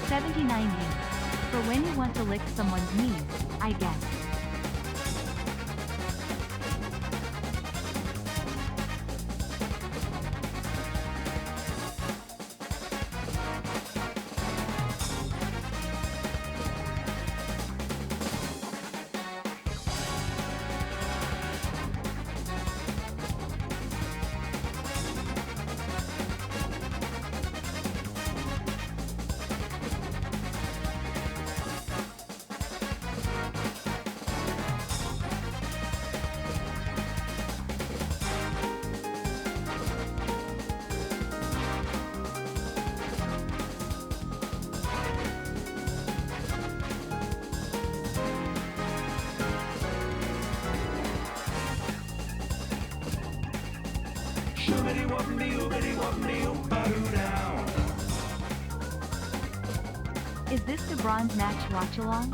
79 knees. For when you want to lick someone's knees, I guess. Is this the bronze match watch-along?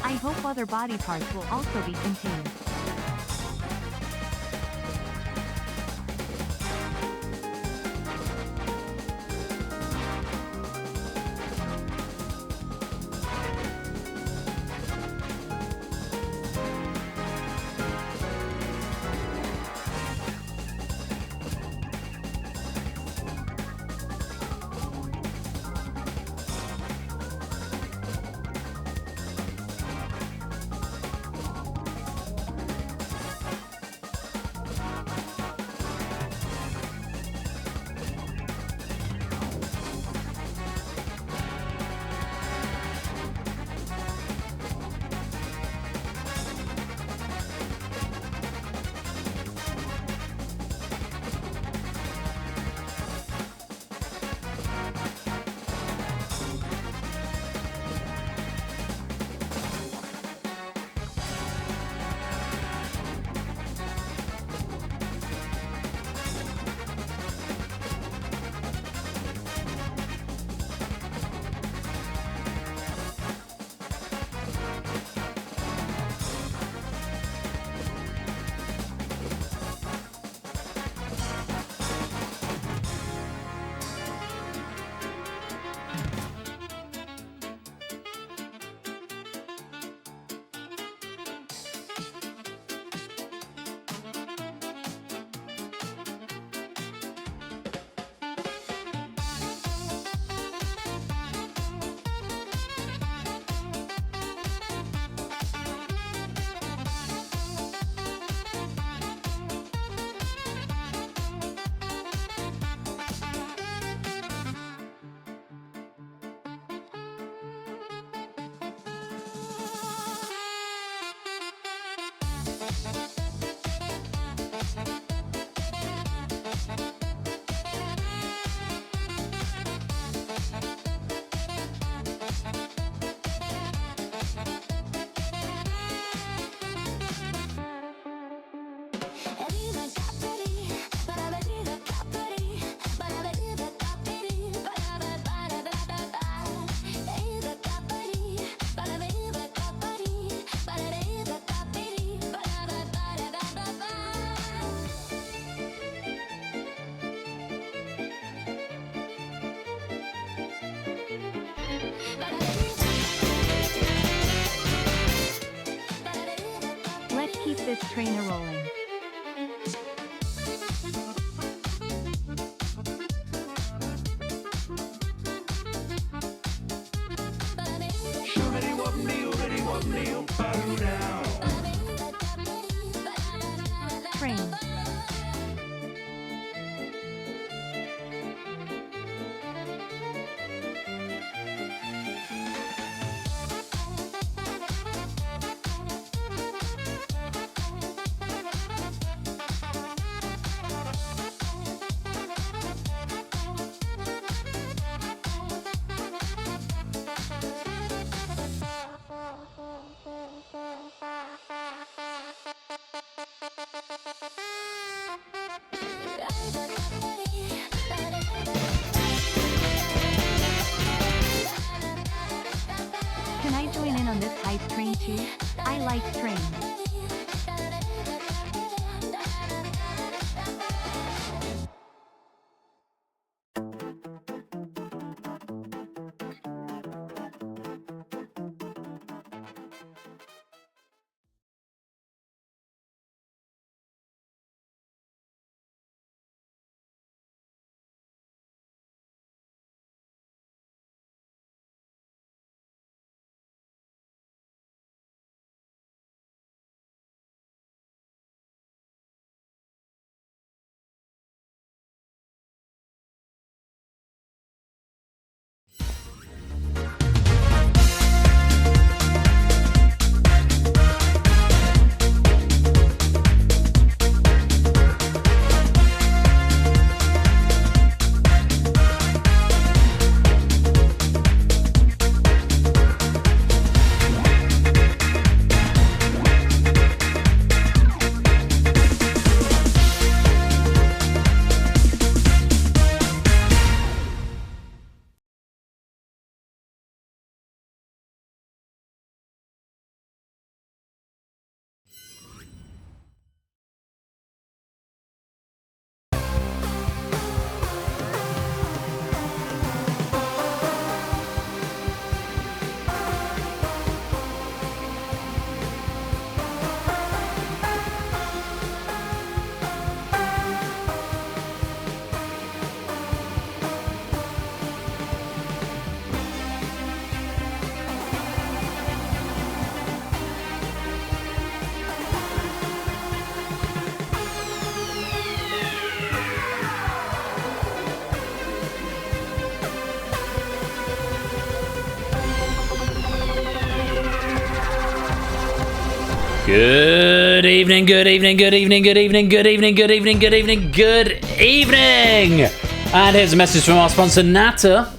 I hope other body parts will also be contained. this train a-rolling. Train. Can I join in on this hype train too? I like trains. Good evening, good evening, good evening, good evening, good evening, good evening, good evening, good evening. And here's a message from our sponsor, Natter.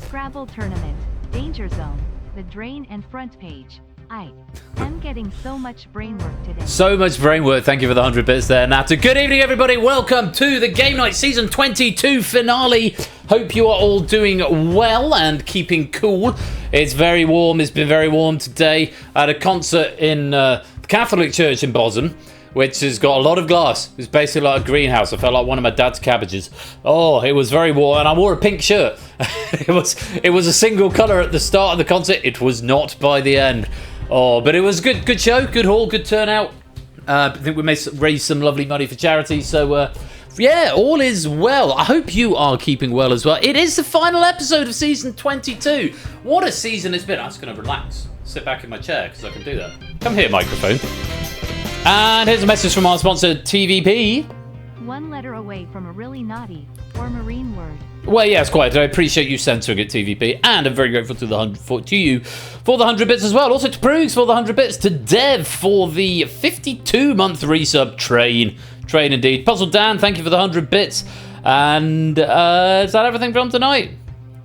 Scrabble Tournament, DangerZone, the drain and front page. I'm getting so much brain work today. So much brain work. Thank you for the 100 bits there, Natter. Good evening, everybody. Welcome to the Game Night Season 22 finale. Hope you are all doing well and keeping cool. It's very warm. It's been very warm today. I had a concert in the Catholic Church in Boston, which has got a lot of glass. It's basically like a greenhouse. I felt like one of my dad's cabbages. Oh, it was very warm, and I wore a pink shirt. It was a single colour at the start of the concert. It was not by the end. Oh, but it was a good show, good haul, good turnout. I think we may raise some lovely money for charity. So, yeah, all is well. I hope you are keeping well as well. It is the final episode of Season 22. What a season it's been. I'm just going to relax, sit back in my chair, because I can do that. Come here, microphone. And here's a message from our sponsor, TVP. One letter away from a really naughty or marine word. Well, yes, quite. I appreciate you censoring it, TVP, and I'm very grateful to you for the 100 bits as well. Also to Proogs for the 100 bits, to Dev for the 52-month resub. Train indeed. Puzzle Dan, thank you for the 100 bits. And is that everything from tonight?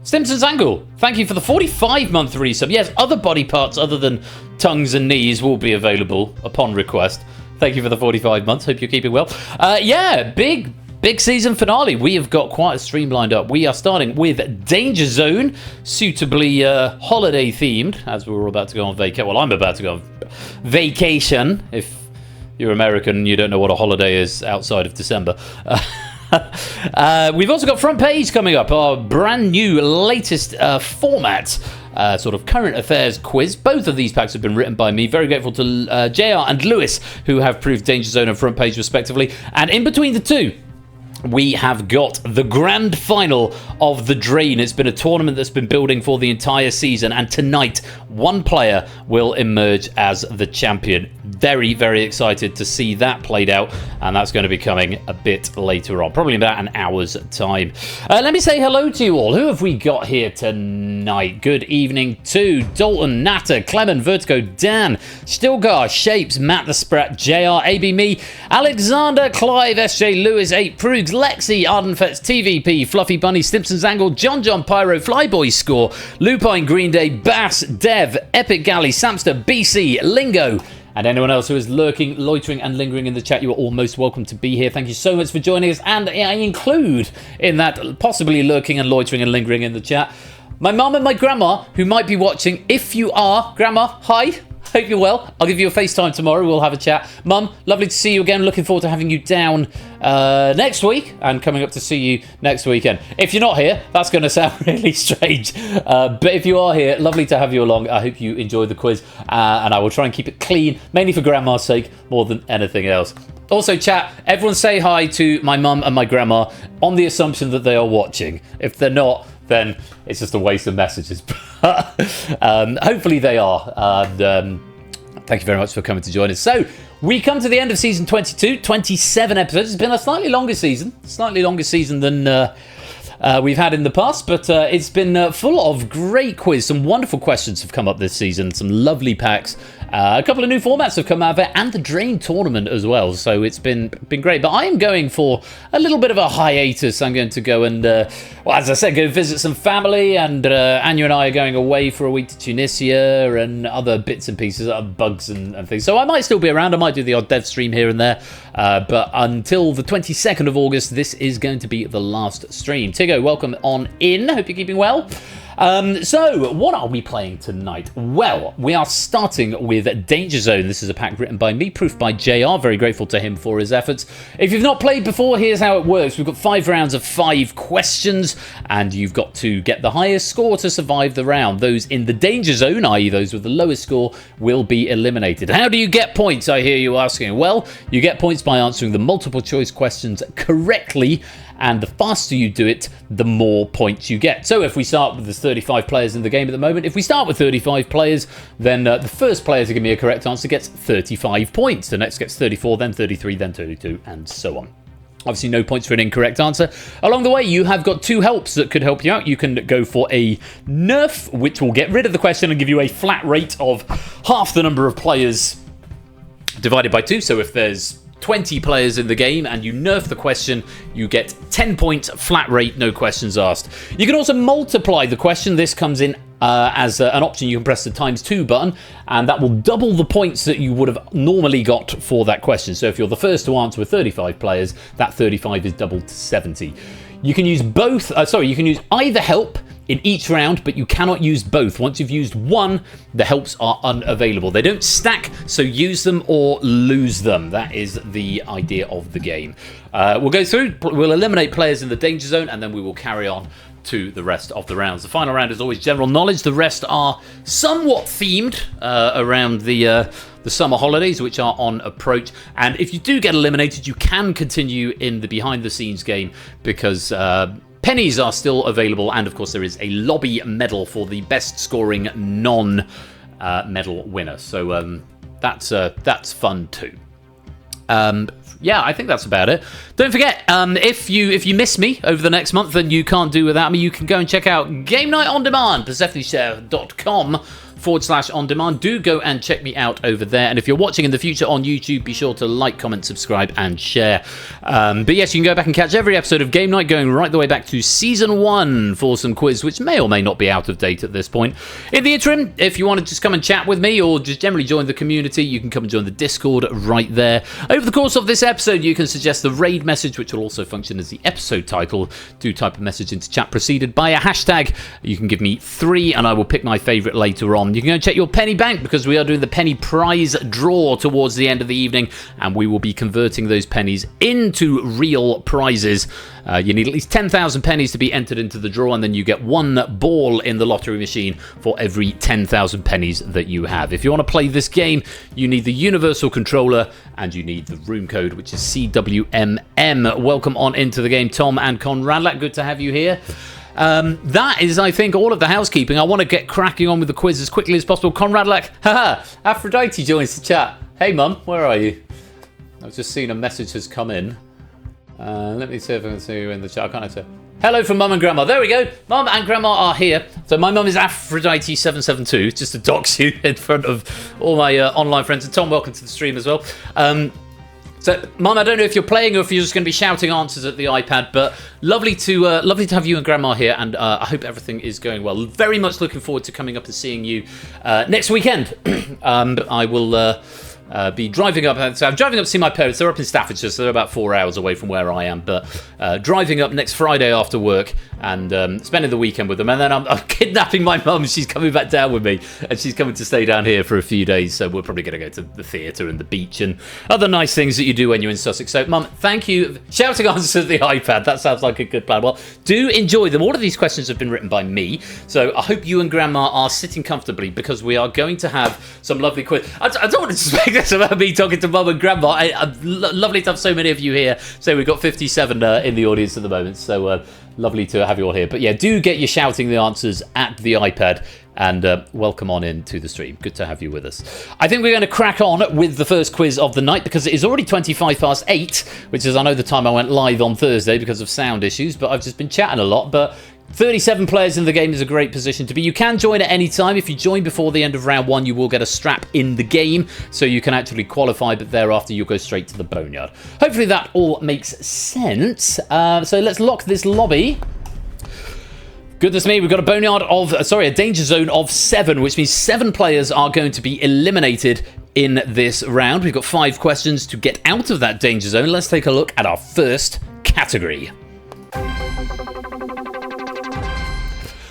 Stimson's Angle, thank you for the 45-month resub. Yes, other body parts other than tongues and knees will be available upon request. Thank you for the 45 months. Hope you're keeping well. Yeah, big season finale. We have got quite a stream lined up. We are starting with DangerZone, suitably holiday themed, as we're all about to go on vacation. Well, I'm about to go on vacation. If you're American and you don't know what a holiday is outside of December. We've also got Front Page coming up, our brand new latest format. sort of current affairs quiz. Both of these packs have been written by me. Very grateful to JR and Lewis, who have proved Danger Zone and Front Page respectively. And in between the two, we have got the grand final of the Drain. It's been a tournament that's been building for the entire season, and tonight one player will emerge as the champion. Very, very excited to see that played out, and that's going to be coming a bit later on, probably about an hour's time. Let me say hello to you all. Who have we got here tonight? Good evening to Dalton, Natter, Clement, Vertigo, Dan, Stilgar, Shapes, Matt the Sprat, JR, AB Me, Alexander, Clive, SJ, Lewis, 8 Prugs, Lexi, Ardenfets, TVP, Fluffy Bunny, Stimson's Angle, John Pyro, Flyboy Score, Lupine, Green Day, Bass, Dev, Epic Galley, Samster, BC, Lingo, and anyone else who is lurking, loitering, and lingering in the chat. You are all most welcome to be here. Thank you so much for joining us, and I include in that possibly lurking and loitering and lingering in the chat my mum and my grandma, who might be watching. If you are, Grandma, hi. Hope you're well. I'll give you a FaceTime tomorrow. We'll have a chat. Mum, lovely to see you again. Looking forward to having you down next week and coming up to see you next weekend. If you're not here, that's going to sound really strange. But if you are here, lovely to have you along. I hope you enjoyed the quiz. And I will try and keep it clean, mainly for Grandma's sake, more than anything else. Also, chat, everyone say hi to my mum and my grandma on the assumption that they are watching. If they're not, then it's just a waste of messages. Hopefully they are. And thank you very much for coming to join us. So we come to the end of season 22, 27 episodes. It's been a slightly longer season than we've had in the past, but it's been full of great quiz. Some wonderful questions have come up this season, some lovely packs. A couple of new formats have come out of it, and the Drain tournament as well. So it's been great. But I am going for a little bit of a hiatus. I'm going to go and, well, as I said, go visit some family. And Anya and I are going away for a week to Tunisia and other bits and pieces, bugs and things. So I might still be around. I might do the odd dev stream here and there. But until the 22nd of August, this is going to be the last stream. Tigo, welcome on in. Hope you're keeping well. So, what are we playing tonight? Well, we are starting with Danger Zone. This is a pack written by me, proofed by JR. Very grateful to him for his efforts. If you've not played before, here's how it works. We've got 5 rounds of 5 questions, and you've got to get the highest score to survive the round. Those in the Danger Zone, i.e. those with the lowest score, will be eliminated. How do you get points, I hear you asking? Well, you get points by answering the multiple choice questions correctly, and the faster you do it, the more points you get. So if we start with, there's 35 players in the game at the moment. If we start with 35 players, then the first player to give me a correct answer gets 35 points. The next gets 34, then 33, then 32, and so on. Obviously, no points for an incorrect answer. Along the way, you have got 2 helps that could help you out. You can go for a nerf, which will get rid of the question and give you a flat rate of half the number of players divided by 2. So if there's 20 players in the game and you nerf the question, you get 10 points flat rate, no questions asked. You can also multiply the question. This comes in as an option. You can press the ×2 button, and that will double the points that you would have normally got for that question. So if you're the first to answer with 35 players, that 35 is doubled to 70. You can use both, you can use either help in each round, but you cannot use both. Once you've used one, the helps are unavailable. They don't stack, so use them or lose them. That is the idea of the game. We'll go through, we'll eliminate players in the Danger Zone, and then we will carry on to the rest of the rounds. The final round is always general knowledge. The rest are somewhat themed around the summer holidays, which are on approach. And if you do get eliminated, you can continue in the behind-the-scenes game, because pennies are still available, and of course there is a lobby medal for the best scoring non-medal winner. So that's fun too. Yeah, I think that's about it. Don't forget, if you miss me over the next month and you can't do without me, you can go and check out Game Night On Demand, PersephoneShare.com/on-demand. Do go and check me out over there. And if you're watching in the future on YouTube, be sure to like, comment, subscribe, and share. But yes, you can go back and catch every episode of Game Night, going right the way back to Season 1 for some quiz, which may or may not be out of date at this point. In the interim, if you want to just come and chat with me or just generally join the community, you can come and join the Discord right there. Over the course of this episode, you can suggest the raid message, which will also function as the episode title. Do type a message into chat preceded by a hashtag. You can give me 3, and I will pick my favourite later on. DangerZone.com. You can go check your penny bank because we are doing the penny prize draw towards the end of the evening, and we will be converting those pennies into real prizes. You need at least 10,000 pennies to be entered into the draw, and then you get one ball in the lottery machine for every 10,000 pennies that you have. If you want to play this game, you need the universal controller and you need the room code, which is CWMM. Welcome on into the game, Tom and Conradlak. Good to have you here. That is, I think, all of the housekeeping. I want to get cracking on with the quiz as quickly as possible. Conradlak, haha, Aphrodite joins the chat. Hey, Mum, where are you? I've just seen a message has come in. Let me see if I can see you in the chat. I can't answer. Hello from Mum and Grandma. There we go. Mum and Grandma are here. So my mum is Aphrodite772, just to dox you in front of all my online friends. And Tom, welcome to the stream as well. So, Mum, I don't know if you're playing or if you're just going to be shouting answers at the iPad, but lovely to have you and Grandma here, and I hope everything is going well. Very much looking forward to coming up and seeing you next weekend. I will be driving up. So I'm driving up to see my parents. They're up in Staffordshire, so they're about 4 hours away from where I am. But driving up next Friday after work and spending the weekend with them. And then I'm kidnapping my mum. She's coming back down with me, and she's coming to stay down here for a few days. So we're probably going to go to the theatre and the beach and other nice things that you do when you're in Sussex. So, Mum, thank you. Shouting answers to the iPad. That sounds like a good plan. Well, do enjoy them. All of these questions have been written by me. So I hope you and Grandma are sitting comfortably because we are going to have some lovely quiz. I don't want to suspect this about me talking to Mum and Grandma. Lovely to have so many of you here. So we've got 57 in the audience at the moment. So lovely to have you all here. But yeah, do get your shouting the answers at the iPad, and welcome on into the stream. Good to have you with us. I think we're going to crack on with the first quiz of the night because it is already 8:25, which is, I know, the time I went live on Thursday because of sound issues, but I've just been chatting a lot. But 37 players in the game is a great position to be. You can join at any time. If you join before the end of round one, you will get a strap in the game, so you can actually qualify, but thereafter you'll go straight to the boneyard. Hopefully that all makes sense. So let's lock this lobby. Goodness me, we've got a a danger zone of 7, which means 7 players are going to be eliminated in this round. We've got 5 questions to get out of that danger zone. Let's take a look at our first category.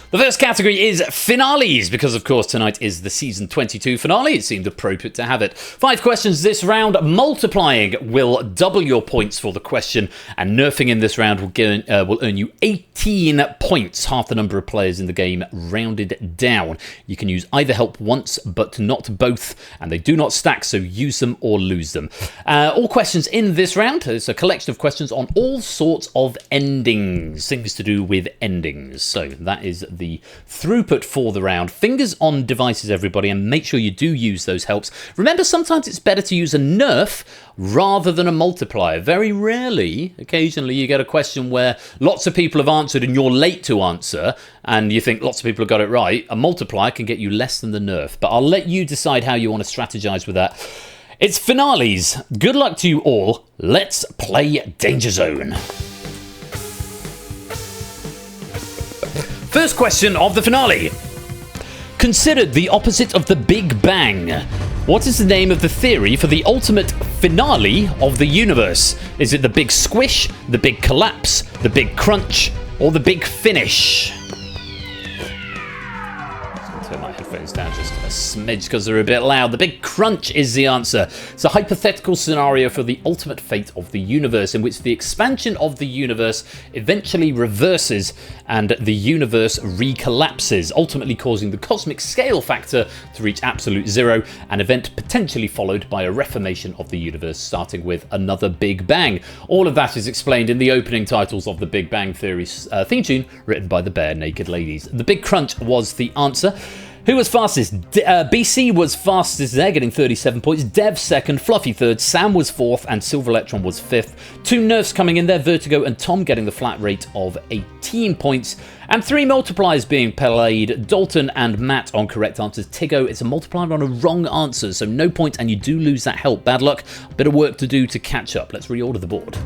The first category is finales, because of course tonight is the season 22 finale. It seemed appropriate to have it. 5 questions this round. Multiplying will double your points for the question, and nerfing in this round will earn you 18 points, half the number of players in the game rounded down. You can use either help once, but not both, and they do not stack, so use them or lose them. All questions in this round, it's a collection of questions on all sorts of endings, things to do with endings. So that is the throughput for the round. Fingers on devices, everybody, and make sure you do use those helps. Remember, sometimes it's better to use a nerf rather than a multiplier. Very rarely, occasionally, you get a question where lots of people have answered and you're late to answer, and you think lots of people have got it right. A multiplier can get you less than the nerf, but I'll let you decide how you want to strategize with that. It's finales. Good luck to you all. Let's play Danger Zone. First question of the finale. Considered the opposite of the Big Bang, what is the name of the theory for the ultimate finale of the universe? Is it the big squish, the big collapse, the big crunch, or the big finish? Turn my headphones down just a smidge because they're a bit loud. The big crunch is the answer. It's a hypothetical scenario for the ultimate fate of the universe, in which the expansion of the universe eventually reverses and the universe recollapses, ultimately causing the cosmic scale factor to reach absolute zero, an event potentially followed by a reformation of the universe, starting with another Big Bang. All of that is explained in the opening titles of the Big Bang Theory theme tune, written by the Bare Naked Ladies. The big crunch was the answer. Who was fastest? BC was fastest there, getting 37 points. Dev second, Fluffy third, Sam was fourth, and Silver Electron was fifth. 2 nerfs coming in there, Vertigo and Tom getting the flat rate of 18 points. And 3 multipliers being played, Dalton and Matt on correct answers. Tiggo, it's a multiplier on a wrong answer, so no point, and you do lose that help. Bad luck, bit of work to do to catch up. Let's reorder the board.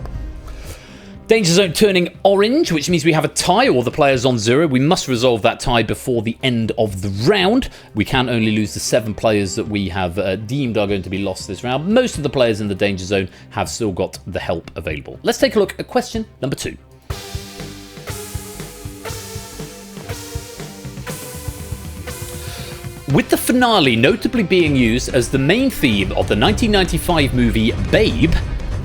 Danger Zone turning orange, which means we have a tie, all the players on 0. We must resolve that tie before the end of the round. We can only lose the 7 players that we have deemed are going to be lost this round. Most of the players in the Danger Zone have still got the help available. Let's take a look at question number 2. With the finale notably being used as the main theme of the 1995 movie Babe,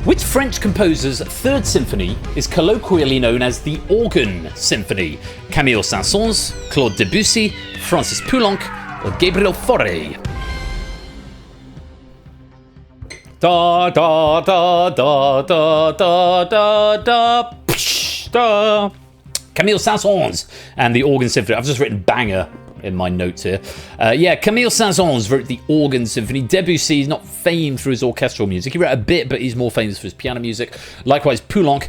which French composer's Third Symphony is colloquially known as the Organ Symphony? Camille Saint-Saëns, Claude Debussy, Francis Poulenc, or Gabriel Fauré? Da da da da da da da da da. Camille Saint-Saëns and the Organ Symphony. I've just written banger in my notes here. Camille Saint-Saëns wrote the Organ Symphony. Debussy is not famed for his orchestral music. He wrote a bit, but he's more famous for his piano music. Likewise, Poulenc.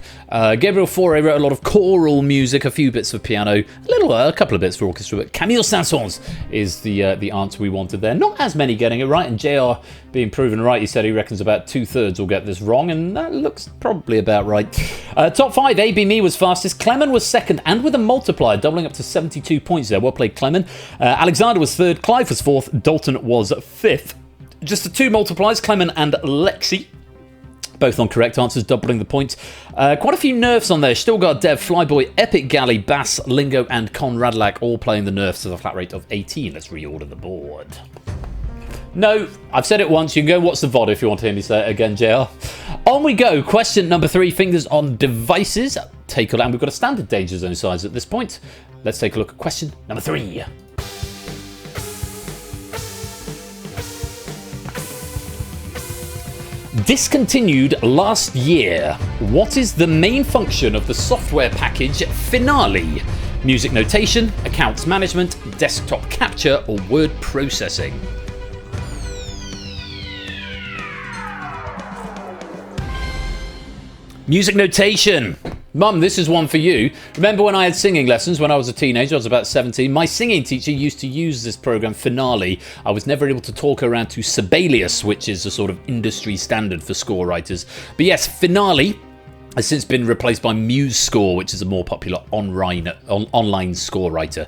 Gabriel Fauré wrote a lot of choral music, a few bits for piano, a couple of bits for orchestra. But Camille Saint-Saëns is the answer we wanted there. Not as many getting it right, and JR being proven right. He said he reckons about 2/3 will get this wrong, and that looks probably about right. Top 5, AB Me was fastest. Clement was second, and with a multiplier, doubling up to 72 points there. Well played, Clement. Alexander was third, Clive was fourth, Dalton was fifth. Just the 2 multipliers, Clement and Lexi. Both on correct answers, doubling the points. Quite a few nerfs on there. Stilgard, Dev, Flyboy, Epic Galley, Bass, Lingo, and Conradlac all playing the nerfs to the flat rate of 18. Let's reorder the board. No, I've said it once. You can go and watch the VOD if you want to hear me say it again, JR. On we go. Question number 3, fingers on devices. Take a look. And we've got a standard danger zone size at this point. Let's take a look at question number 3. Discontinued last year, what is the main function of the software package Finale? Music notation, accounts management, desktop capture, or word processing? Music notation. Mum, this is one for you. Remember when I had singing lessons when I was a teenager? I was about 17. My singing teacher used to use this program, Finale. I was never able to talk her around to Sibelius, which is a sort of industry standard for score writers. But yes, Finale has since been replaced by MuseScore, which is a more popular online score writer.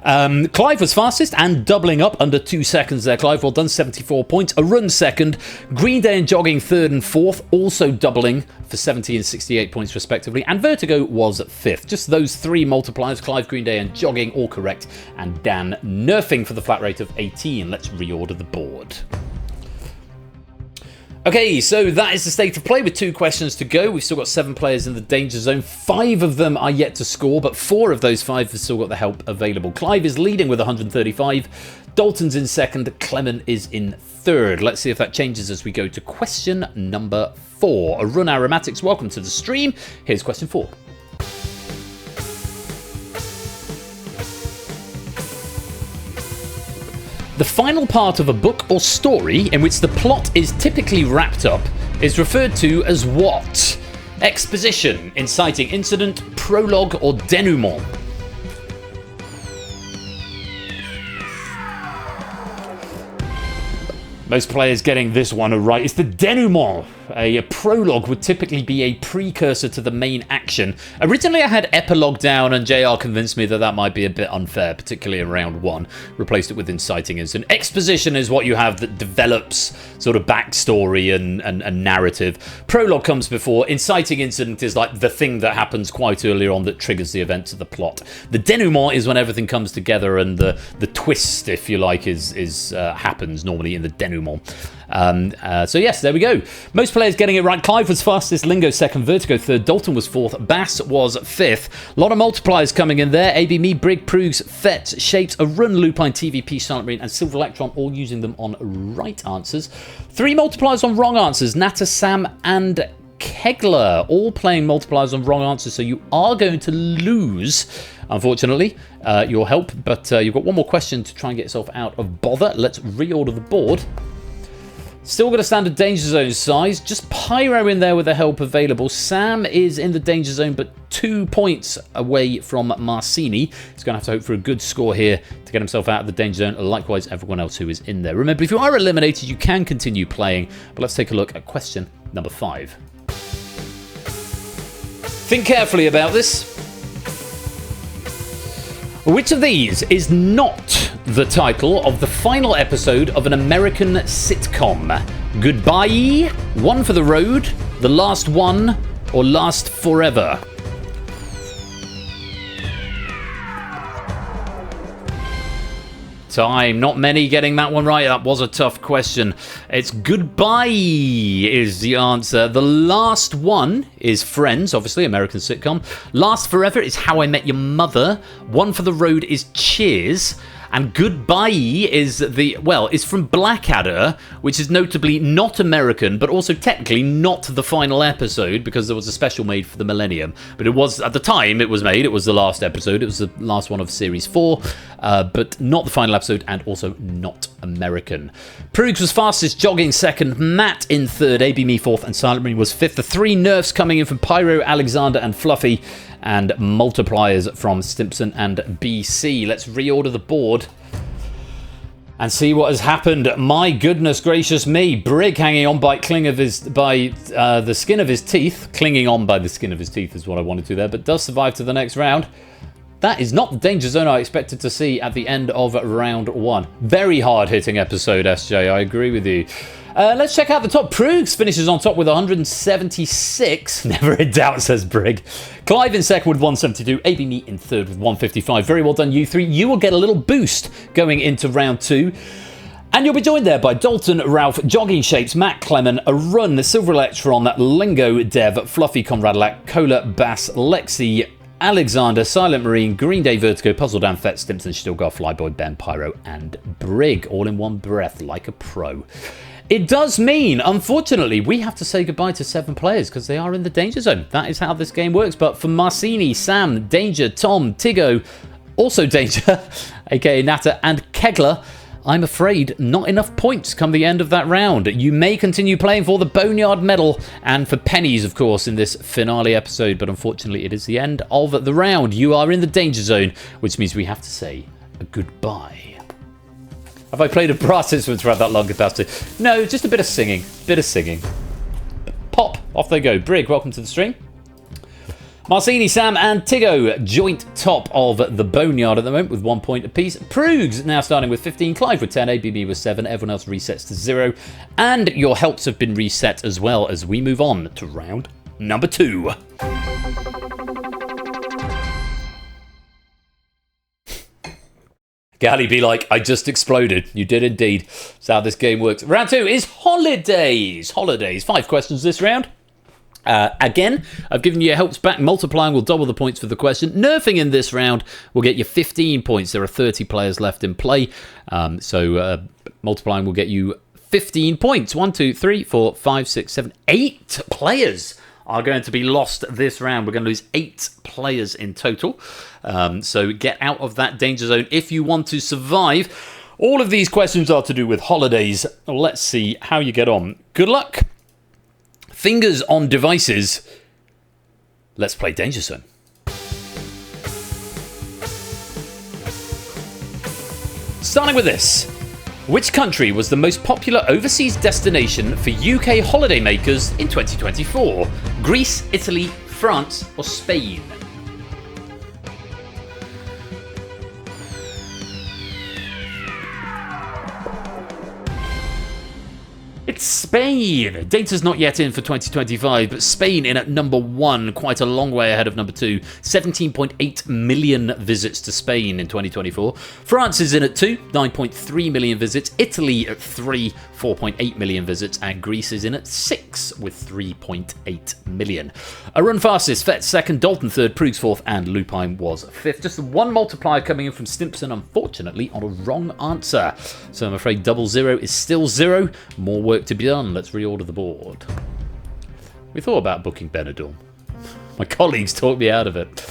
Clive was fastest and doubling up under 2 seconds there. Clive, well done, 74 points. A run second. Green Day and Jogging third and fourth, also doubling for 70 and 68 points respectively. And Vertigo was fifth. Just those 3 multipliers, Clive, Green Day and Jogging, all correct. And Dan nerfing for the flat rate of 18. Let's reorder the board. Okay, so that is the state of play with 2 questions to go. We've still got 7 players in the danger zone. 5 of them are yet to score, but 4 of those 5 have still got the help available. Clive is leading with 135. Dalton's in second. Clement is in third. Let's see if that changes as we go to question number 4. Arun Aromatics, welcome to the stream. Here's question 4. The final part of a book or story in which the plot is typically wrapped up is referred to as what? Exposition, inciting incident, prologue, or denouement? Most players getting this one right. It's the denouement. A prologue would typically be a precursor to the main action. Originally I had epilogue down, and JR convinced me that that might be a bit unfair, particularly in round 1. Replaced it with inciting incident. Exposition is what you have that develops sort of backstory and narrative. Prologue comes before. Inciting incident is like the thing that happens quite early on that triggers the events of the plot. The denouement is when everything comes together and the twist, if you like, happens normally in the denouement. So yes, there we go. Most players getting it right. Clive was fastest, Lingo second, Vertigo third, Dalton was fourth, Bass was fifth. A lot of multipliers coming in there. AB Me, Brig, Proogs, Fetz, Shapes, Arun, Lupine, TVP, Silent Marine, and Silver Electron, all using them on right answers. 3 multipliers on wrong answers. Nata, Sam, and Kegler, all playing multipliers on wrong answers, so you are going to lose, unfortunately, your help, but you've got one more question to try and get yourself out of bother. Let's reorder the board. Still got a standard danger zone size. Just Pyro in there with the help available. Sam is in the danger zone, but 2 points away from Marcini. He's going to have to hope for a good score here to get himself out of the danger zone. Likewise, everyone else who is in there. Remember, if you are eliminated, you can continue playing. But let's take a look at question number 5. Think carefully about this. Which of these is not the title of the final episode of an American sitcom? Goodbye, One for the Road, The Last One, or Last Forever? time. Not many getting that one right. That was a tough question. It's goodbye is the answer. The last one is Friends, obviously, American sitcom. Last Forever is How I Met Your Mother. One for the Road is Cheers. And Goodbye is is from Blackadder, which is notably not American, but also technically not the final episode, because there was a special made for the Millennium. But it was, at the time it was made, it was the last episode. It was the last one of Series 4, but not the final episode, and also not American. Proogs was fastest, Jogging second, Matt in third, AB Me fourth, and Silent Marine was fifth. The three nerfs coming in from Pyro, Alexander, and Fluffy, and multipliers from Stimpson and BC. Let's reorder the board and see what has happened. My goodness gracious me. Brig hanging on by the skin of his teeth. Clinging on by the skin of his teeth is what I wanted to there, but does survive to the next round. That is not the danger zone I expected to see at the end of round one. Very hard-hitting episode, SJ. I agree with you. Let's check out the top. Proogs finishes on top with 176. Never in doubt, says Brig. Clive in second with 172. AB Meat in third with 155. Very well done, you three. You will get a little boost going into round two. And you'll be joined there by Dalton, Ralph, Jogging Shapes, Matt Clement, Arun, Silver Electron, Lingo, Dev, Fluffy, Conradlac, Cola, Bass, Lexi, Alexander, Silent Marine, Green Day, Vertigo, Puzzle Dan, Fet, Stimpson, Stilgar, Flyboy, Ben, Pyro, and Brig. All in one breath, like a pro. It does mean, unfortunately, we have to say goodbye to 7 players because they are in the danger zone. That is how this game works. But for Marcini, Sam, Danger, Tom, Tigo, also Danger, aka Natter, and Kegler, I'm afraid not enough points come the end of that round. You may continue playing for the Boneyard Medal and for pennies, of course, in this finale episode. But unfortunately, it is the end of the round. You are in the danger zone, which means we have to say goodbye. Have I played a brass instrument throughout that long capacity? No, just a bit of singing. Pop, off they go. Brig, welcome to the stream. Marcini, Sam, and Tigo, joint top of the Boneyard at the moment with 1 point apiece. Proogs now starting with 15. Clive with 10. ABB with 7. Everyone else resets to 0. And your helps have been reset as well as we move on to round number 2. Gally be like, I just exploded. You did indeed. That's how this game works. Round 2 is holidays. 5 questions this round. Again, I've given you your helps back. Multiplying will double the points for the question. Nerfing in this round will get you 15 points. There are 30 players left in play. So multiplying will get you 15 points. 1, 2, 3, 4, 5, 6, 7, 8 players are going to be lost this round. We're going to lose 8 players in total. So get out of that danger zone if you want to survive. All of these questions are to do with holidays. Let's see how you get on. Good luck. Fingers on devices. Let's play Danger Zone. Starting with this. Which country was the most popular overseas destination for UK holidaymakers in 2024? Greece, Italy, France, or Spain? It's Spain. Data's not yet in for 2025, but Spain in at number 1, quite a long way ahead of number 2. 17.8 million visits to Spain in 2024. France is in at 2, 9.3 million visits. Italy at 3, 4.8 million visits. And Greece is in at 6 with 3.8 million. A run fastest, Fet second, Dalton third, Proogs fourth, and Lupine was fifth. Just the one multiplier coming in from Stimpson, unfortunately, on a wrong answer. So I'm afraid 00 is still 0. More work to be done. Let's reorder the board. We thought about booking Benidorm. My colleagues talked me out of it.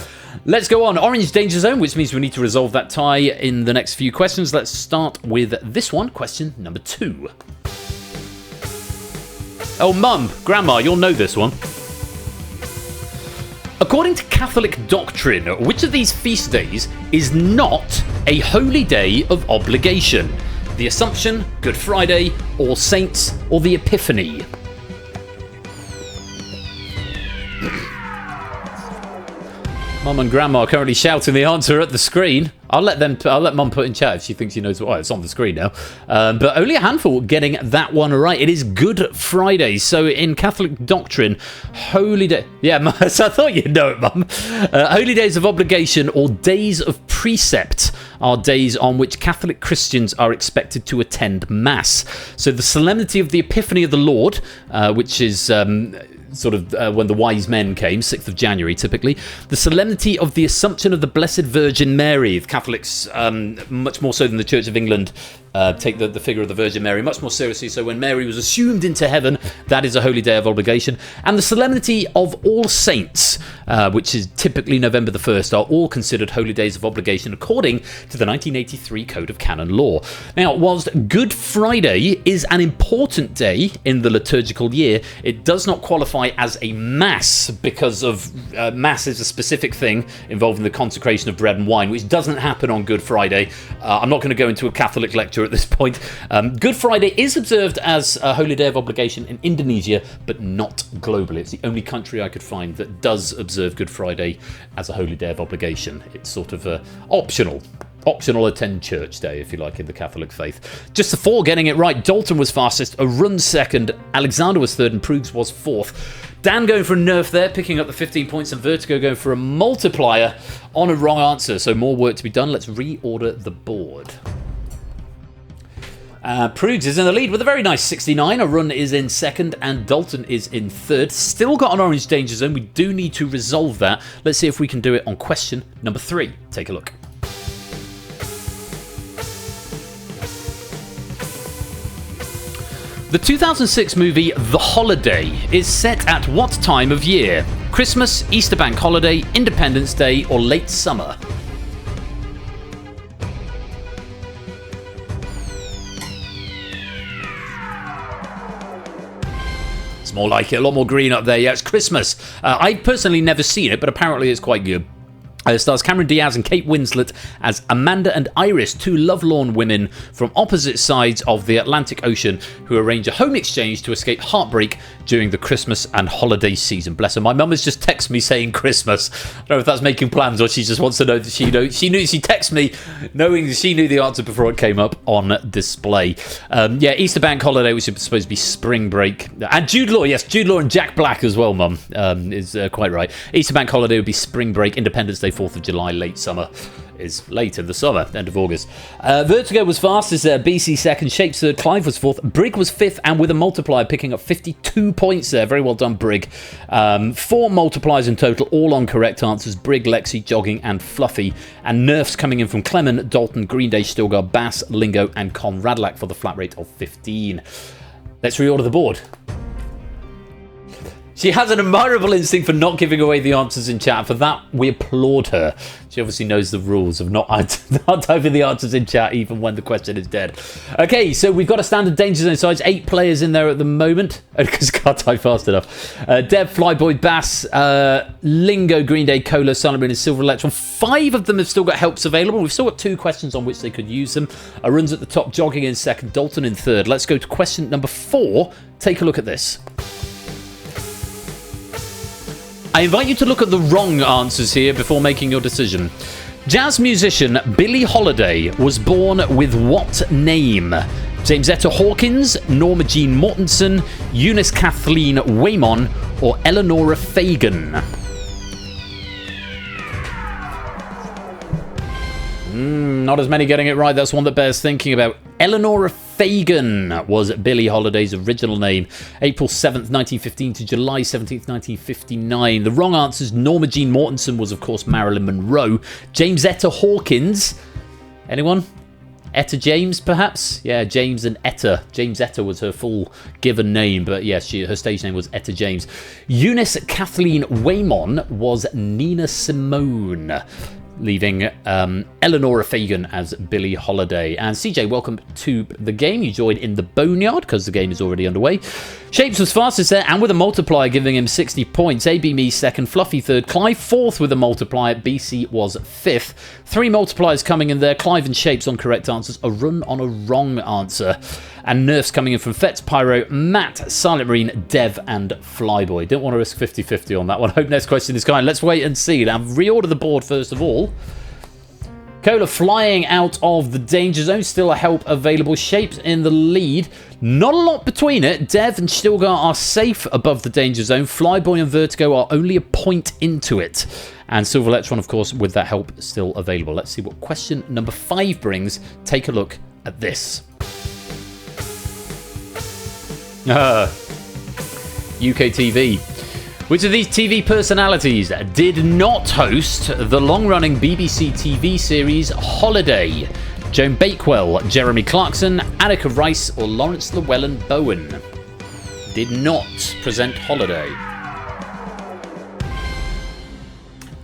Let's go on. Orange danger zone, which means we need to resolve that tie in the next few questions. Let's start with this one. Question number 2. Oh, Mum, Grandma, you'll know this one. According to Catholic doctrine, which of these feast days is not a holy day of obligation? The Assumption, Good Friday, All Saints, or the Epiphany? Mum and Grandma are currently shouting the answer at the screen. I'll let Mum put in chat if she thinks she knows what. Oh, it's on the screen now. But only a handful getting that one right. It is Good Friday. So in Catholic doctrine, holy day. Yeah, so I thought you'd know it, Mum. Holy days of obligation or days of precept are days on which Catholic Christians are expected to attend Mass. So the Solemnity of the Epiphany of the Lord, which is when the wise men came, 6th of January typically. The Solemnity of the Assumption of the Blessed Virgin Mary. The Catholics, much more so than the Church of England, take the figure of the Virgin Mary much more seriously. So when Mary was assumed into heaven, that is a holy day of obligation. And the Solemnity of All Saints, which is typically November the 1st, are all considered holy days of obligation according to the 1983 Code of Canon Law. Now, whilst Good Friday is an important day in the liturgical year, it does not qualify as a Mass because of Mass is a specific thing involving the consecration of bread and wine, which doesn't happen on Good Friday. I'm not going to go into a Catholic lecture at this point. Good Friday is observed as a holy day of obligation in Indonesia, but not globally. It's the only country I could find that does observe Good Friday as a holy day of obligation. It's sort of optional attend church day, if you like, in the Catholic faith. Just the four getting it right. Dalton was fastest, Arun second, Alexander was third, and Proogs was fourth. Dan going for a nerf there, picking up the 15 points, and Vertigo going for a multiplier on a wrong answer. So more work to be done. Let's reorder the board. Proogs is in the lead with a very nice 69. Arun is in second and Dalton is in third. Still got an orange danger zone. We do need to resolve that. Let's see if we can do it on question number 3. Take a look. The 2006 movie The Holiday is set at what time of year? Christmas, Easter bank holiday, Independence Day, or late summer? It's more like it, a lot more green up there. Yeah, it's Christmas. I've personally never seen it, but apparently it's quite good. It stars Cameron Diaz and Kate Winslet as Amanda and Iris, two lovelorn women from opposite sides of the Atlantic Ocean who arrange a home exchange to escape heartbreak during the Christmas and holiday season. Bless her. My mum has just texted me saying Christmas. I don't know if that's making plans or she just wants to know that she knows. She texted me knowing that she knew the answer before it came up on display. Easter bank holiday, which is supposed to be spring break. And Jude Law, yes, Jude Law and Jack Black as well, mum, is quite right. Easter bank holiday would be spring break, Independence Day 4th of July, late summer is late in the summer, end of August. Vertigo was fastest, BC second, Shapes third, Clive was fourth, Brig was fifth, and with a multiplier picking up 52 points there. Very well done, Brig. 4 multipliers in total, all on correct answers. Brig, Lexi, Jogging, and Fluffy. And nerfs coming in from Clement, Dalton, Green Day, Stilgar, Bass, Lingo, and Con Radlac for the flat rate of 15. Let's reorder the board. She has an admirable instinct for not giving away the answers in chat. For that, we applaud her. She obviously knows the rules of not typing the answers in chat even when the question is dead. Okay, so we've got a standard danger zone size. 8 players in there at the moment. Because I can't type fast enough. Deb, Flyboy, Bass, Lingo, Green Day, Cola, Silent Moon, and Silver Electron. 5 of them have still got helps available. We've still got 2 questions on which they could use them. Arun's at the top, Jogging in second, Dalton in third. Let's go to question number 4. Take a look at this. I invite you to look at the wrong answers here before making your decision. Jazz musician Billie Holiday was born with what name? James Etta Hawkins, Norma Jean Mortensen, Eunice Kathleen Waymon, or Eleanora Fagan? Not as many getting it right. That's one that bears thinking about. Eleanora Fagan was Billie Holiday's original name. April 7th, 1915 to July 17th, 1959. The wrong answer is Norma Jean Mortensen was, of course, Marilyn Monroe. James Etta Hawkins. Anyone? Etta James, perhaps? Yeah, James and Etta. James Etta was her full given name, but yes, her stage name was Etta James. Eunice Kathleen Waymon was Nina Simone, leaving Eleanora Fagan as Billie Holiday. And CJ, welcome to the game. You joined in the boneyard because the game is already underway. Shapes was fastest there and with a multiplier giving him 60 points. AB Me second, Fluffy third, Clive fourth with a multiplier. BC was fifth. 3 multipliers coming in there. Clive and Shapes on correct answers. A run on a wrong answer. And nerfs coming in from Fetz, Pyro, Matt, Silent Marine, Dev, and Flyboy. Don't want to risk 50-50 on that one. Hope next question is kind. Let's wait and see. Now, reorder the board first of all. Cola flying out of the danger zone. Still a help available. Shapes in the lead. Not a lot between it. Dev and Stilgar are safe above the danger zone. Flyboy and Vertigo are only a point into it. And Silver Electron, of course, with that help still available. Let's see what question number 5 brings. Take a look at this. UK TV. Which of these TV personalities did not host the long-running BBC TV series Holiday? Joan Bakewell, Jeremy Clarkson, Annika Rice, or Lawrence Llewellyn-Bowen? Did not present Holiday.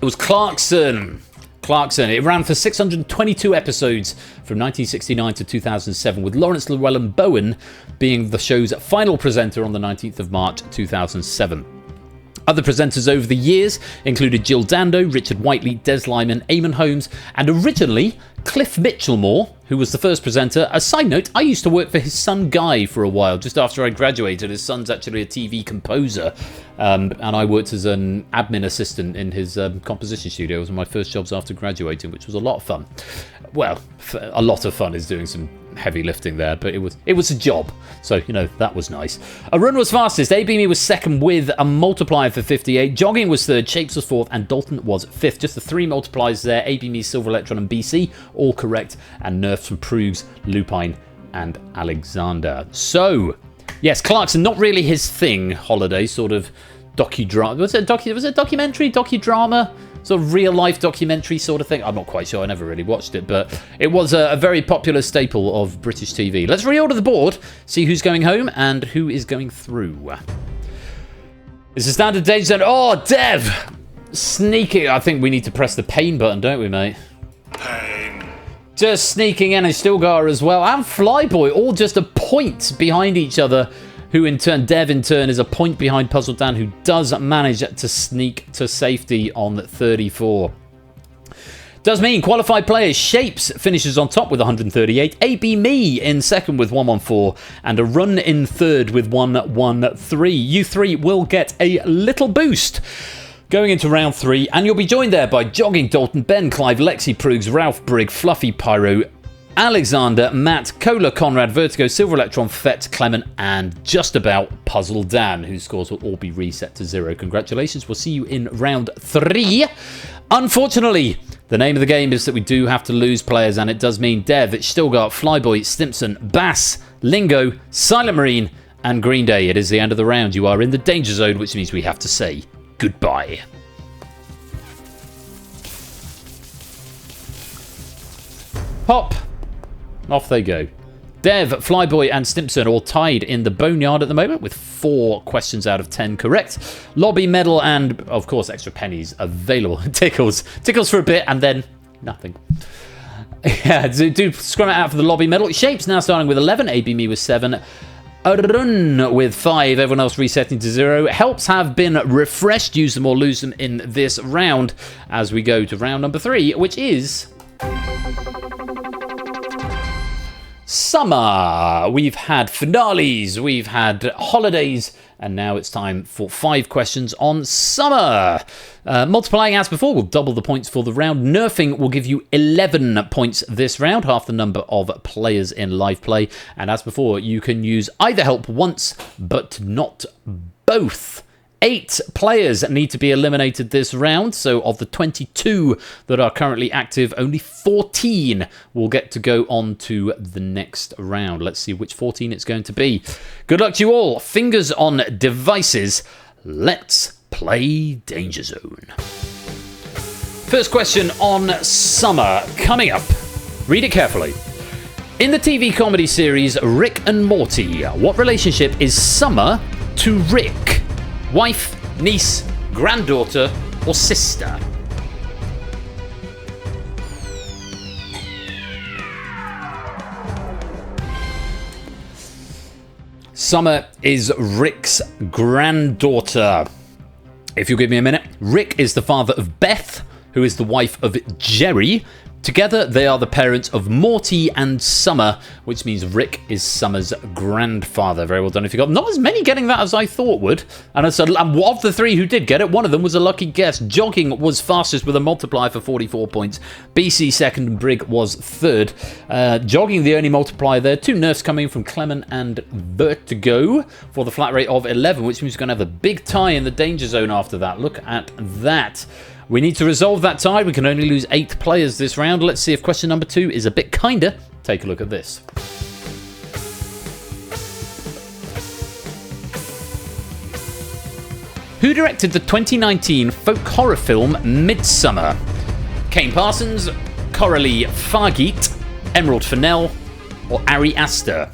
It was Clarkson. It ran for 622 episodes from 1969 to 2007, with Lawrence Llewellyn-Bowen being the show's final presenter on the 19th of March 2007. Other presenters over the years included Jill Dando, Richard Whiteley, Des Lyman, Eamon Holmes, and originally Cliff Mitchellmore, who was the first presenter. A side note, I used to work for his son Guy for a while, just after I graduated. His son's actually a TV composer, and I worked as an admin assistant in his composition studio. It was one of my first jobs after graduating, which was a lot of fun. Well, a lot of fun is doing some heavy lifting there, but it was a job, so that was nice. Arun was fastest, Abimi was second with a multiplier for 58, Jogging was third, Shapes was fourth, and Dalton was fifth. Just the 3 multipliers there. Abimi, Silver Electron, and BC all correct, and nerfs from Prugs, Lupine, and Alexander. So yes, Clarkson, not really his thing. Holiday, sort of docudrama. Was it documentary, docudrama? Sort of real-life documentary sort of thing. I'm not quite sure. I never really watched it, but it was a very popular staple of British TV. Let's reorder the board, see who's going home and who is going through. It's a standard danger zone. Oh, Dev! Sneaking. I think we need to press the pain button, don't we, mate? Pain. Just sneaking in, and Stilgar as well, and Flyboy, all just a point behind each other. Who in turn, Dev in turn, is a point behind Puzzle Dan, who does manage to sneak to safety on 34. Does mean qualified players. Shapes finishes on top with 138. AB Me in second with 114. And a Run in third with 113. You three will get a little boost going into round 3. And you'll be joined there by Jogging, Dalton, Ben, Clive, Lexi, Prugs, Ralph, Brig, Fluffy, Pyro, Alexander, Matt, Cola, Conrad, Vertigo, Silver Electron, Fett, Clement, and just about Puzzle Dan, whose scores will all be reset to 0. Congratulations. We'll see you in round 3. Unfortunately, the name of the game is that we do have to lose players, and it does mean Dev, Stilgar, Flyboy, Stimpson, Bass, Lingo, Silent Marine, and Green Day. It is the end of the round. You are in the danger zone, which means we have to say goodbye. Pop. Off they go. Dev, Flyboy, and Stimpson all tied in the boneyard at the moment with 4 questions out of 10 correct. Lobby, medal, and, of course, extra pennies available. Tickles for a bit, and then nothing. Yeah, do scrum it out for the lobby medal. Shapes now starting with 11. AB Me with 7. Arun with 5. Everyone else resetting to 0. Helps have been refreshed. Use them or lose them in this round as we go to round number 3, which is summer. We've had finales, we've had holidays, and now it's time for 5 questions on summer. Multiplying as before will double the points for the round. Nerfing will give you 11 points this round, half the number of players in live play. And as before, you can use either help once, but not both. 8 players need to be eliminated this round, so of the 22 that are currently active, only 14 will get to go on to the next round. Let's see which 14 it's going to be. Good luck to you all. Fingers on devices. Let's play Danger Zone. First question on summer coming up. Read it carefully. In the TV comedy series Rick and Morty, what relationship is Summer to Rick? Wife, niece, granddaughter, or sister? Summer is Rick's granddaughter. If you'll give me a minute. Rick is the father of Beth, who is the wife of Jerry. Together, they are the parents of Morty and Summer, which means Rick is Summer's grandfather. Very well done if you got. Not as many getting that as I thought would. And of the 3 who did get it, one of them was a lucky guess. Jogging was fastest with a multiplier for 44 points. BC second and Brig was third. Jogging the only multiplier there. 2 nerfs coming from Clement and Vertigo for the flat rate of 11, which means we're going to have a big tie in the danger zone after that. Look at that. We need to resolve that tie. We can only lose 8 players this round. Let's see if question number 2 is a bit kinder. Take a look at this. Who directed the 2019 folk horror film Midsommar? Kane Parsons, Coralie Fargeet, Emerald Fennell, or Ari Aster?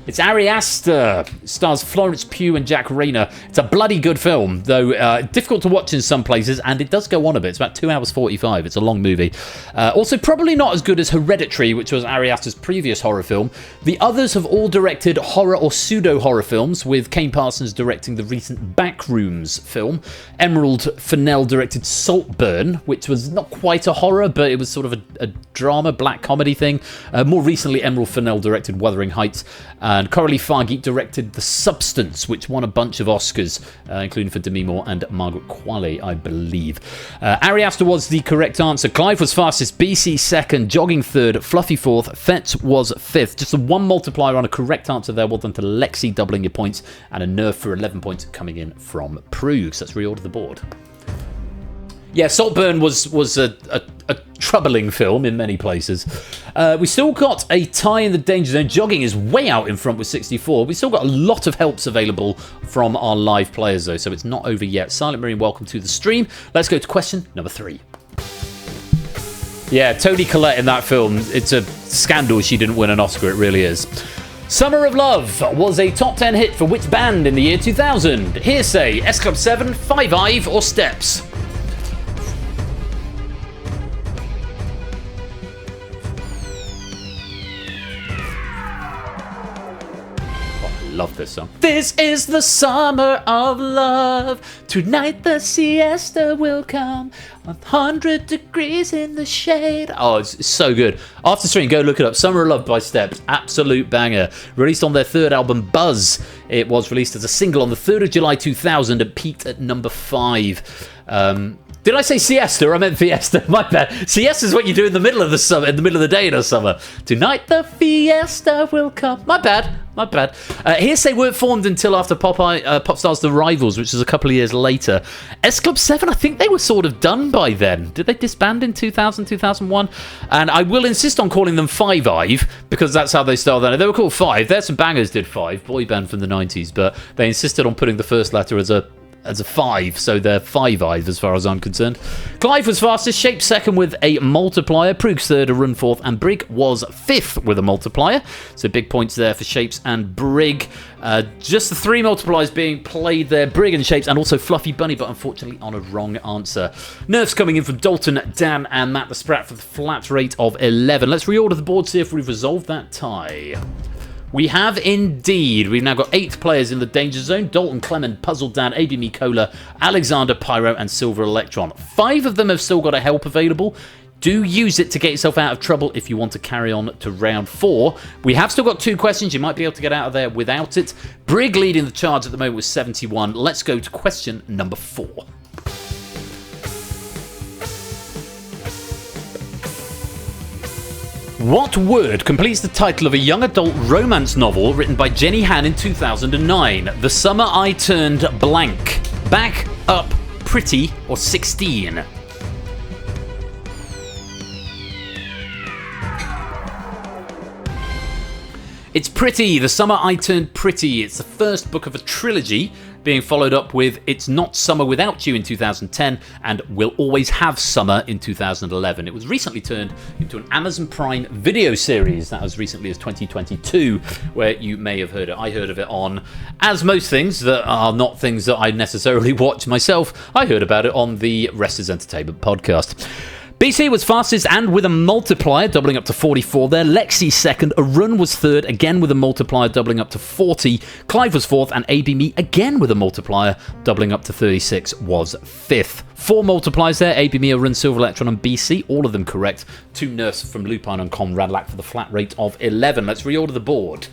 It's Ari Aster. It stars Florence Pugh and Jack Rayner. It's a bloody good film, though difficult to watch in some places, and it does go on a bit. It's about 2 hours 45. It's a long movie. Also, probably not as good as Hereditary, which was Ari Aster's previous horror film. The others have all directed horror or pseudo-horror films, with Kane Parsons directing the recent Backrooms film. Emerald Fennell directed Saltburn, which was not quite a horror, but it was sort of a drama, black comedy thing. More recently, Emerald Fennell directed Wuthering Heights, and Coralie Fargeet directed The Substance, which won a bunch of Oscars, including for Demi Moore and Margaret Qualley, I believe. Ari Aster was the correct answer. Clive was fastest, BC second, Jogging third, Fluffy fourth, Fetz was fifth. Just a 1 multiplier on a correct answer there. Well done to Lexi, doubling your points, and a nerf for 11 points coming in from Prue. So let's reorder the board. Yeah, Saltburn was a troubling film in many places. We still got a tie in the danger zone. Jogging is way out in front with 64. We still got a lot of helps available from our live players, though, so it's not over yet. Silent Marine, welcome to the stream. Let's go to question number 3. Yeah, Toni Collette in that film. It's a scandal she didn't win an Oscar. It really is. Summer of Love was a top 10 hit for which band in the year 2000? Hearsay, S Club 7, Five Ive, or Steps? Love this song. This is the summer of love. Tonight the siesta will come. 100 degrees in the shade. Oh, it's so good. After stream, go look it up. Summer of Love by Steps. Absolute banger. Released on their 3rd album, Buzz. It was released as a single on the 3rd of July 2000 and peaked at number 5. Did I say siesta? I meant fiesta. My bad. Siesta is what you do in the middle of the summer, in the middle of the day in the summer. Tonight the fiesta will come. My bad. Hearsay weren't formed until after Popstars The Rivals, which was a couple of years later. S Club 7, I think they were sort of done by then. Did they disband in 2000, 2001? And I will insist on calling them Five Ive, because that's how they started then. They were called Five. There's some bangers did Five, boy band from the 90s, but they insisted on putting the first letter as a 5, so they're Five Ive as far as I'm concerned. Clive was fastest, Shape second with a multiplier, Prug's third, a run fourth, and Brig was 5th with a multiplier. So big points there for Shapes and Brig. Just the 3 multipliers being played there, Brig and Shapes, and also Fluffy Bunny, but unfortunately on a wrong answer. Nerfs coming in from Dalton, Dan, and Matt the Sprat for the flat rate of 11. Let's reorder the board, see if we've resolved that tie. We have indeed. We've now got 8 players in the danger zone. Dalton, Clement, Puzzle Dan, AB Mikola, Alexander, Pyro, and Silver Electron. 5 of them have still got a help available. Do use it to get yourself out of trouble if you want to carry on to round 4. We have still got 2 questions. You might be able to get out of there without it. Brig leading the charge at the moment with 71. Let's go to question number 4. What word completes the title of a young adult romance novel written by Jenny Han in 2009? The Summer I Turned Blank. Back, Up, Pretty, or 16? It's Pretty. The Summer I Turned Pretty. It's the first book of a trilogy, being followed up with It's Not Summer Without You in 2010 and We'll Always Have Summer in 2011. It was recently turned into an Amazon Prime video series, that was recently as 2022, where you may have heard it. I heard of it on, as most things that are not things that I necessarily watch myself, I heard about it on the Rest is Entertainment podcast. BC was fastest and with a multiplier, doubling up to 44 there. Lexi second. Arun was third, again with a multiplier, doubling up to 40. Clive was fourth, and ABMe, again with a multiplier, doubling up to 36, was fifth. 4 multipliers there. ABMe, Arun, Silver Electron, and BC, all of them correct. 2 nerfs from Lupine and Conradlac for the flat rate of 11. Let's reorder the board.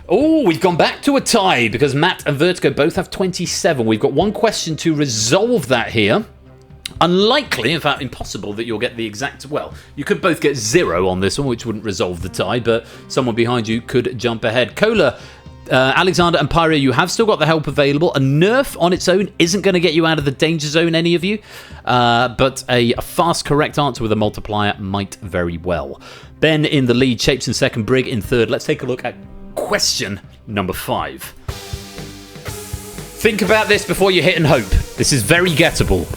Oh, we've gone back to a tie because Matt and Vertigo both have 27. We've got one question to resolve that here. Unlikely, in fact impossible, that you'll get the exact... Well, you could both get 0 on this one, which wouldn't resolve the tie, but someone behind you could jump ahead. Cola, Alexander and Pyro, you have still got the help available. A nerf on its own isn't going to get you out of the danger zone, any of you, but a fast correct answer with a multiplier might very well. Ben in the lead, Shapes in second, Brig in third. Let's take a look at question number 5. Think about this before you hit and hope. This is very gettable.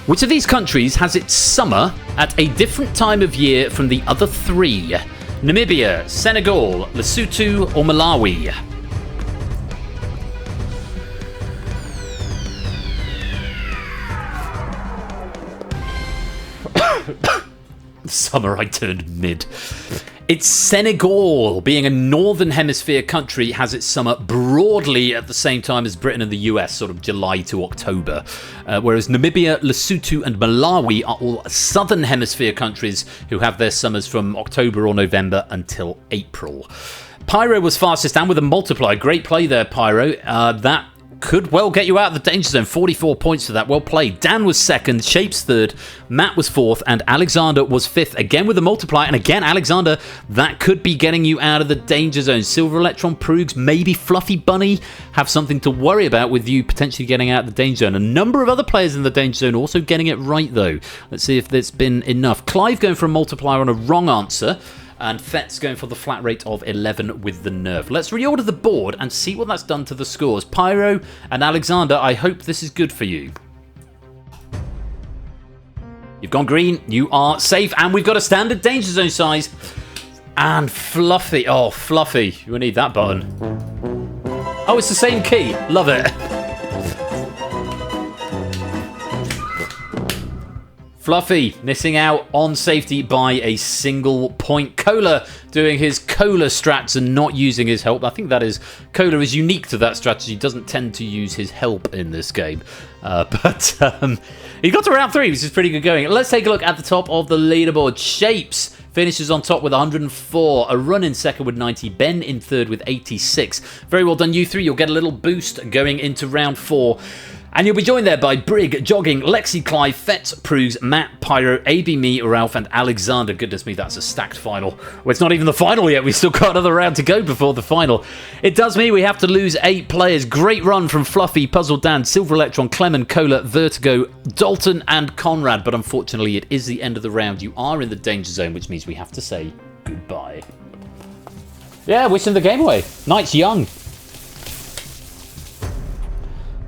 Which of these countries has its summer at a different time of year from the other 3? Namibia, Senegal, Lesotho, or Malawi? Summer, I turned mid. It's Senegal. Being a northern hemisphere country, has its summer broadly at the same time as Britain and the US, sort of July to October. Whereas Namibia, Lesotho and Malawi are all southern hemisphere countries who have their summers from October or November until April. Pyro was fastest and with a multiplier. Great play there, Pyro. That could well get you out of the danger zone. 44 points for that. Well played. Dan was second, Shapes third, Matt was fourth, and Alexander was fifth. Again with a multiplier, and again, Alexander, that could be getting you out of the danger zone. Silver Electron, Proogs, maybe Fluffy Bunny have something to worry about with you potentially getting out of the danger zone. A number of other players in the danger zone also getting it right, though. Let's see if there's been enough. Clive going for a multiplier on a wrong answer. And Fet's going for the flat rate of 11 with the nerf. Let's reorder the board and see what that's done to the scores. Pyro and Alexander, I hope this is good for you. You've gone green. You are safe. And we've got a standard danger zone size. And Fluffy. Oh, Fluffy. You will need that button. Oh, it's the same key. Love it. Fluffy missing out on safety by a single point. Cola doing his Cola strats and not using his help. I think that is... Cola is unique to that strategy. Doesn't tend to use his help in this game. But he got to round 3, which is pretty good going. Let's take a look at the top of the leaderboard. Shapes finishes on top with 104. A run in second with 90. Ben in third with 86. Very well done, you three. You'll get a little boost going into round 4. And you'll be joined there by Brig, Jogging, Lexi, Clive, Fetz, Proogs, Matt, Pyro, AB, me, Ralph, and Alexander. Goodness me, that's a stacked final. Well, it's not even the final yet. We've still got another round to go before the final. It does mean we have to lose 8 players. Great run from Fluffy, Puzzle Dan, Silver Electron, Clement, Cola, Vertigo, Dalton, and Conrad. But unfortunately, it is the end of the round. You are in the danger zone, which means we have to say goodbye. Yeah, wishing the game away. Night's young.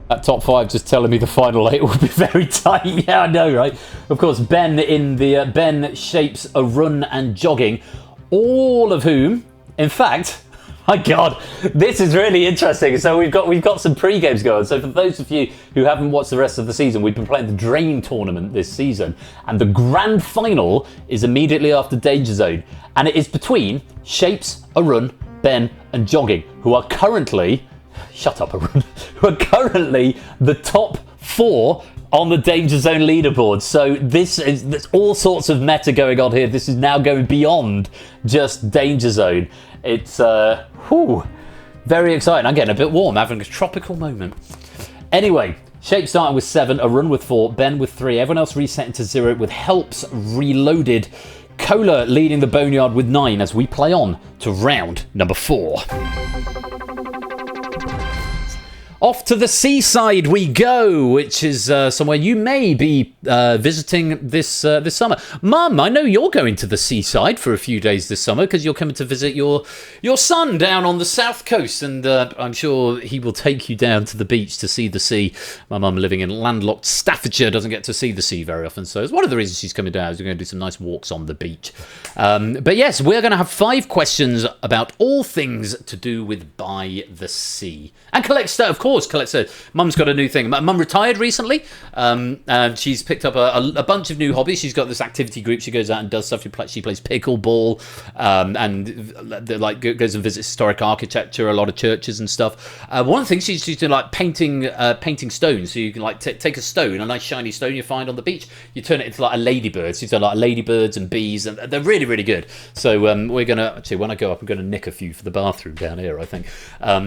That top 5 just telling me the final 8 will be very tight. Yeah, I know, right? Of course, Ben in the Ben, Shapes, a run and Jogging, all of whom, in fact, my God, this is really interesting. So we've got some pre-games going. So for those of you who haven't watched the rest of the season, we've been playing the Drain tournament this season, and the grand final is immediately after Danger Zone, and it is between Shapes, a run, Ben, and Jogging, who are currently... Shut up, Arun. Who are currently the top 4 on the Danger Zone leaderboard. So there's all sorts of meta going on here. This is now going beyond just Danger Zone. It's very exciting. I'm getting a bit warm, having a tropical moment. Anyway, Shape starting with 7, Arun with 4, Ben with 3, everyone else resetting to 0 with helps reloaded. Cola leading the Boneyard with 9 as we play on to round number 4. Off to the seaside we go, which is somewhere you may be visiting this summer. Mum, I know you're going to the seaside for a few days this summer because you're coming to visit your son down on the south coast, and I'm sure he will take you down to the beach to see the sea. My mum, living in landlocked Staffordshire, doesn't get to see the sea very often, so it's one of the reasons she's coming down. Is we're going to do some nice walks on the beach. But yes, we're going to have 5 questions about all things to do with by the sea. And collect stuff, of course. course, Colette said, Mum's got a new thing. Mum retired recently. She's picked up a bunch of new hobbies. She's got this activity group. She goes out and does stuff. She plays pickleball, and goes and visits historic architecture, a lot of churches and stuff. One of the things she's doing, like painting stones. So you can like take a stone, a nice shiny stone you find on the beach. You turn it into like a ladybird. She's done like ladybirds and bees, and they're really, really good. So we're gonna actually, when I go up, I'm gonna nick a few for the bathroom down here, I think.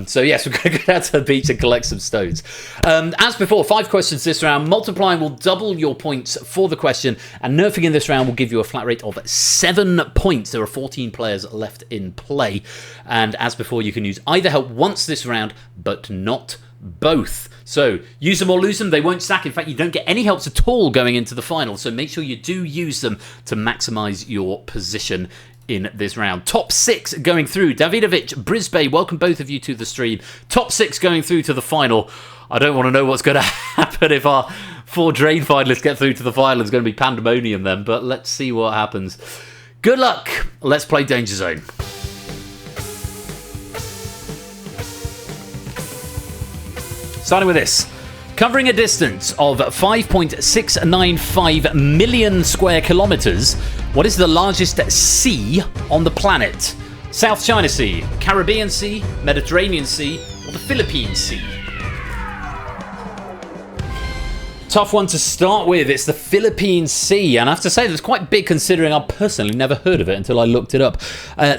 So yes, we're gonna go down to the beach and collect some stones. As before, 5 questions this round. Multiplying will double your points for the question, and nerfing in this round will give you a flat rate of 7 points. There are 14 players left in play, and as before, you can use either help once this round, but not both. So use them or lose them, they won't stack. In fact, you don't get any helps at all going into the final, so make sure you do use them to maximize your position in this round. Top 6 going through. Davidovich, Brisbane, welcome both of you to the stream. Top 6 going through to the final. I don't want to know what's going to happen if our 4 Drain finalists get through to the final. It's going to be pandemonium then, but let's see what happens. Good luck. Let's play Danger Zone. Starting with this. Covering a distance of 5.695 million square kilometers, what is the largest sea on the planet? South China Sea, Caribbean Sea, Mediterranean Sea, or the Philippine Sea? Tough one to start with. It's the Philippine Sea, and I have to say that's quite big considering I've personally never heard of it until I looked it up.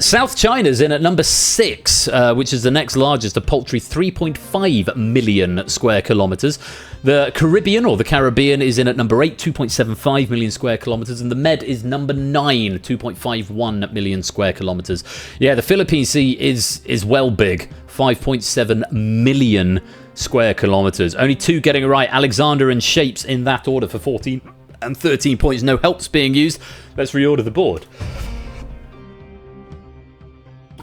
South China's in at number 6, which is the next largest, a paltry 3.5 million square kilometres. The Caribbean is in at number 8, 2.75 million square kilometres, and the Med is number 9, 2.51 million square kilometres. Yeah, the Philippine Sea is well big, 5.7 million square kilometres. Only 2 getting it right. Alexander and Shapes in that order for 14 and 13 points. No helps being used. Let's reorder the board.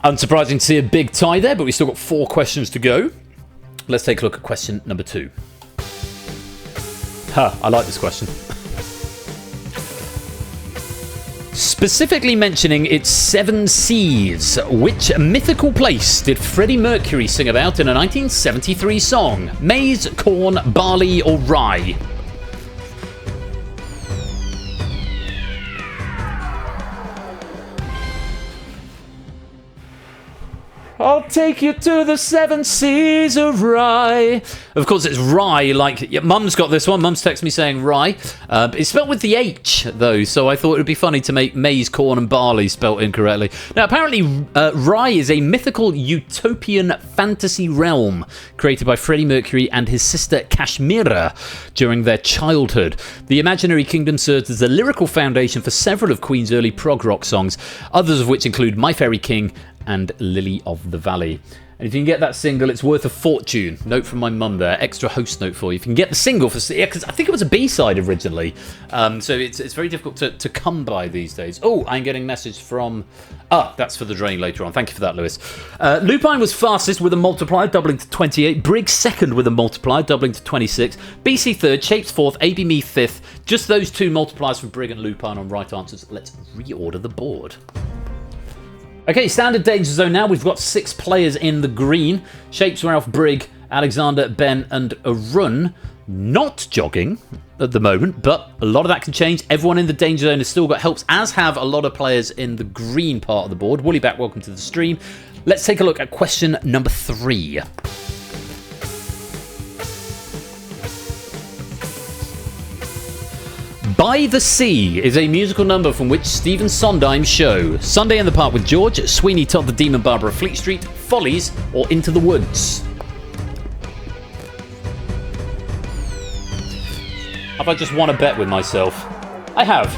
Unsurprising to see a big tie there, but we've still got 4 questions to go. Let's take a look at question number 2. I like this question. Specifically mentioning its 7 seas, which mythical place did Freddie Mercury sing about in a 1973 song? Maize, corn, barley, or rye? I'll take you to the 7 seas of rye. Of course, it's rye. Like, Mum's got this one. Mum's texted me saying rye. It's spelt with the H, though, so I thought it would be funny to make maize, corn, and barley spelt incorrectly. Now, apparently, rye is a mythical utopian fantasy realm created by Freddie Mercury and his sister Kashmira during their childhood. The imaginary kingdom serves as a lyrical foundation for several of Queen's early prog rock songs, others of which include My Fairy King and Lily of the Valley. And if you can get that single, it's worth a fortune. Note from my mum there, extra host note for you. If you can get the single for, yeah, because I think it was a B-side originally, so it's very difficult to come by these days. Oh, I'm getting a message from, that's for the drain later on. Thank you for that, Lewis. Lupine was fastest with a multiplier, doubling to 28. Briggs second with a multiplier, doubling to 26. BC third, Shapes fourth, AB Me fifth. Just those 2 multipliers from Brig and Lupine on right answers. Let's reorder the board. Okay, standard Danger Zone now. We've got 6 players in the green. Shapes, Ralph, Brig, Alexander, Ben, and Arun. Not jogging at the moment, but a lot of that can change. Everyone in the Danger Zone has still got helps, as have a lot of players in the green part of the board. Woollyback, welcome to the stream. Let's take a look at question number 3. By the Sea is a musical number from which Stephen Sondheim's show? Sunday in the Park with George, Sweeney Todd the Demon Barber of Fleet Street, Follies, or Into the Woods? Have I just won a bet with myself? I have.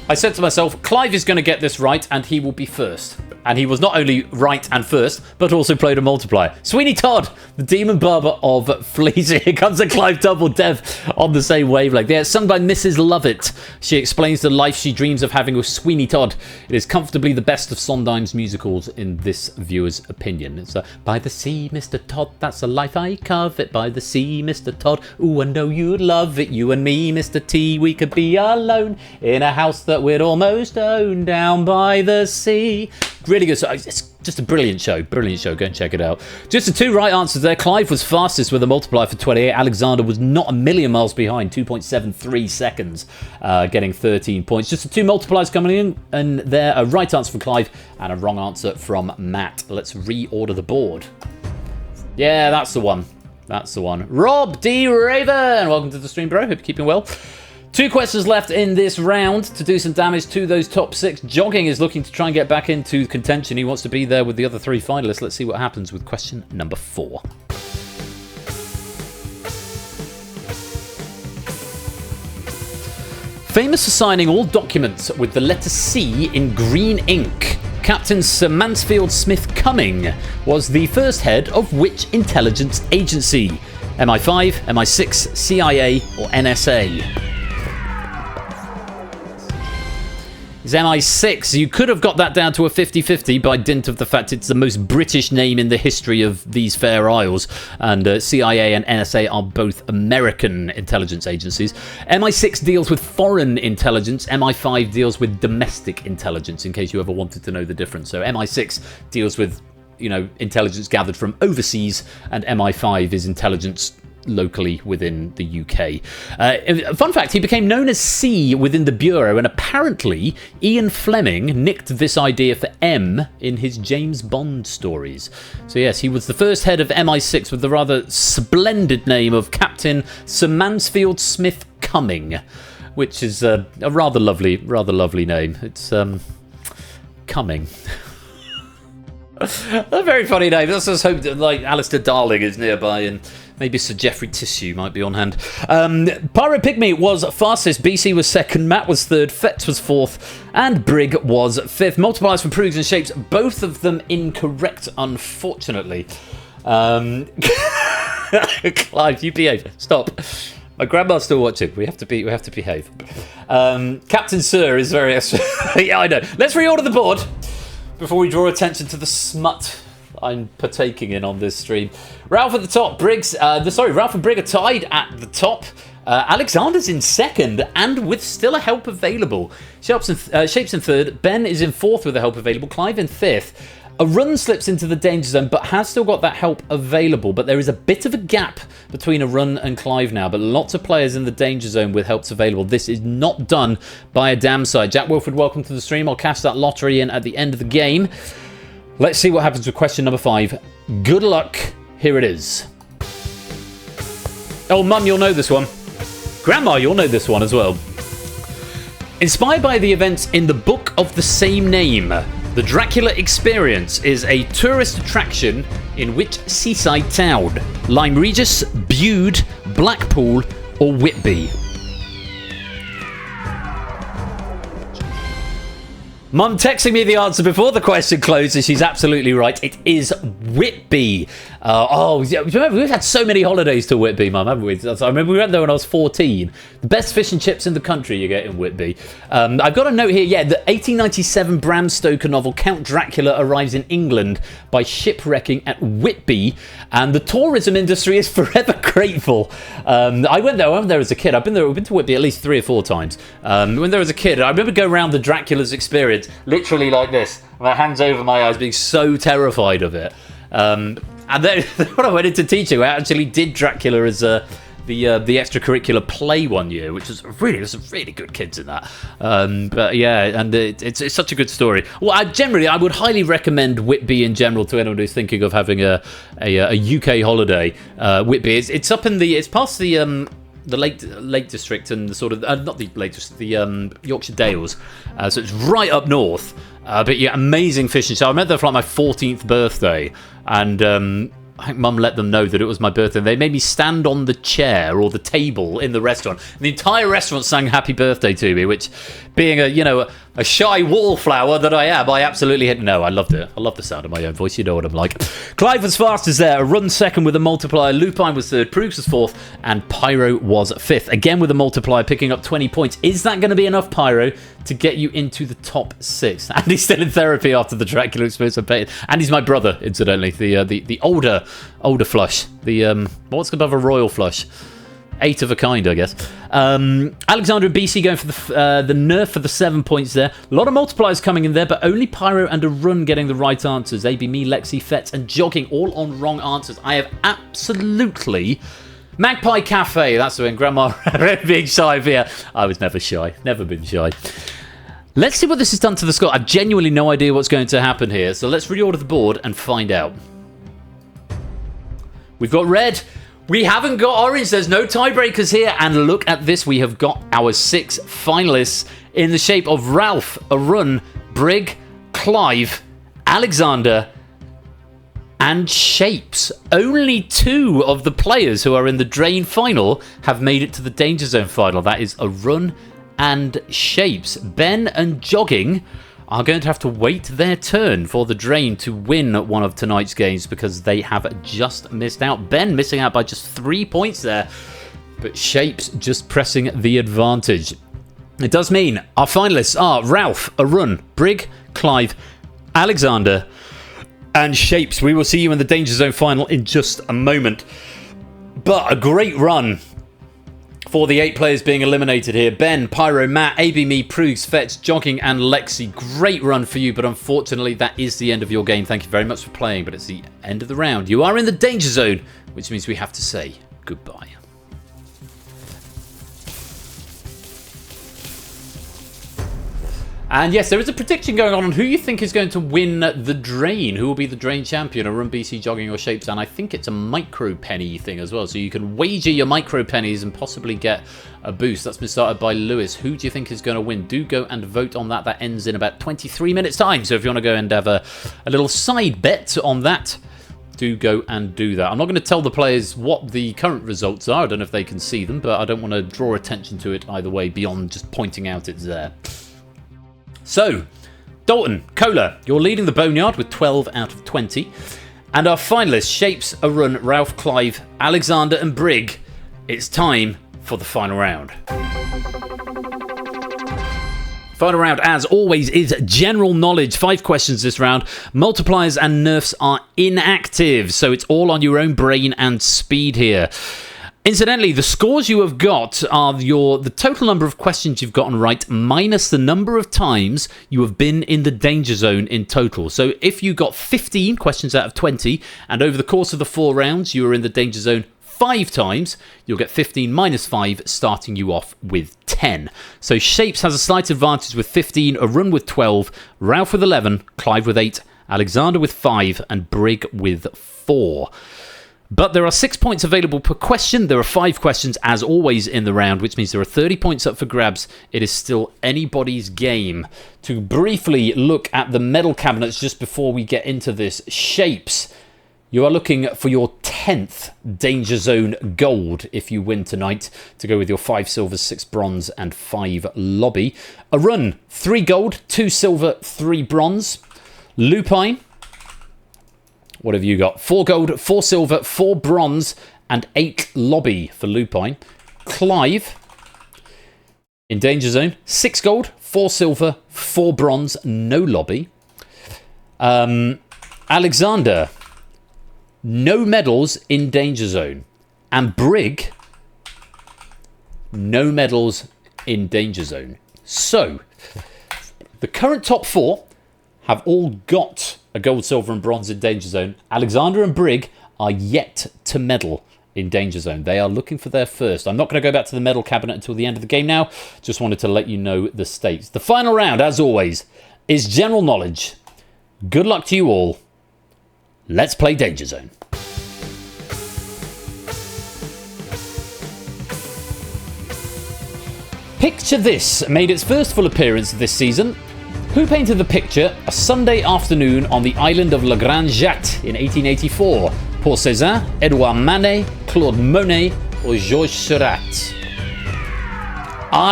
I said to myself, Clive is going to get this right and he will be first. And he was not only right and first, but also played a multiplier. Sweeney Todd, the Demon Barber of Fleet. Here comes a Clive Double Dev on the same wavelength. Yeah, it's sung by Mrs. Lovett. She explains the life she dreams of having with Sweeney Todd. It is comfortably the best of Sondheim's musicals in this viewer's opinion. It's by the sea, Mr. Todd, that's the life I covet. By the sea, Mr. Todd, ooh, I know you'd love it. You and me, Mr. T, we could be alone in a house that we'd almost own down by the sea. really good. So it's just a brilliant show. Brilliant show. Go and check it out. Just the 2 right answers there. Clive was fastest with a multiplier for 28. Alexander was not a million miles behind, 2.73 seconds, getting 13 points. Just the 2 multipliers coming in, and there a right answer from Clive and a wrong answer from Matt. Let's reorder the board. Yeah, that's the one. That's the one. Rob D. Raven, welcome to the stream, bro. Hope you're keeping well. 2 questions left in this round to do some damage to those top 6. Jogging is looking to try and get back into contention. He wants to be there with the other 3 finalists. Let's see what happens with question number 4. Famous for signing all documents with the letter C in green ink, Captain Sir Mansfield Smith Cumming was the first head of which intelligence agency? MI5, MI6, CIA, or NSA? It's MI6. You could have got that down to a 50-50 by dint of the fact it's the most British name in the history of these Fair Isles, and CIA and NSA are both American intelligence agencies. MI6 deals with foreign intelligence, MI5 deals with domestic intelligence, in case you ever wanted to know the difference. So MI6 deals with, intelligence gathered from overseas, and MI5 is intelligence locally within the UK. Fun fact, he became known as C within the Bureau, and apparently Ian Fleming nicked this idea for M in his James Bond stories. So yes, he was the first head of MI6 with the rather splendid name of Captain Sir Mansfield Smith Cumming, which is a rather lovely name. It's Cumming. A very funny name. Let's just hope that Alistair Darling is nearby, and maybe Sir Geoffrey Tissue might be on hand. Pyro Pygmy was fastest, BC was second, Matt was third, Fetz was fourth, and Brig was fifth. Multipliers for Prugs and Shapes, both of them incorrect, unfortunately. Clive, you behave. Stop. My grandma's still watching. We have to behave. Captain Sir is very... yeah, I know. Let's reorder the board before we draw attention to the smut I'm partaking in on this stream. Ralph at the top. Ralph and Brig are tied at the top. Alexander's in second, and with still a help available. Shapes in third. Ben is in fourth with a help available. Clive in fifth. A run slips into the danger zone, but has still got that help available. But there is a bit of a gap between a run and Clive now. But lots of players in the danger zone with helps available. This is not done by a damn side. Jack Wilford, welcome to the stream. I'll cash that lottery in at the end of the game. Let's see what happens with question number 5. Good luck. Here it is. Oh, Mum, you'll know this one. Grandma, you'll know this one as well. Inspired by the events in the book of the same name, the Dracula Experience is a tourist attraction in which seaside town? Lyme Regis, Bude, Blackpool, or Whitby? Mum texting me the answer before the question closes. She's absolutely right. It is Whitby. Remember, we've had so many holidays to Whitby, Mum, haven't we? I remember we went there when I was 14. The best fish and chips in the country you get in Whitby. I've got a note here. Yeah, the 1897 Bram Stoker novel Count Dracula arrives in England by shipwrecking at Whitby, and the tourism industry is forever grateful. I went there as a kid. I've been to Whitby at least 3 or 4 times. When there was a kid, I remember going around the Dracula's Experience literally like this, my hands over my eyes, being so terrified of it. And then when I went into teaching, I actually did Dracula as the extracurricular play one year, which was there's some really good kids in that. But yeah, and it's such a good story. Well, I would highly recommend Whitby in general to anyone who's thinking of having a UK holiday. Whitby, it's up in it's past the Lake District and the sort of not the Lake District, the Yorkshire Dales, so it's right up north. But yeah, amazing fishing. So I went there for my 14th birthday, and I think Mum let them know that it was my birthday. They made me stand on the chair or the table in the restaurant. And the entire restaurant sang "Happy Birthday" to me, which, being a shy wallflower that I am, I absolutely hit. No, I loved it. I love the sound of my own voice. You know what I'm like. Clive was fastest there. A run second with a multiplier. Lupine was third. Proogs was fourth. And Pyro was fifth. Again with a multiplier, picking up 20 points. Is that going to be enough, Pyro, to get you into the top 6? And he's still in therapy after the Dracula experience. And he's my brother, incidentally. The older flush. The what's above a royal flush? 8 of a kind, I guess. Alexander and BC going for the nerf for the 7 points there. A lot of multipliers coming in there, but only Pyro and a Run getting the right answers. AB, me, Lexi, Fetz, and Jogging all on wrong answers. I have absolutely... Magpie Cafe, that's when Grandma being shy here. I was never shy. Never been shy. Let's see what this has done to the score. I've genuinely no idea what's going to happen here. So let's reorder the board and find out. We've got red. We haven't got orange. There's no tiebreakers here. And look at this. We have got our 6 finalists in the shape of Ralph, Arun, Brig, Clive, Alexander, and Shapes. Only 2 of the players who are in the Drain final have made it to the Danger Zone final. That is Arun and Shapes. Ben and Jogging are going to have to wait their turn for the Drain to win one of tonight's games because they have just missed out. Ben missing out by just 3 points there, but Shapes just pressing the advantage. It does mean our finalists are Ralph, Arun, Brig, Clive, Alexander, and Shapes. We will see you in the Danger Zone final in just a moment. But a great run for the 8 players being eliminated here. Ben, Pyro, Matt, AB, me, Prugs, Fetch, Jogging, and Lexi. Great run for you, but unfortunately that is the end of your game. Thank you very much for playing, but it's the end of the round. You are in the Danger Zone, which means we have to say goodbye. And yes, there is a prediction going on who you think is going to win the Drain. Who will be the Drain champion? A Run, BC, Jogging, or Shapes? And I think it's a micro penny thing as well. So you can wager your micro pennies and possibly get a boost. That's been started by Lewis. Who do you think is going to win? Do go and vote on that. That ends in about 23 minutes time. So if you want to go and have a little side bet on that, do go and do that. I'm not going to tell the players what the current results are. I don't know if they can see them, but I don't want to draw attention to it either way beyond just pointing out it's there. So, Dalton, Cola, you're leading the Boneyard with 12 out of 20. And our finalists, Shapes, Arun, Ralph, Clive, Alexander, and Brig. It's time for the final round. Final round, as always, is general knowledge. 5 questions this round. Multipliers and nerfs are inactive, so it's all on your own brain and speed here. Incidentally, the scores you have got are the total number of questions you've gotten right minus the number of times you have been in the Danger Zone in total. So if you got 15 questions out of 20 and over the course of the 4 rounds you were in the Danger Zone 5 times, you'll get 15 minus 5, starting you off with 10. So Shapes has a slight advantage with 15, Arun with 12, Ralph with 11, Clive with 8, Alexander with 5, and Brig with 4. But there are 6 points available per question. There are 5 questions, as always, in the round, which means there are 30 points up for grabs. It is still anybody's game. To briefly look at the medal cabinets just before we get into this, Shapes, you are looking for your 10th Danger Zone gold if you win tonight, to go with your 5 silver, 6 bronze, and 5 lobby. Arun, 3 gold, 2 silver, 3 bronze. Lupine, what have you got? 4 gold, 4 silver, 4 bronze, and 8 lobby for Lupine. Clive, in Danger Zone, 6 gold, 4 silver, 4 bronze, no lobby. Alexander, no medals in Danger Zone. And Brig, no medals in Danger Zone. So, the current top 4 have all got a gold, silver, and bronze in Danger Zone. Alexander and Brig are yet to medal in Danger Zone. They are looking for their first. I'm not going to go back to the medal cabinet until the end of the game now. Just wanted to let you know the stakes. The final round, as always, is general knowledge. Good luck to you all. Let's play Danger Zone. Picture This made its first full appearance this season. Who painted the picture A Sunday Afternoon on the Island of La Grande Jatte in 1884? Paul Cézanne, Edouard Manet, Claude Monet, or Georges Seurat?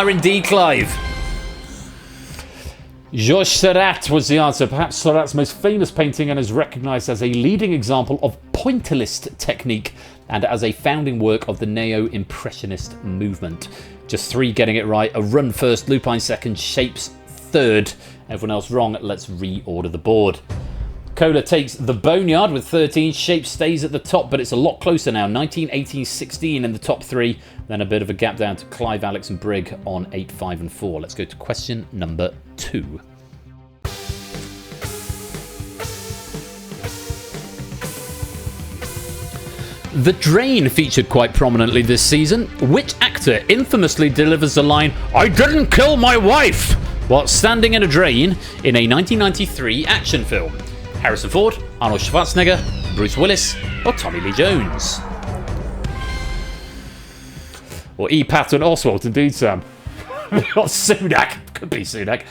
Indeed, Clive. Georges Seurat was the answer. Perhaps Seurat's most famous painting, and is recognised as a leading example of pointillist technique and as a founding work of the neo-impressionist movement. Just 3 getting it right. Arun first, Lupine second, Shapes third. Everyone else wrong. Let's reorder the board. Cola takes the Boneyard with 13. Shapes stays at the top, but it's a lot closer now. 19, 18, 16 in the top 3. Then a bit of a gap down to Clive, Alex, and Brig on 8, 5, and 4. Let's go to question number 2. The Drain featured quite prominently this season. Which actor infamously delivers the line, "I didn't kill my wife," while standing in a drain in a 1993 action film? Harrison Ford, Arnold Schwarzenegger, Bruce Willis, or Tommy Lee Jones? Or E. Patton Oswalt, indeed, Sam. Not Sunak. Could be Sunak.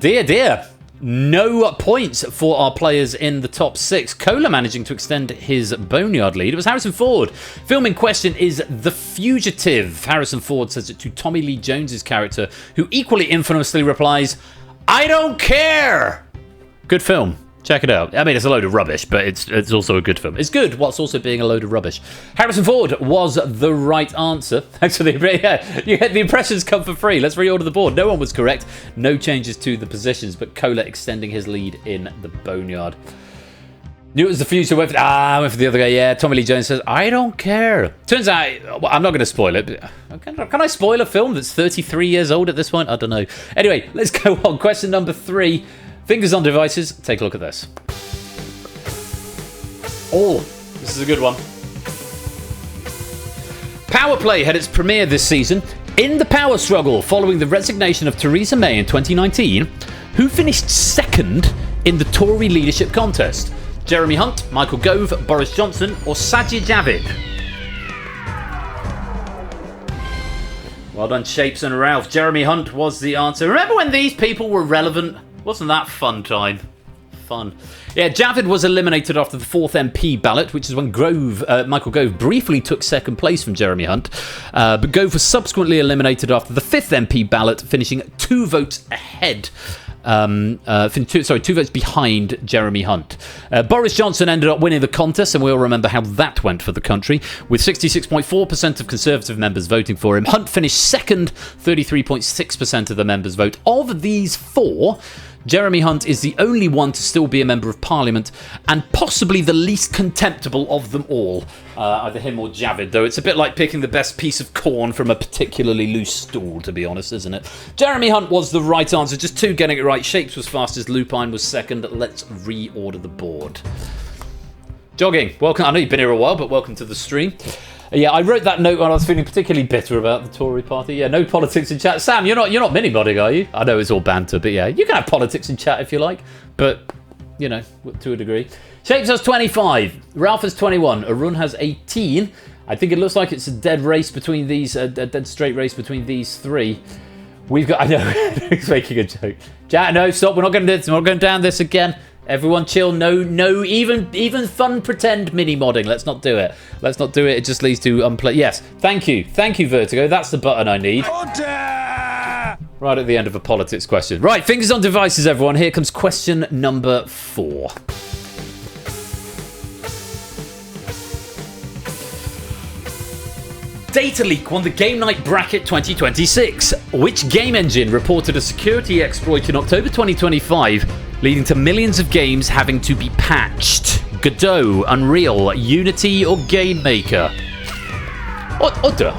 Dear. No points for our players in the top 6. Cola managing to extend his Boneyard lead. It was Harrison Ford. Film in question is The Fugitive. Harrison Ford says it to Tommy Lee Jones's character, who equally infamously replies, "I don't care." Good film. Check it out. I mean, it's a load of rubbish, but it's also a good film. It's good whilst also being a load of rubbish. Harrison Ford was the right answer. Actually, yeah, you get the impressions come for free. Let's reorder the board. No one was correct. No changes to the positions, but Cola extending his lead in the Boneyard. Knew it was the future. Went for the other guy. Yeah, Tommy Lee Jones says, "I don't care." Turns out, well, I'm not going to spoil it. But can I spoil a film that's 33 years old at this point? I don't know. Anyway, let's go on. Question number 3. Fingers on devices. Take a look at this. Oh, this is a good one. Power Play had its premiere this season. In the power struggle following the resignation of Theresa May in 2019, who finished second in the Tory leadership contest? Jeremy Hunt, Michael Gove, Boris Johnson, or Sajid Javid? Well done, Shapes and Ralph. Jeremy Hunt was the answer. Remember when these people were relevant? Wasn't that fun time? Fun. Yeah, Javid was eliminated after the 4th MP ballot, which is when Michael Gove briefly took second place from Jeremy Hunt. But Gove was subsequently eliminated after the 5th MP ballot, finishing 2 votes ahead. 2 votes behind Jeremy Hunt. Boris Johnson ended up winning the contest, and we all remember how that went for the country, with 66.4% of Conservative members voting for him. Hunt finished second, 33.6% of the members vote. Of these 4, Jeremy Hunt is the only one to still be a member of Parliament, and possibly the least contemptible of them all. Either him or Javid, though it's a bit like picking the best piece of corn from a particularly loose stool, to be honest, isn't it? Jeremy Hunt was the right answer, just 2 getting it right. Shapes was fastest, Lupine was second. Let's reorder the board. Jogging, welcome. I know you've been here a while, but welcome to the stream. Yeah, I wrote that note when I was feeling particularly bitter about the Tory party. Yeah, no politics in chat. Sam, you're not mini-modding, are you? I know it's all banter, but yeah, you can have politics in chat if you like, but, you know, to a degree. Shapes has 25, Ralph has 21, Arun has 18. I think it looks like it's a dead race between these, a dead straight race between these 3. We've got, I know, he's making a joke. Chat, no, stop, we're not going to do this, we're not going down this again. Everyone chill. No, even fun pretend mini-modding. Let's not do it. Let's not do it. It just leads to unplay. Yes, thank you, Vertigo. That's the button I need. Order! Right at the end of a politics question. Right, fingers on devices, everyone. Here comes question number 4. Data leak won the Game Night Bracket 2026. Which game engine reported a security exploit in October 2025, leading to millions of games having to be patched? Godot, Unreal, Unity, or Game Maker? Order.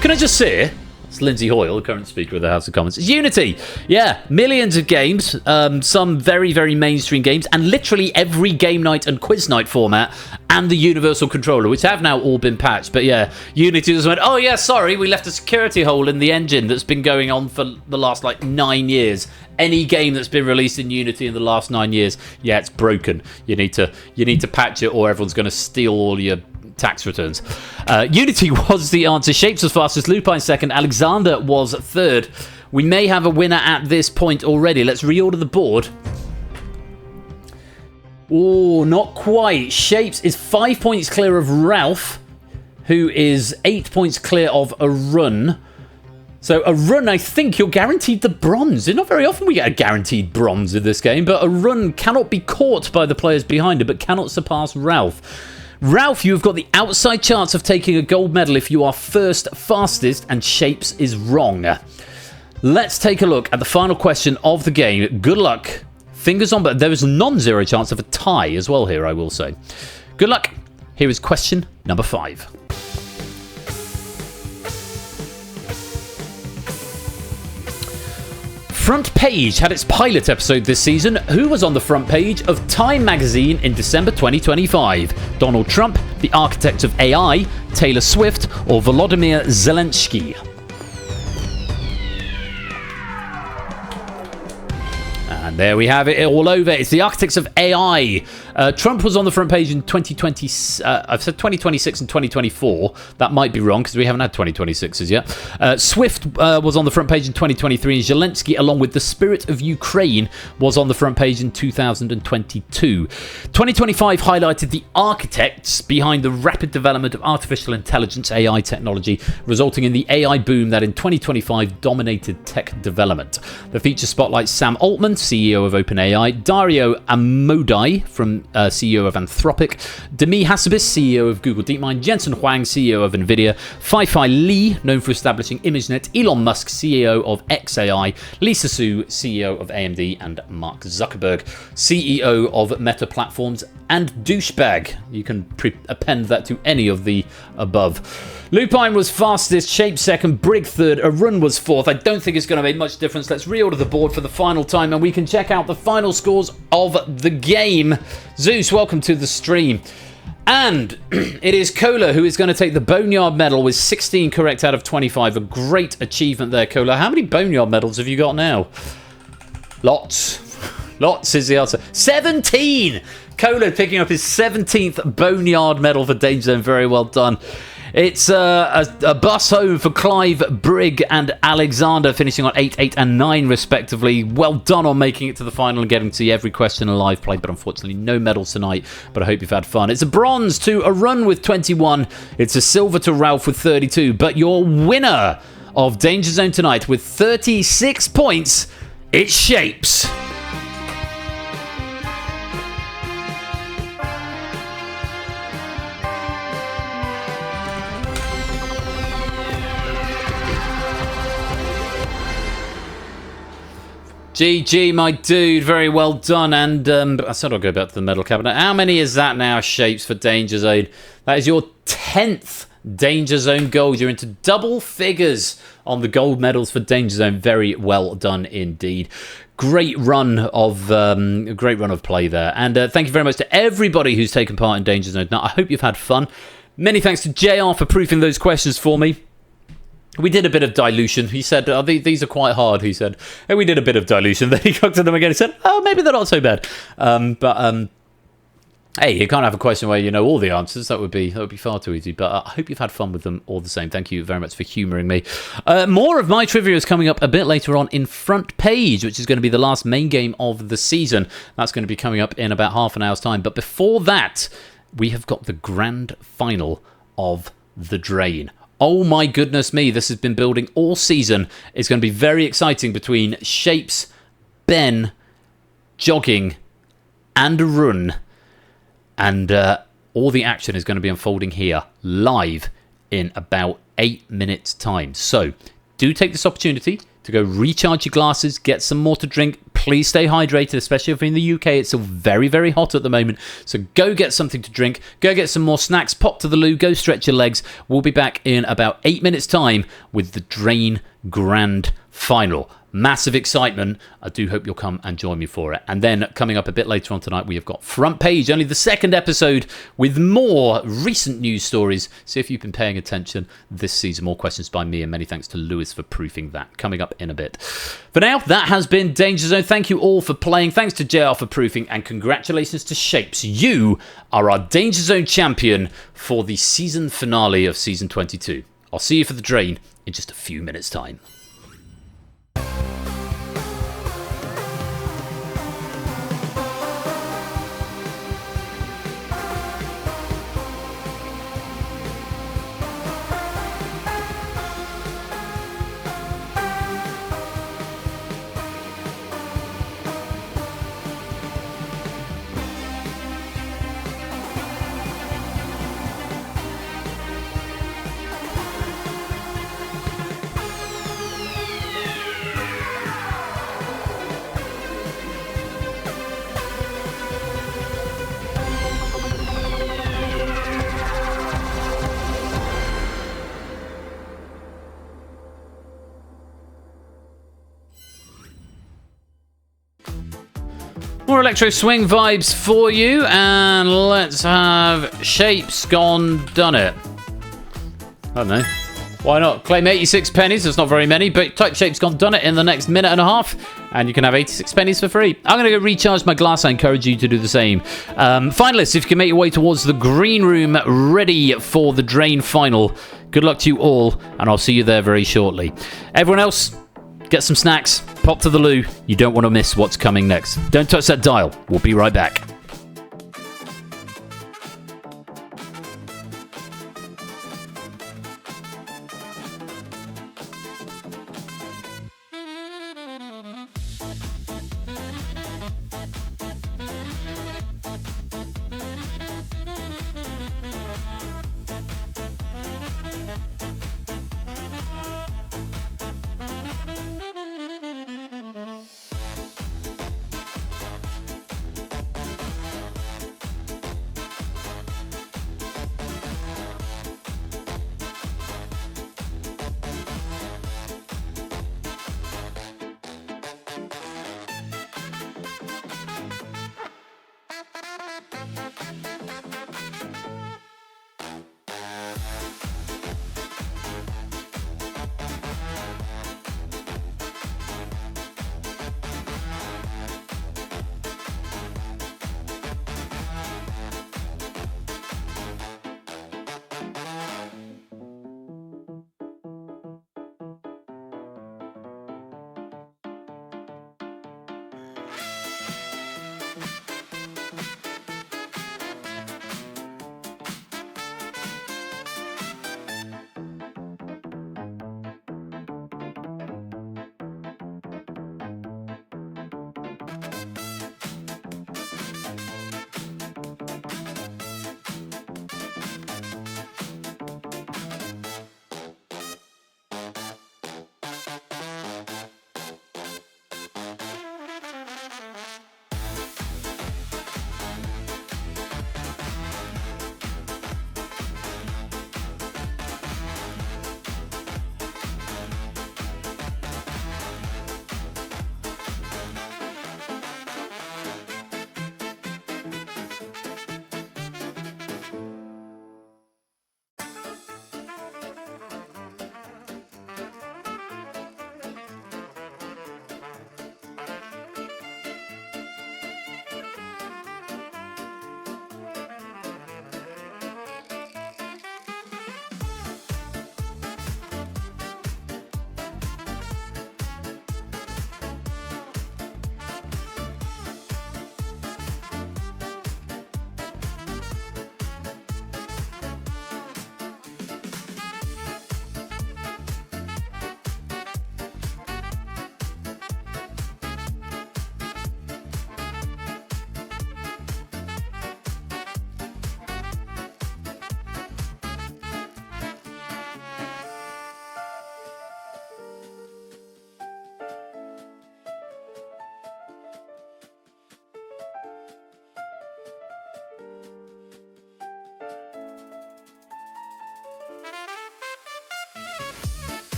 Can I just say, it's Lindsay Hoyle, the current Speaker of the House of Commons. It's Unity. Yeah, millions of games, some very, very mainstream games, and literally every game night and quiz night format, and the Universal Controller, which have now all been patched. But yeah, Unity just went, oh yeah, sorry, we left a security hole in the engine that's been going on for the last, 9 years. Any game that's been released in Unity in the last 9 years, yeah, it's broken. You need to patch it, or everyone's going to steal all your tax returns. Unity was the answer. Shapes was fastest, Lupine second, Alexander was third. We may have a winner at this point already. Let's reorder the board. Oh, not quite. Shapes is 5 points clear of Ralph, who is 8 points clear of Arun. So Arun, I think you're guaranteed the bronze. It's not very often we get a guaranteed bronze in this game, but Arun cannot be caught by the players behind him, but cannot surpass Ralph. Ralph, you've got the outside chance of taking a gold medal if you are first fastest, and Shapes is wrong. Let's take a look at the final question of the game. Good luck Fingers on, but there is a non-zero chance of a tie as well here, I will say. Good luck. Here is question number 5. Front Page had its pilot episode this season. Who was on the front page of Time magazine in December 2025? Donald Trump, the architect of AI, Taylor Swift, or Volodymyr Zelensky? And there we have it all over. It's the architects of AI. Trump was on the front page in 2020. I've said 2026 and 2024. That might be wrong because we haven't had 2026s yet. Swift was on the front page in 2023, and Zelensky, along with the Spirit of Ukraine, was on the front page in 2022. 2025 highlighted the architects behind the rapid development of artificial intelligence AI technology, resulting in the AI boom that in 2025 dominated tech development. The feature spotlights Sam Altman, CEO of OpenAI, Dario Amodei CEO of Anthropic, Demi Hassabis, CEO of Google DeepMind, Jensen Huang, CEO of NVIDIA, Fei-Fei Li, known for establishing ImageNet, Elon Musk, CEO of XAI, Lisa Su, CEO of AMD, and Mark Zuckerberg, CEO of Meta Platforms, and Douchebag. You can append that to any of the above. Lupine was fastest, Shape second, Brig third, Arun was fourth. I don't think it's going to make much difference. Let's reorder the board for the final time and we can check out the final scores of the game. Zeus, welcome to the stream. And it is Kola who is going to take the Boneyard medal with 16 correct out of 25. A great achievement there, Kola. How many Boneyard medals have you got now? Lots. Lots is the answer. 17! Kola picking up his 17th Boneyard medal for DangerZone. Very well done. It's a bus home for Clive, Brigg, and Alexander, finishing on 8, 8, and 9, respectively. Well done on making it to the final and getting to see every question in live play, but unfortunately no medals tonight, but I hope you've had fun. It's a bronze to Arun with 21. It's a silver to Ralph with 32, but your winner of DangerZone tonight with 36 points, it's Shapes. GG, my dude. Very well done. And I said I'll go back to the medal cabinet. How many is that now, Shapes, for DangerZone? That is your 10th DangerZone gold. You're into double figures on the gold medals for DangerZone. Very well done indeed. Great run of play there. And thank you very much to everybody who's taken part in DangerZone. Now, I hope you've had fun. Many thanks to JR for proofing those questions for me. We did a bit of dilution. He said, these are quite hard, he said. And we did a bit of dilution. Then he looked at them again and said, oh, maybe they're not so bad. Hey, you can't have a question where you know all the answers. That would be far too easy. But I hope you've had fun with them all the same. Thank you very much for humouring me. More of my trivia is coming up a bit later on in Front Page, which is going to be the last main game of the season. That's going to be coming up in about half an hour's time. But before that, we have got the grand final of The Drain. Oh my goodness me, this has been building all season. It's going to be very exciting between Shapes, Ben, Jogging, and Arun. And all the action is going to be unfolding here, live, in about 8 minutes' time. So, do take this opportunity to go recharge your glasses, get some more to drink. Please stay hydrated, especially if you're in the UK. It's still very, very hot at the moment. So go get something to drink, go get some more snacks, pop to the loo, go stretch your legs. We'll be back in about 8 minutes' time with the Drain Grand Final. Massive excitement. I do hope you'll come and join me for it. And then coming up a bit later on tonight, we have got Front Page, only the second episode, with more recent news stories. See if you've been paying attention this season. More questions by me, and many thanks to Lewis for proofing that. Coming up in a bit. For now, that has been DangerZone. Thank you all for playing. Thanks to JR for proofing, and congratulations to Shapes. You are our DangerZone champion for the season finale of Season 22. I'll see you for the Drain in just a few minutes' time. More electro swing vibes for you, and let's have Shapes Gone Done It. I don't know. Why not? Claim 86 pennies. There's not very many, but type Shapes Gone Done It in the next minute and a half, and you can have 86 pennies for free. I'm going to go recharge my glass. I encourage you to do the same. Finalists, if you can make your way towards the green room ready for the Drain final, good luck to you all, and I'll see you there very shortly. Everyone else, get some snacks, pop to the loo. You don't want to miss what's coming next. Don't touch that dial. We'll be right back.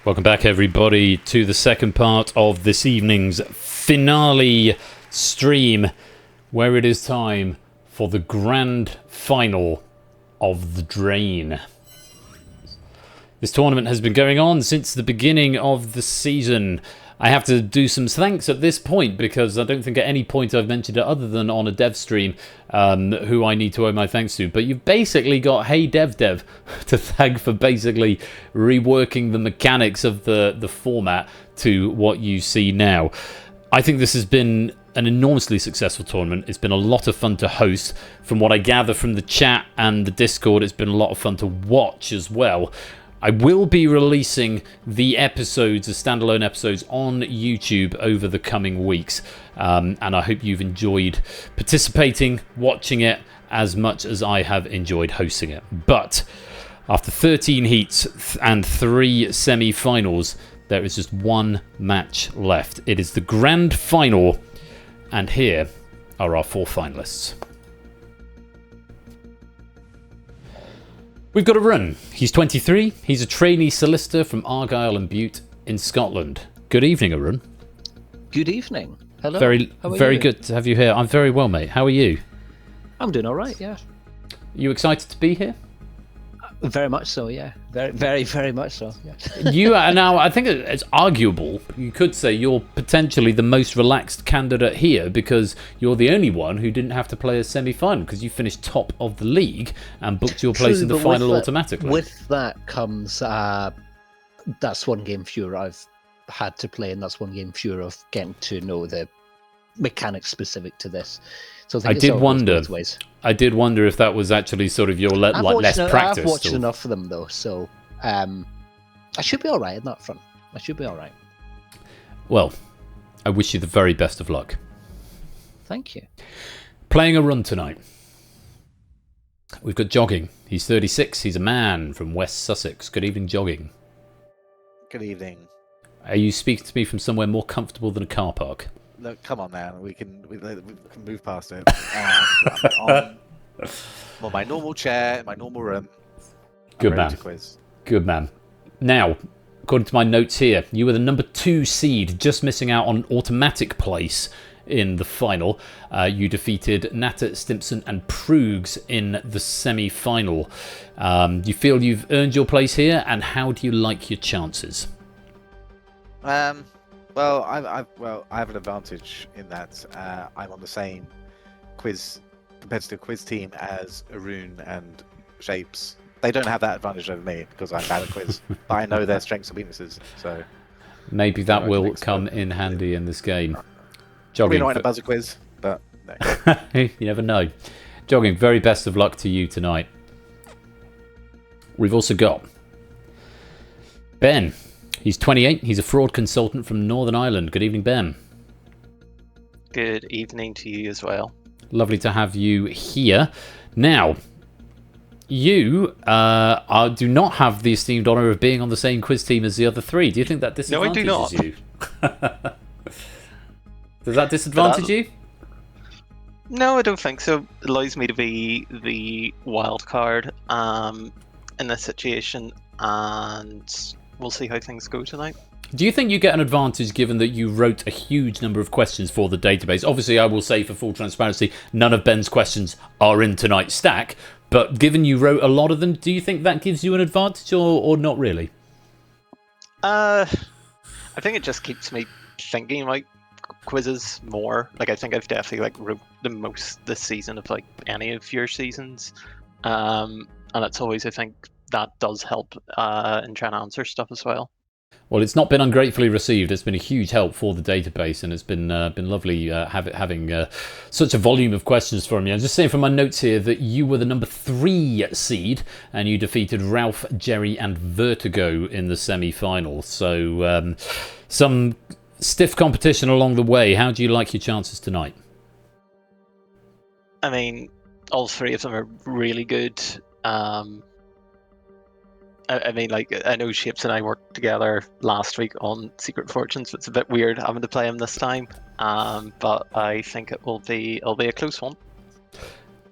Welcome back, everybody, to the second part of this evening's finale stream, where it is time for the grand final of the Drain. This tournament has been going on since the beginning of the season. I have to do some thanks at this point because I don't think at any point I've mentioned it other than on a dev stream who I need to owe my thanks to. But you've basically got Hey Dev to thank for basically reworking the mechanics of the format to what you see now. I think this has been an enormously successful tournament. It's been a lot of fun to host. From what I gather from the chat and the Discord, it's been a lot of fun to watch as well. I will be releasing the episodes, the standalone episodes, on YouTube over the coming weeks. And I hope you've enjoyed participating, watching it, as much as I have enjoyed hosting it. But after 13 heats and 3 semi-finals, there is just one match left. It is the grand final. And here are our 4 finalists. We've got Arun. He's 23. He's a trainee solicitor from Argyll and Bute in Scotland. Good evening, Arun. Good evening. Hello. Very good to have you here. I'm very well, mate. How are you? I'm doing all right, yeah. You excited to be here? Very much so, yeah. Very much so, yeah. You are now, I think it's arguable, you could say you're potentially the most relaxed candidate here because you're the only one who didn't have to play a semi-final because you finished top of the league and booked your place in the final automatically. With that comes, that's one game fewer I've had to play, and that's one game fewer of getting to know the mechanics specific to this. So I did wonder if that was actually sort of your less practice. I've watched enough of them though, so I should be all right in that front. I should be all right. Well, I wish you the very best of luck. Thank you. Playing Arun tonight. We've got Jogging. He's 36. He's a man from West Sussex. Good evening, Jogging. Good evening. Are you speaking to me from somewhere more comfortable than a car park? Look, come on, man. We can move past it. I'm on my normal chair, my normal room. Good man. Good man. Now, according to my notes here, you were the number 2 seed, just missing out on automatic place in the final. You defeated Natter, Stimpson and Proogs in the semi-final. Do you feel you've earned your place here, and how do you like your chances? Well, I have an advantage in that I'm on the same competitive quiz team as Arun and Shapes. They don't have that advantage over me because I'm bad at quiz. But I know their strengths and weaknesses, so maybe that will come in handy in this game. Jogging, not in a buzzer quiz, but no. You never know. Jogging, very best of luck to you tonight. We've also got Ben. He's 28. He's a fraud consultant from Northern Ireland. Good evening, Ben. Good evening to you as well. Lovely to have you here. Now, you do not have the esteemed honour of being on the same quiz team as the other 3. Do you think that disadvantages you? Does that disadvantage you? No, I don't think so. It allows me to be the wild card in this situation, and we'll see how things go tonight. Do you think you get an advantage given that you wrote a huge number of questions for the database? Obviously, I will say for full transparency, none of Ben's questions are in tonight's stack, but given you wrote a lot of them, do you think that gives you an advantage or not really? I think it just keeps me thinking about quizzes more. Like, I think I've definitely wrote the most this season of any of your seasons, and that's always, I think, that does help in trying to answer stuff as well. Well, it's not been ungratefully received. It's been a huge help for the database, and it's been lovely having such a volume of questions from you. I'm just saying from my notes here that you were the number 3 seed, and you defeated Ralph, Jerry, and Vertigo in the semi-final. So Some stiff competition along the way. How do you like your chances tonight? I mean, all three of them are really good. I mean, like, I know Shapes and I worked together last week on Secret Fortunes, so it's a bit weird having to play him this time. But I think it'll be a close one.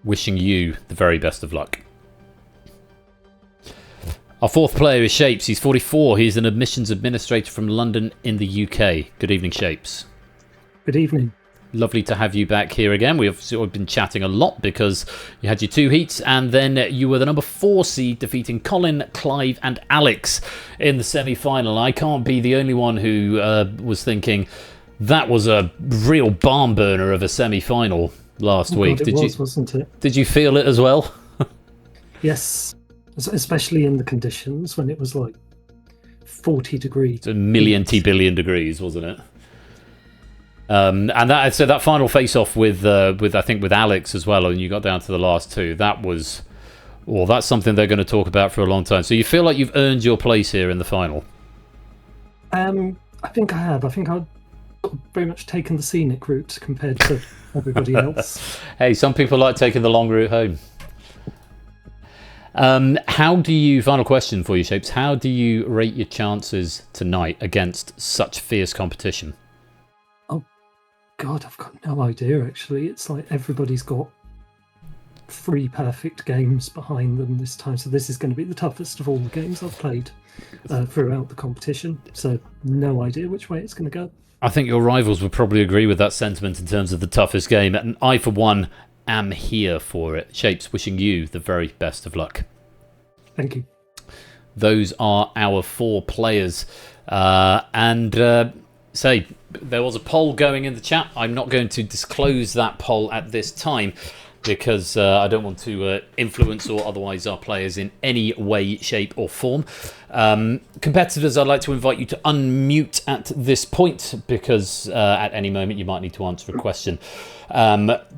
Wishing you the very best of luck. Our fourth player is Shapes. He's 44. He's an admissions administrator from London in the UK. Good evening, Shapes. Good evening. Lovely to have you back here again. We've sort of been chatting a lot because you had your 2 heats and then you were the number 4 seed defeating Colin, Clive and Alex in the semi-final. I can't be the only one who was thinking that was a real barn burner of a semi-final last week. Wasn't it? Did you feel it as well? Yes, especially in the conditions when it was like 40 degrees. It's a billion degrees, wasn't it? And that final face-off with I think with Alex as well, and you got down to the last 2. That's something they're going to talk about for a long time. So you feel like you've earned your place here in the final? I think I have. I think I've very much taken the scenic route compared to everybody else. Hey, some people like taking the long route home. Final question for you, Shapes. How do you rate your chances tonight against such fierce competition? God, I've got no idea, actually. It's like everybody's got 3 perfect games behind them this time, so this is going to be the toughest of all the games I've played throughout the competition, so no idea which way it's going to go. I think your rivals would probably agree with that sentiment in terms of the toughest game, and I, for one, am here for it. Shapes, wishing you the very best of luck. Thank you. Those are our 4 players, say, there was a poll going in the chat. I'm not going to disclose that poll at this time because I don't want to influence or otherwise our players in any way, shape or form. Competitors, I'd like to invite you to unmute at this point because at any moment you might need to answer a question.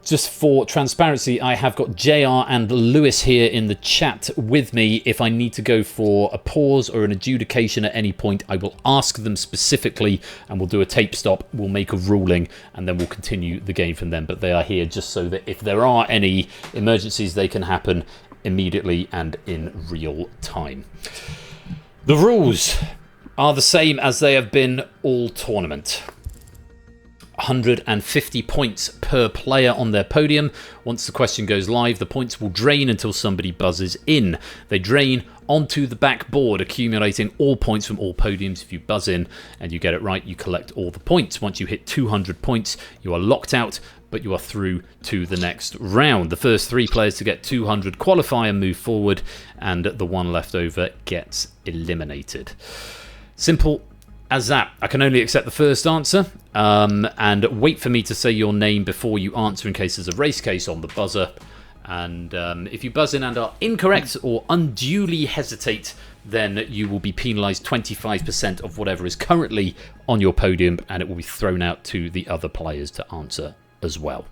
Just for transparency, I have got JR and Lewis here in the chat with me. If I need to go for a pause or an adjudication at any point, I will ask them specifically and we'll do a tape stop, we'll make a ruling and then we'll continue the game from them. But they are here just so that if there are any emergencies, they can happen immediately and in real time. The rules are the same as they have been all tournament. 150 points per player on their podium. Once the question goes live, the points will drain until somebody buzzes in. They drain onto the backboard, accumulating all points from all podiums. If you buzz in and you get it right, you collect all the points. Once you hit 200 points, you are locked out, but you are through to the next round. The first 3 players to get 200 qualify and move forward, and the one left over gets eliminated. Simple as that. I can only accept the first answer, and wait for me to say your name before you answer in case there's a race case on the buzzer. And if you buzz in and are incorrect or unduly hesitate, then you will be penalised 25% of whatever is currently on your podium, and it will be thrown out to the other players to answer as well.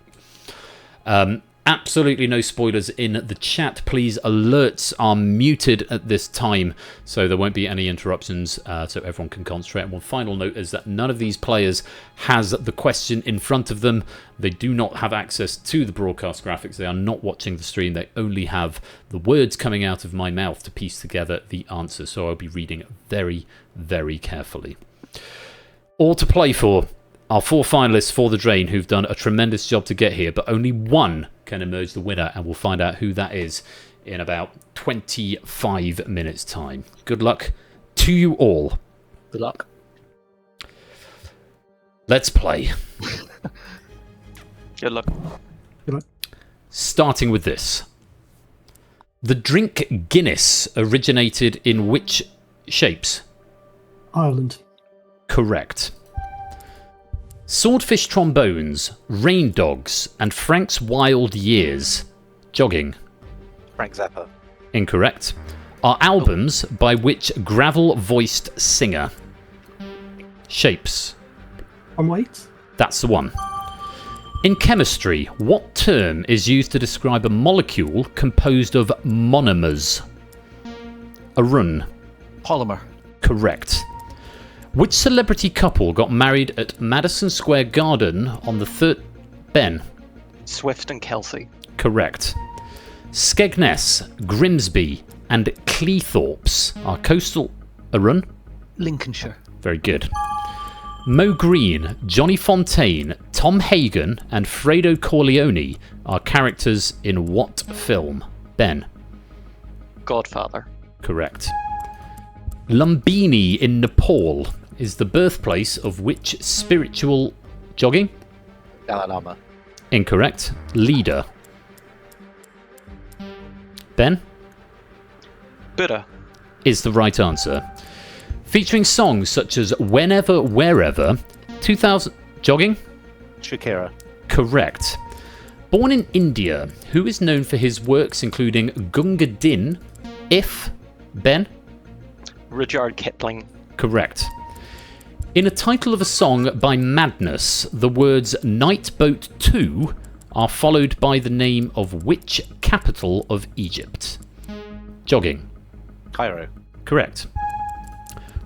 Absolutely no spoilers in the chat. Please, alerts are muted at this time, so there won't be any interruptions, so everyone can concentrate. And one final note is that none of these players has the question in front of them. They do not have access to the broadcast graphics. They are not watching the stream. They only have the words coming out of my mouth to piece together the answer, so I'll be reading very, very carefully. All to play for are 4 finalists for the drain who've done a tremendous job to get here, but only one can emerge the winner, and we'll find out who that is in about 25 minutes time. Good luck to you all. Good luck. Let's play. Good luck. Good luck. Starting with this. The drink Guinness originated in which Shapes? Ireland. Correct. Swordfish Trombones, Rain Dogs, and Frank's Wild Years. Jogging. Frank Zappa. Incorrect. Are albums by which gravel-voiced singer? Shapes. On weight. That's the one. In chemistry, what term is used to describe a molecule composed of monomers? A run. Polymer. Correct. Which celebrity couple got married at Madison Square Garden on the 3rd... Ben? Swift and Kelsey. Correct. Skegness, Grimsby, and Cleethorpes are coastal... Arun? Lincolnshire. Very good. Mo Green, Johnny Fontaine, Tom Hagen, and Fredo Corleone are characters in what film? Ben? Godfather. Correct. Lumbini in Nepal is the birthplace of which spiritual... Jogging? Dalai Lama. Incorrect. Leader. Ben? Buddha. Is the right answer. Featuring songs such as Whenever, Wherever, 2000... Jogging? Shakira. Correct. Born in India, who is known for his works including Gunga Din, If... Ben? Rudyard Kipling. Correct. In a title of a song by Madness, the words Night Boat 2 are followed by the name of which capital of Egypt? Jogging. Cairo. Correct.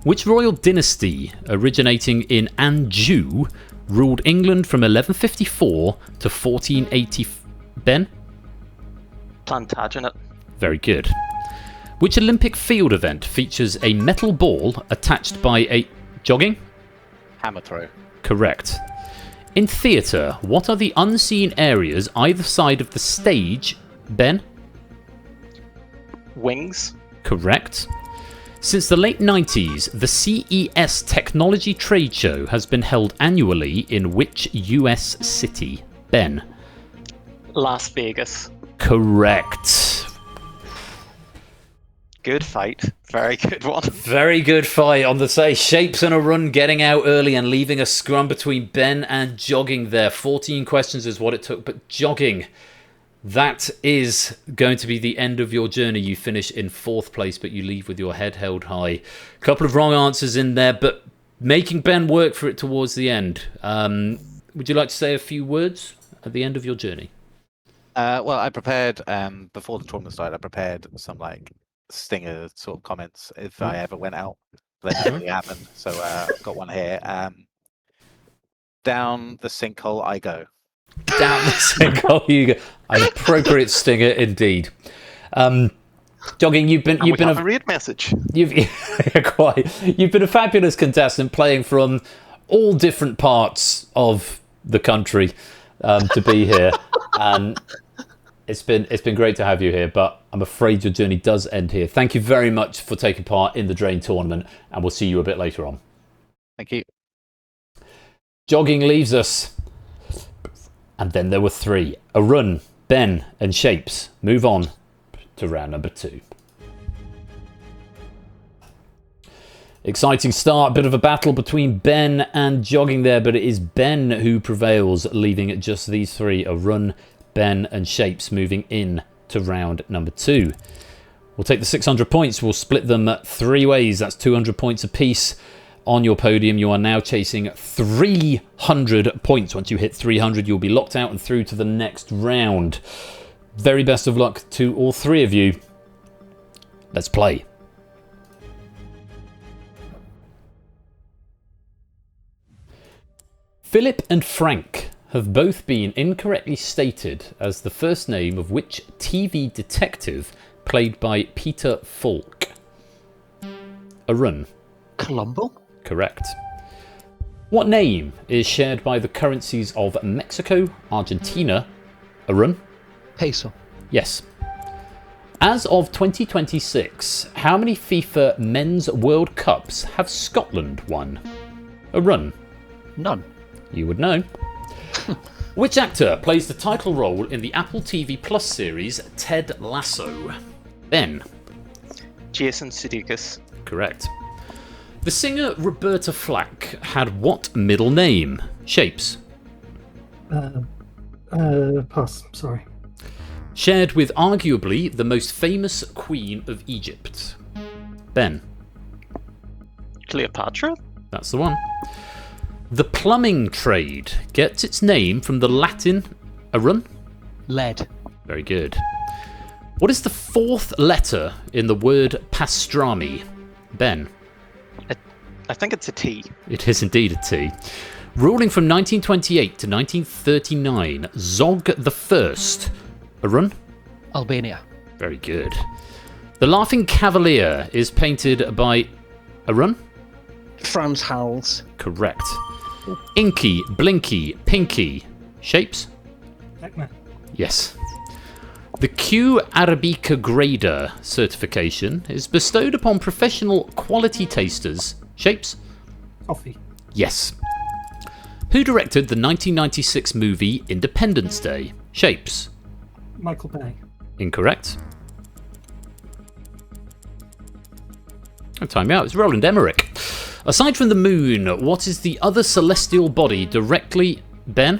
Which royal dynasty, originating in Anjou, ruled England from 1154 to 1480? Ben? Plantagenet. Very good. Which Olympic field event features a metal ball attached by a... Jogging? Hammer throw. Correct. In theatre, what are the unseen areas either side of the stage? Ben? Wings. Correct. Since the late 90s, the CES Technology Trade Show has been held annually in which US city? Ben? Las Vegas. Correct. Good fight. Very good one. Very good fight on the say. Shapes and a run getting out early and leaving a scrum between Ben and Jogging there. 14 questions is what it took, but Jogging, that is going to be the end of your journey. You finish in 4th place, but you leave with your head held high. A couple of wrong answers in there, but making Ben work for it towards the end. Would you like to say a few words at the end of your journey? Well, I prepared, before the tournament started, I prepared some, stinger sort of comments if I ever went out. But that didn't really happen. So I've got one here. Down the sinkhole I go. Down the sinkhole you go. An appropriate stinger indeed. Jogging, you've been a read message. You've been a fabulous contestant, playing from all different parts of the country to be here, and it's been great to have you here. But I'm afraid your journey does end here. Thank you very much for taking part in the Drain tournament, and we'll see you a bit later on. Thank you. Jogging leaves us, and then there were 3: Arun, Ben, and Shapes. Move on to round number 2. Exciting start, bit of a battle between Ben and Jogging there, but it is Ben who prevails, leaving just these 3: Arun, Ben, and Shapes, moving in to round number 2. We'll take the 600 points, we'll split them 3 ways. That's 200 points apiece. On your podium, you are now chasing 300 points. Once you hit 300, you'll be locked out and through to the next round. Very best of luck to all 3 of you. Let's play. Philip and Frank have both been incorrectly stated as the first name of which TV detective played by Peter Falk? Arun. Colombo? Correct. What name is shared by the currencies of Mexico, Argentina? Arun? Peso. Yes. As of 2026, how many FIFA Men's World Cups have Scotland won? Arun? None. You would know. Which actor plays the title role in the Apple TV Plus series Ted Lasso? Ben? Jason Sudeikis. Correct. The singer Roberta Flack had what middle name? Shapes? Pass, sorry. Shared with arguably the most famous queen of Egypt. Ben? Cleopatra? That's the one. The plumbing trade gets its name from the Latin... Arun? Lead. Very good. What is the 4th letter in the word pastrami? Ben? I think it's a T. It is indeed a T. Ruling from 1928 to 1939, Zog the First. Arun? Albania. Very good. The Laughing Cavalier is painted by Arun? Franz Hals. Correct. Inky, Blinky, Pinky. Shapes? Pac-Man. Yes. The Q Arabica Grader certification is bestowed upon professional quality tasters. Shapes? Coffee. Yes. Who directed the 1996 movie Independence Day? Shapes? Michael Bay. Incorrect. Oh, time out. It's Roland Emmerich. Aside from the moon, what is the other celestial body directly... Ben?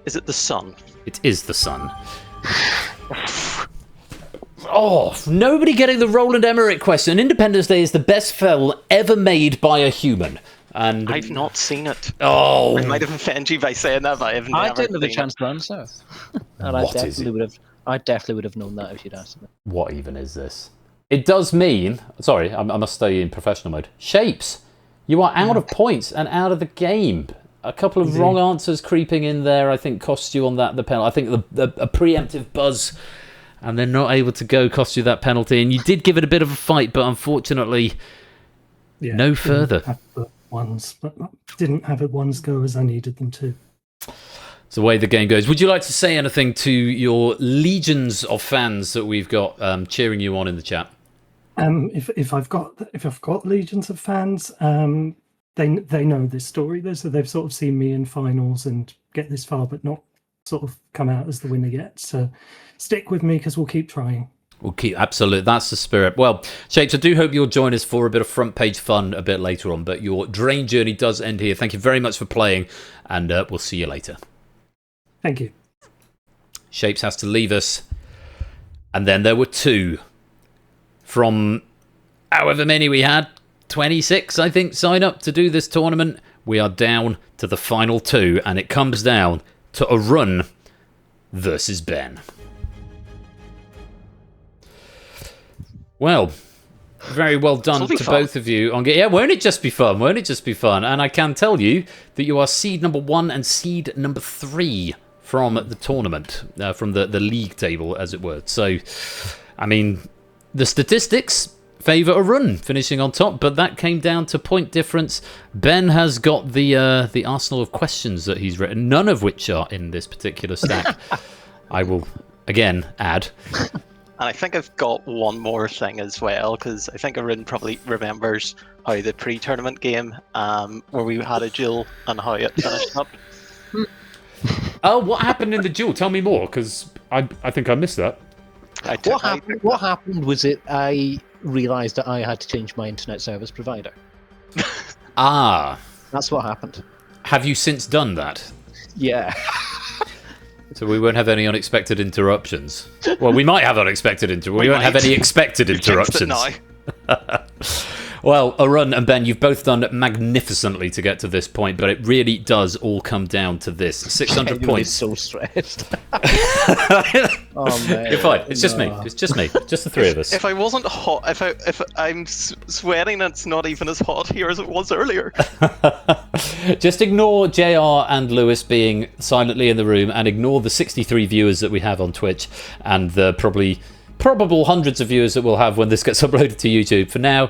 Is it the sun? It is the sun. Oh, nobody getting the Roland Emmerich question. Independence Day is the best film ever made by a human. And I've not seen it. oh, I might have offended you by saying that, but I've never I didn't have a seen chance it. to answer. And What is it? I definitely would have known that if you'd asked me. what even is this? It does mean... Sorry, I must stay in professional mode. Shapes. You are out of points and out of the game. A couple of wrong answers creeping in there, I think, cost you on that the penalty. I think a preemptive buzz and then not able to go cost you that penalty. And you did give it a bit of a fight, but unfortunately, Yeah, no further. Didn't have it ones go as I needed them to. It's the way the game goes. Would you like to say anything to your legions of fans that we've got cheering you on in the chat? If I've got legions of fans, they know this story. So they've sort of seen me in finals and get this far, but not sort of come out as the winner yet. So stick with me because we'll keep trying. We'll keep absolute. That's the spirit. Well, Shapes, I do hope you'll join us for a bit of front page fun a bit later on. But your drain journey does end here. Thank you very much for playing, and we'll see you later. Thank you. Shapes has to leave us, and then there were two from however many we had, 26, I think, sign up to do this tournament. We are down to the final two, and it comes down to Arun versus Ben. Well, very well done to both of you. Yeah, won't it just be fun? Won't it just be fun? And I can tell you that you are seed number 1 and seed number 3 from the tournament, from the league table, as it were. So, I mean, the statistics favour Arun finishing on top, but that came down to point difference. Ben has got the arsenal of questions that he's written, none of which are in this particular stack. I will, again, add... And I think I've got one more thing as well, because I think Arun probably remembers how the pre-tournament game, where we had a duel and how it finished up. Oh, what happened in the duel? Tell me more, because I think I missed that. What happened was I realised that I had to change my internet service provider. Ah. That's what happened. Have you since done that? Yeah. So we won't have any unexpected interruptions. Well, we might have unexpected interruptions. We won't have any expected interruptions. Well, Arun and Ben, you've both done magnificently to get to this point, but it really does all come down to this. 600 points. So stressed. Oh, man. You're fine. It's just me. It's just me. Just the three of us. If I wasn't hot, if I'm sweating, it's not even as hot here as it was earlier. Just ignore JR and Lewis being silently in the room, and ignore the 63 viewers that we have on Twitch, and the probable hundreds of viewers that we'll have when this gets uploaded to YouTube. For now,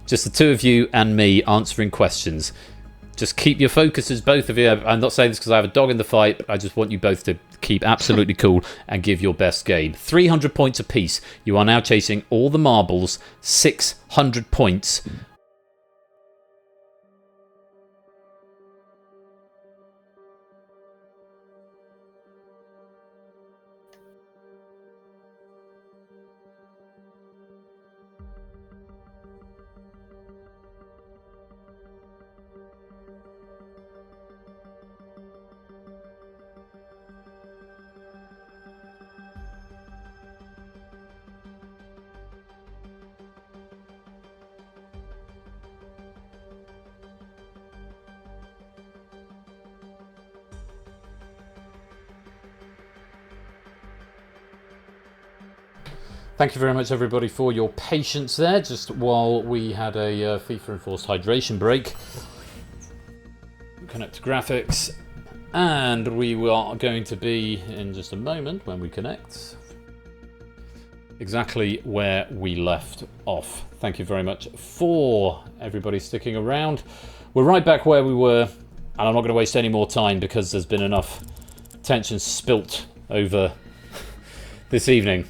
just the two of you and me answering questions. Just keep your focuses, both of you. I'm not saying this because I have a dog in the fight, but I just want you both to keep absolutely cool and give your best game. 300 points apiece. You are now chasing all the marbles. 600 points. Thank you very much, everybody, for your patience there, just while we had a FIFA Enforced Hydration break. Connect to graphics, and we are going to be, in just a moment, when we connect, exactly where we left off. Thank you very much for everybody sticking around. We're right back where we were, and I'm not going to waste any more time because there's been enough tension spilt over this evening.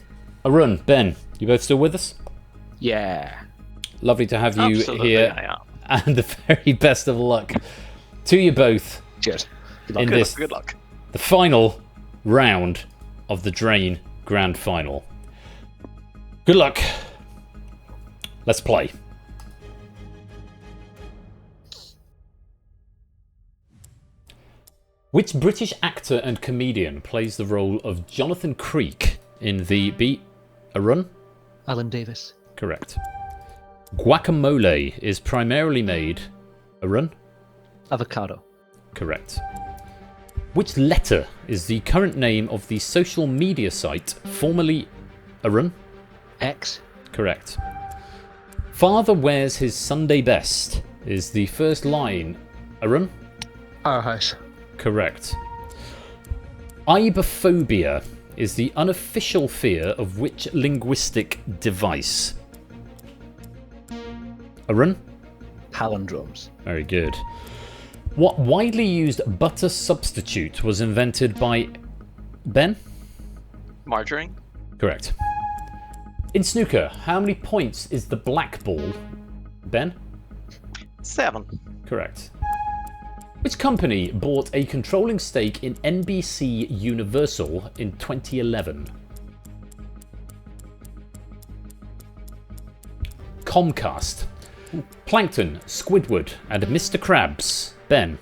Arun, Ben, you both still with us? Yeah. Lovely to have you Absolutely, here, I am. and the very best of luck to you both Cheers. in this, Good luck. the final round of the Drain Grand Final. Good luck. Let's play. Which British actor and comedian plays the role of Jonathan Creek in the Arun? Alan Davis. Correct. Guacamole is primarily made... Arun? Avocado. Correct. Which letter is the current name of the social media site formerly... Arun? X. Correct. Father wears his Sunday best is the first line... Arun? Our house. Correct. Ibophobia is the unofficial fear of which linguistic device? Arun? Palindromes. Very good. What widely used butter substitute was invented by Ben? Margarine? Correct. In snooker, how many points is the black ball? Ben? 7. Correct. Which company bought a controlling stake in NBC Universal in 2011? Comcast. Plankton, Squidward, and Mr. Krabs. Ben.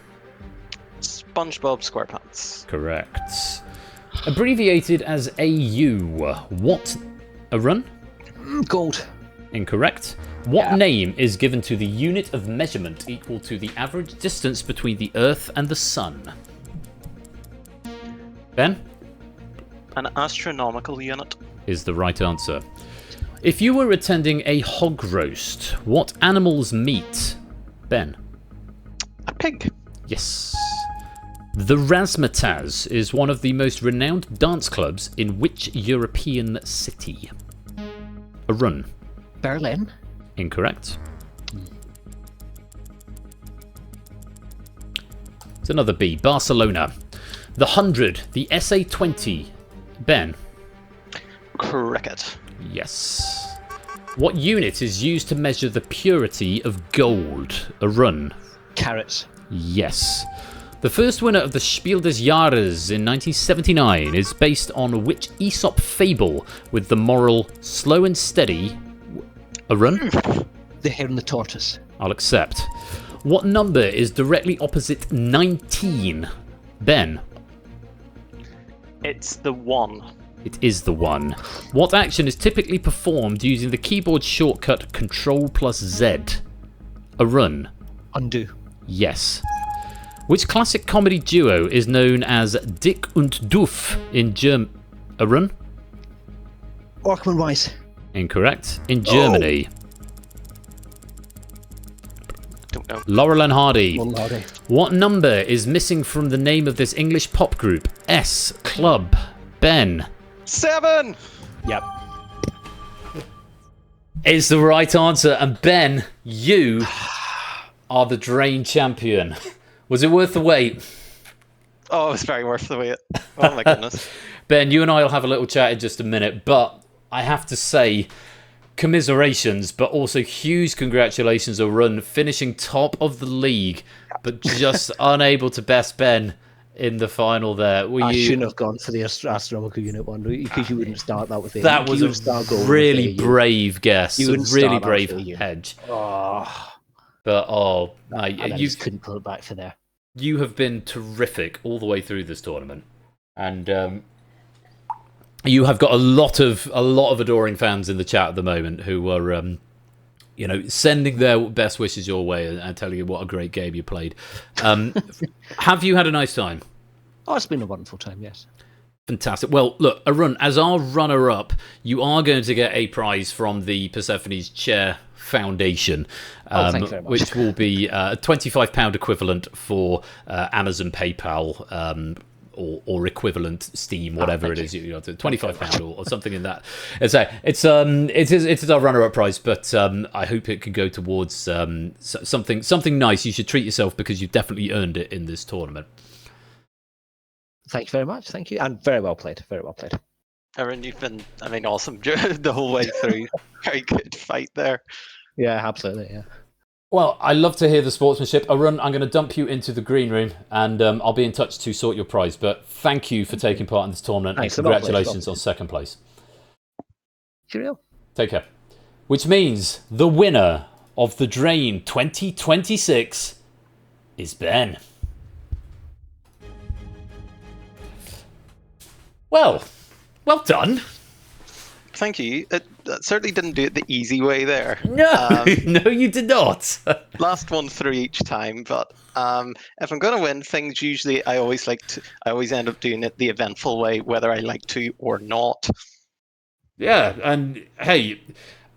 SpongeBob SquarePants. Correct. Abbreviated as AU. What? Arun? Gold. Incorrect. What name is given to the unit of measurement equal to the average distance between the Earth and the Sun? Ben? An astronomical unit. Is the right answer. If you were attending a hog roast, what animal's meat? Ben? A pig. Yes. The Razzmatazz is one of the most renowned dance clubs in which European city? Arun? Berlin. Incorrect. It's another B. Barcelona. The 100. The SA-20. Ben? Cricket. Yes. What unit is used to measure the purity of gold? Arun? Carrots. Yes. The first winner of the Spiel des Jahres in 1979 is based on which Aesop fable with the moral slow and steady? Arun? The Hare and the Tortoise. I'll accept. What number is directly opposite 19? Ben? It's the 1. It is the 1. What action is typically performed using the keyboard shortcut Ctrl plus Z? Arun? Undo. Yes. Which classic comedy duo is known as Dick und Doof in Arun? Orkman Rice. Incorrect. In Germany. Don't know. Laurel and Hardy. Well, Lordy. What number is missing from the name of this English pop group? S. Club. Ben. 7. Yep. Is the right answer. And Ben, you are the Drain champion. Was it worth the wait? Oh, it's very worth the wait. Oh my goodness. Ben, you and I will have a little chat in just a minute, but I have to say, commiserations, but also huge congratulations on Run finishing top of the league, but just unable to best Ben in the final there. I shouldn't have gone for the astronomical unit one because you wouldn't start that with it. That was a really brave guess. You A wouldn't really start that brave with you. hedge. Oh, But and I you just couldn't pull it back for there. you have been terrific all the way through this tournament, and you have got a lot of adoring fans in the chat at the moment who are sending their best wishes your way and telling you what a great game you played. Have you had a nice time? Oh, it's been a wonderful time, yes. Fantastic. Well, look, Arun, as our runner-up, you are going to get a prize from the Persephone's Chair Foundation, thank you very much. which will be a £25 equivalent for Amazon, PayPal, or equivalent Steam, whatever it is. You know, £25 or something in that. It is our runner-up prize, but I hope it can go towards something nice. You should treat yourself because you've definitely earned it in this tournament. Thank you very much. Thank you. And very well played. Very well played. Aaron, you've been, awesome the whole way through. Very good fight there. Yeah, absolutely. Yeah. Well, I love to hear the sportsmanship. Arun, I'm going to dump you into the green room, and I'll be in touch to sort your prize. But thank you for taking part in this tournament, Thanks, and congratulations on second place. Cheerio. Take care. Which means the winner of the Drain 2026 is Ben. Well done. Thank you. It certainly didn't do it the easy way there. No, no, you did not. Last one through each time, but if I'm going to win things, usually I always end up doing it the eventful way, whether I like to or not. Yeah, and hey,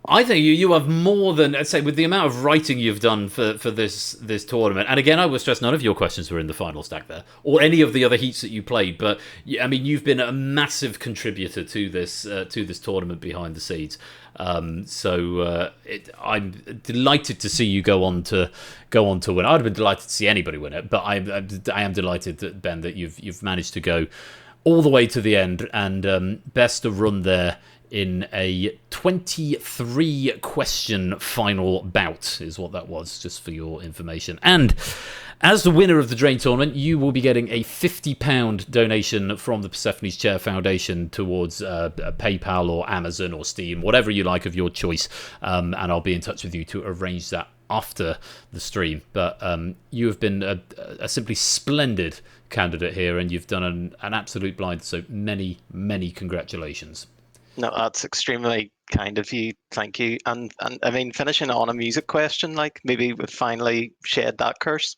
I think you have more than, I'd say, with the amount of writing you've done for this tournament. And again, I will stress none of your questions were in the final stack there, or any of the other heats that you played. But I mean, you've been a massive contributor to this tournament behind the scenes. So I'm delighted to see you go on to win. I'd have been delighted to see anybody win it, but I am delighted that, Ben, that you've managed to go all the way to the end, and best of run there in a 23 question final bout is what that was, just for your information. And as the winner of the Drain tournament, you will be getting a £50 donation from the Persephone's Chair Foundation towards PayPal or Amazon or Steam, whatever you like of your choice, and I'll be in touch with you to arrange that after the stream. But you have been a simply splendid candidate here, and you've done an absolute blind, so many congratulations. No, that's extremely kind of you. Thank you. And I mean, finishing on a music question, like maybe we've finally shed that curse.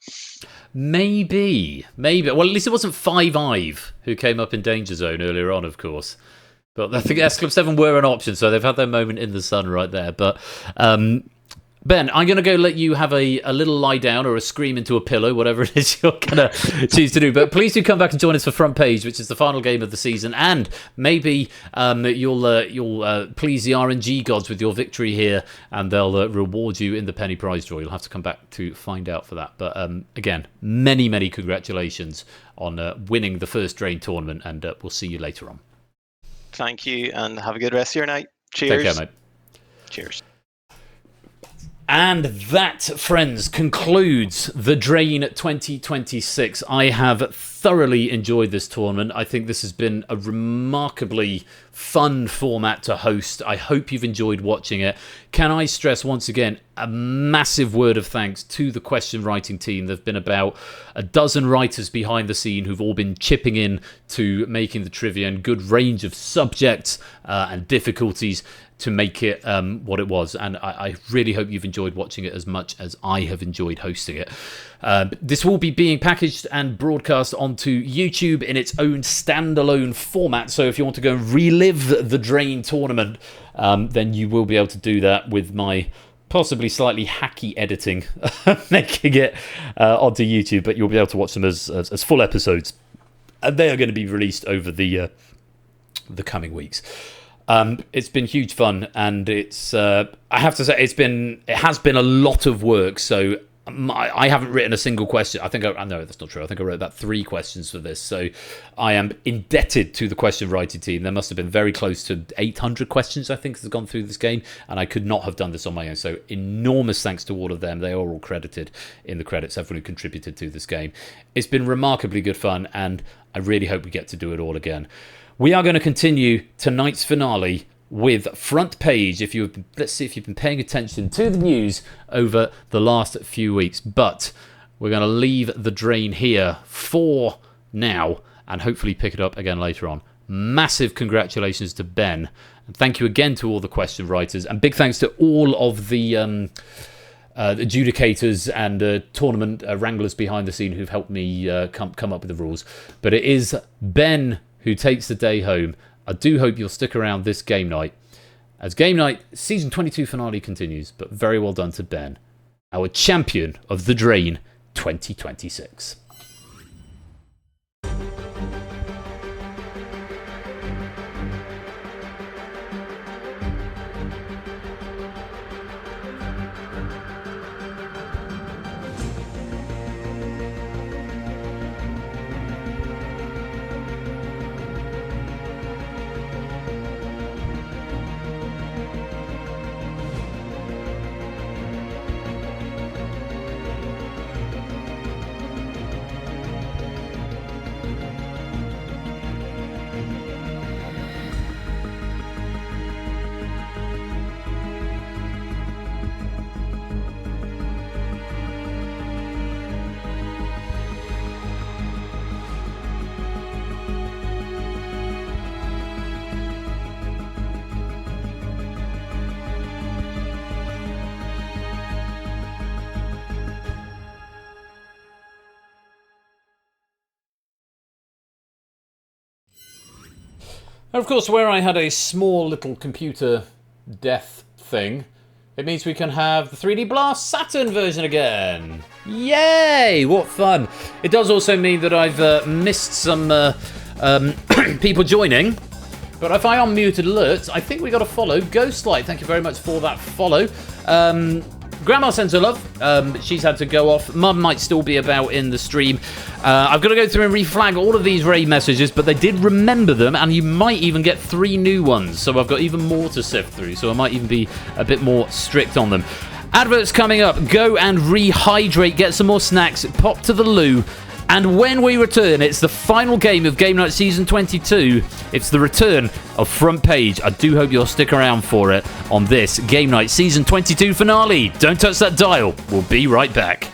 Maybe. Well, at least it wasn't Five Ive who came up in Danger Zone earlier on, of course. But I think S Club 7 were an option, so they've had their moment in the sun right there. But Ben, I'm going to go let you have a little lie down or a scream into a pillow, whatever it is you're going to choose to do. But please do come back and join us for Front Page, which is the final game of the season. And maybe you'll please the RNG gods with your victory here, and they'll reward you in the penny prize draw. You'll have to come back to find out for that. But again, many congratulations on winning the first Drain tournament, and we'll see you later on. Thank you, and have a good rest of your night. Cheers. Take care, mate. Cheers. And that, friends, concludes the Drain 2026. I have thoroughly enjoyed this tournament. I think this has been a remarkably fun format to host. I hope you've enjoyed watching it. Can I stress once again a massive word of thanks to the question writing team. There have been about a dozen writers behind the scene who've all been chipping in to making the trivia, and good range of subjects and difficulties to make it what it was. And I really hope you've enjoyed watching it as much as I have enjoyed hosting it. This will be being packaged and broadcast onto YouTube in its own standalone format. So if you want to go and relive the Drain tournament, then you will be able to do that with my possibly slightly hacky editing, making it onto YouTube. But you'll be able to watch them as full episodes, and they are going to be released over the coming weeks. It's been huge fun, and it's I have to say it has been a lot of work. So I haven't written a single question. I know that's not true. I think I wrote about 3 questions for this. So I am indebted to the question writing team. There must have been very close to 800 questions, I think, has gone through this game, and I could not have done this on my own. So enormous thanks to all of them. They are all credited in the credits, everyone who contributed to this game. It's been remarkably good fun, and I really hope we get to do it all again. We are going to continue tonight's finale with Front Page. Let's see if you've been paying attention to the news over the last few weeks. But we're going to leave the Drain here for now, and hopefully pick it up again later on. Massive congratulations to Ben, and thank you again to all the question writers, and big thanks to all of the adjudicators and tournament wranglers behind the scene who've helped me come up with the rules. But it is Ben who takes the day home. I do hope you'll stick around this game night, as Game Night Season 22 finale continues, but very well done to Ben, our champion of the Drain 2026. And of course, where I had a small little computer death thing, it means we can have the 3D Blast Saturn version again. Yay! What fun. It does also mean that I've missed some people joining. But if I unmuted alerts, I think we got a follow. Ghostlight, thank you very much for that follow. Grandma sends her love. She's had to go off. Mum might still be about in the stream. I've got to go through and reflag all of these raid messages, but they did remember them, and you might even get 3 new ones. So I've got even more to sift through, so I might even be a bit more strict on them. Adverts coming up. Go and rehydrate, get some more snacks, pop to the loo. And when we return, it's the final game of Game Night Season 22. It's the return of Front Page. I do hope you'll stick around for it on this Game Night Season 22 finale. Don't touch that dial. We'll be right back.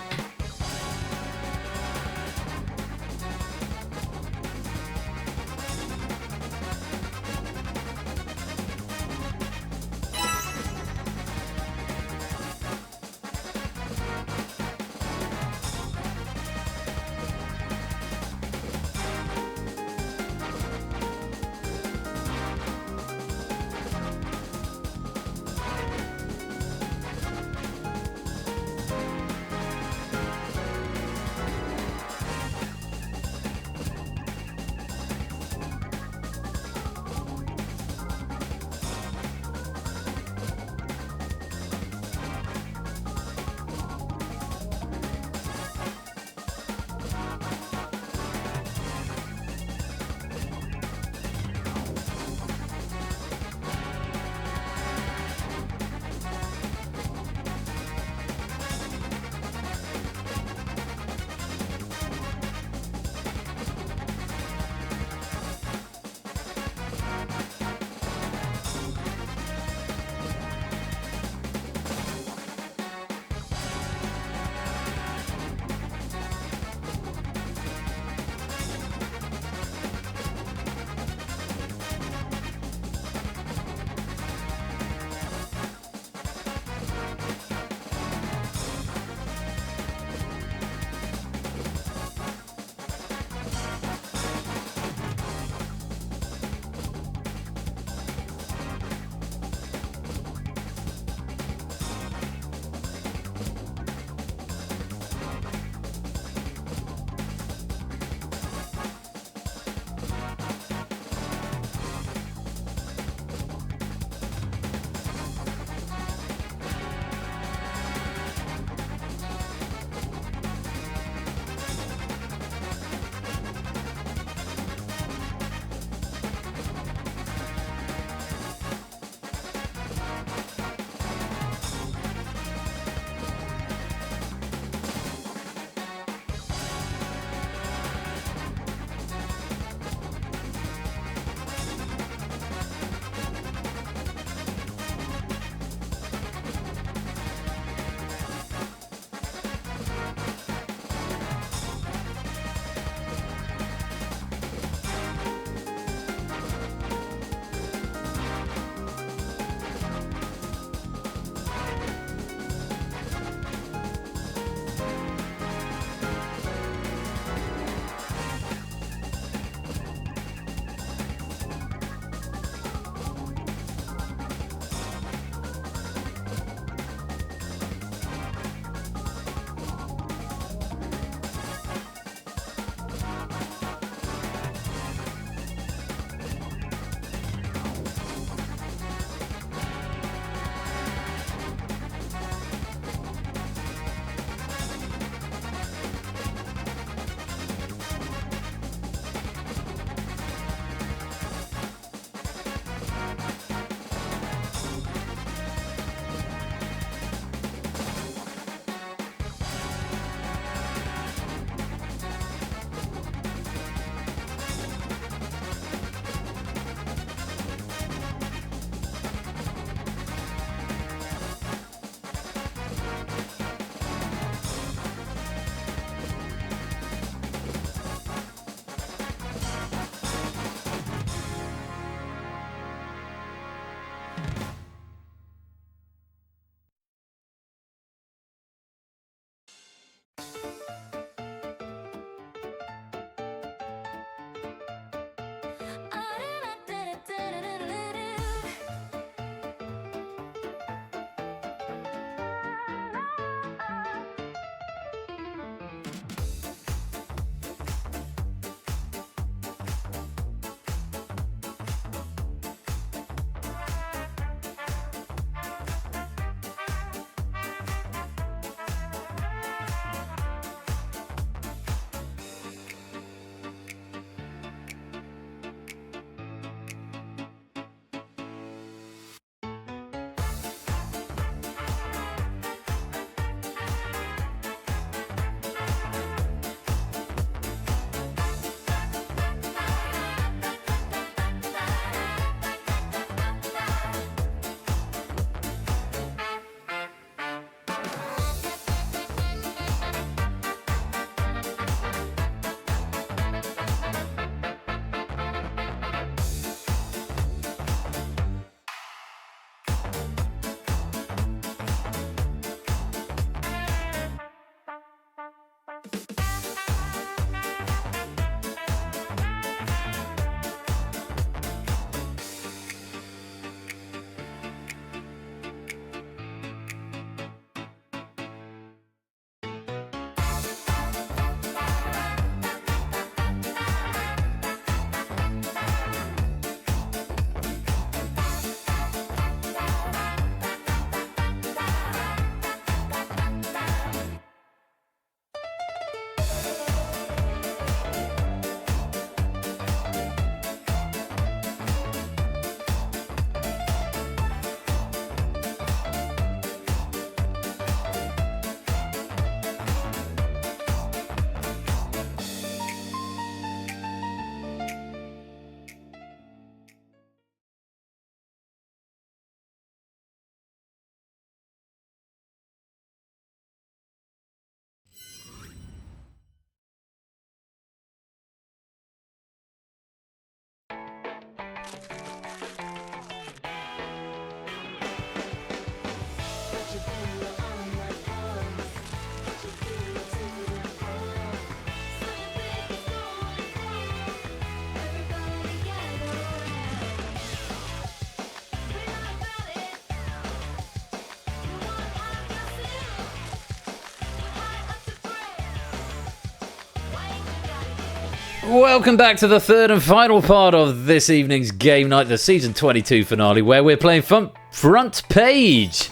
Welcome back to the third and final part of this evening's game night, the season 22 finale, where we're playing front page.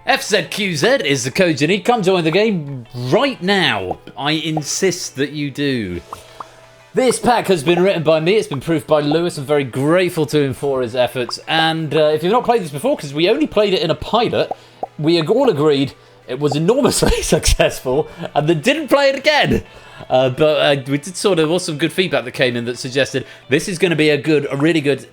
FZQZ is the code you need. Come join the game right now. I insist that you do. This pack has been written by me. It's been proofed by Lewis. I'm very grateful to him for his efforts. And if you've not played this before, because we only played it in a pilot, we all agreed it was enormously successful and then didn't play it again. But we did there was some good feedback that came in that suggested this is going to be a really good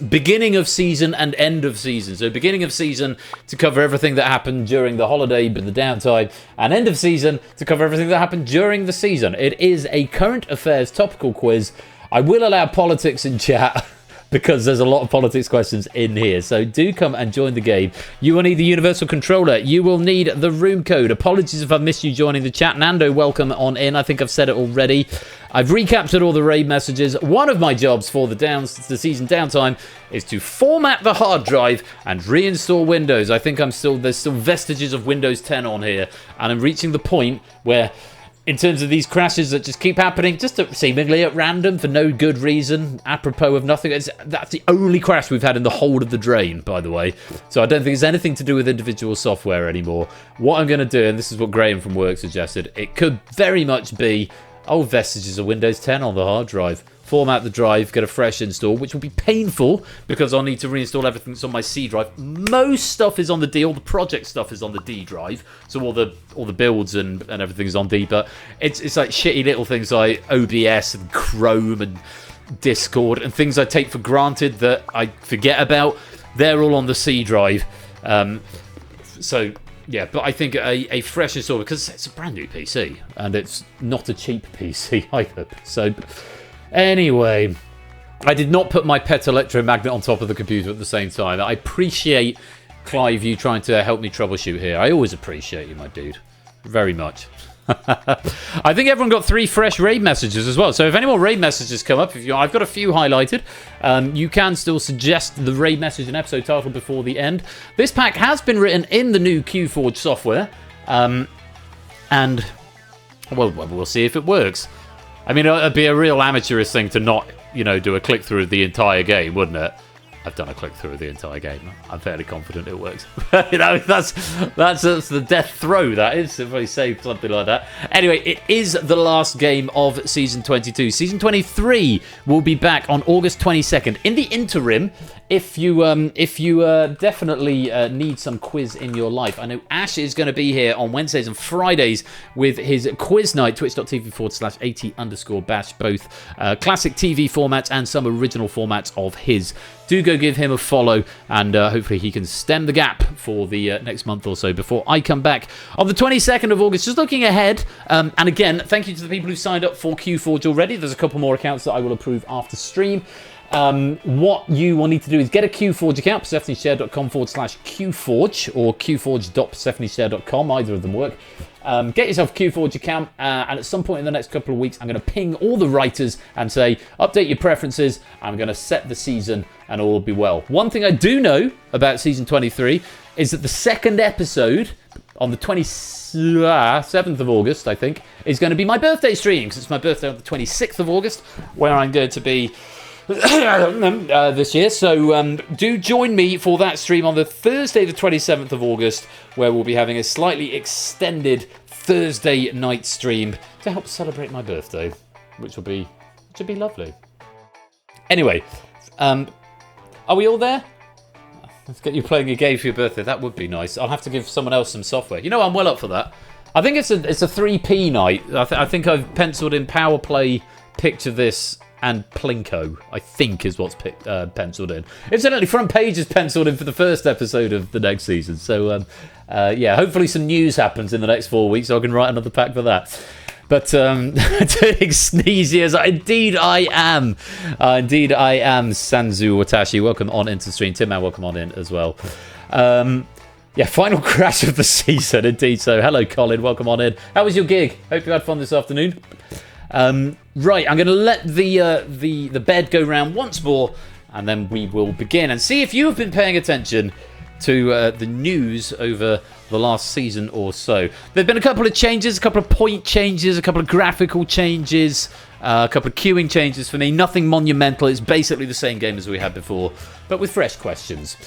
beginning of season and end of season. So beginning of season to cover everything that happened during the holiday, but the downtime, and end of season to cover everything that happened during the season. It is a current affairs topical quiz. I will allow politics in chat because there's a lot of politics questions in here. So do come and join the game. You will need the universal controller. You will need the room code. Apologies if I've missed you joining the chat. Nando, welcome on in. I think I've said it already. I've recaptured all the raid messages. One of my jobs for the season downtime is to format the hard drive and reinstall Windows. I think there's still vestiges of Windows 10 on here, and I'm reaching the point where, in terms of these crashes that just keep happening, just seemingly at random for no good reason, apropos of nothing. That's the only crash we've had in the whole of the drain, by the way. So I don't think it's anything to do with individual software anymore. What I'm going to do, and this is what Graham from work suggested, it could very much be vestiges of Windows 10 on the hard drive. Format the drive, get a fresh install, which will be painful because I'll need to reinstall everything that's on my C drive. Most stuff is on the D, all the project stuff is on the D drive, so all the builds and everything is on D, but it's like shitty little things like OBS and Chrome and Discord and things I take for granted that I forget about. They're all on the C drive. So yeah, but I think a fresh install, because it's a brand new PC and it's not a cheap PC either. So anyway, I did not put my pet electromagnet on top of the computer at the same time. I appreciate, Clive, you trying to help me troubleshoot here. I always appreciate you, my dude. Very much. I think everyone got 3 fresh raid messages as well. So if any more raid messages come up, I've got a few highlighted. You can still suggest the raid message and episode title before the end. This pack has been written in the new QForge software. And, well, we'll see if it works. I mean, it'd be a real amateurish thing to not, do a click through of the entire game, wouldn't it? I've done a click through of the entire game. I'm fairly confident it works. That's the death throw, that is, if I say something like that. Anyway, it is the last game of Season 22. Season 23 will be back on August 22nd. In the interim, if you definitely need some quiz in your life, I know Ash is going to be here on Wednesdays and Fridays with his quiz night, twitch.tv/AT_bash, both classic TV formats and some original formats of his. Do go give him a follow, and hopefully he can stem the gap for the next month or so before I come back on the 22nd of August. Just looking ahead, and again, thank you to the people who signed up for QForge already. There's a couple more accounts that I will approve after stream. What you will need to do is get a QForge account, persephoneshare.com/QForge or qforge.persephoneshare.com, either of them work. Get yourself a QForge account, and at some point in the next couple of weeks, I'm going to ping all the writers and say, update your preferences. I'm going to set the season, and all will be well. One thing I do know about Season 23 is that the second episode, on the 27th of August, I think, is going to be my birthday stream, because it's my birthday on the 26th of August, where I'm going to be this year. So do join me for that stream on the Thursday, the 27th of August, where we'll be having a slightly extended Thursday night stream to help celebrate my birthday, which will be lovely. Anyway, are we all there? Let's get you playing a game for your birthday. That would be nice. I'll have to give someone else some software. I'm well up for that. I think it's a 3P night. I think I've penciled in Power Play, Picture This, and Plinko, I think, is what's penciled in. Incidentally, Front Page is penciled in for the first episode of the next season. So, yeah, hopefully some news happens in the next 4 weeks, so I can write another pack for that. But doing sneezy as indeed I am. Indeed I am, Sanzu Watashi. Welcome on into the stream. Tim Man, welcome on in as well. Yeah, final crash of the season, indeed. So, hello, Colin. Welcome on in. How was your gig? Hope you had fun this afternoon. Right, I'm going to let the bed go round once more, and then we will begin and see if you have been paying attention to the news over the last season or so. There have been a couple of changes, a couple of point changes, a couple of graphical changes, a couple of queuing changes for me. Nothing monumental. It's basically the same game as we had before, but with fresh questions.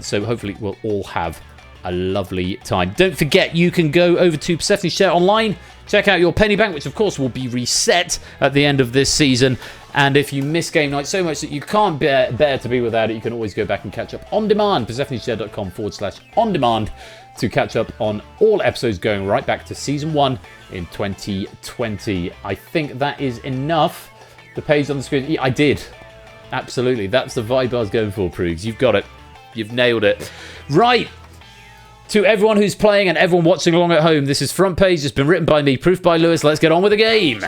So hopefully we'll all have a lovely time. Don't forget, you can go over to Persephone Share Online, check out your penny bank, which of course will be reset at the end of this season. And if you miss game night so much that you can't bear to be without it, you can always go back and catch up on demand. PersephoneShare.com/on demand to catch up on all episodes going right back to season 1 in 2020. I think that is enough. The page on the screen. Yeah, I did. Absolutely. That's the vibe I was going for, Proogs. You've got it. You've nailed it. Right. To everyone who's playing and everyone watching along at home, this is Front Page. It's been written by me, proofed by Lewis. Let's get on with the game.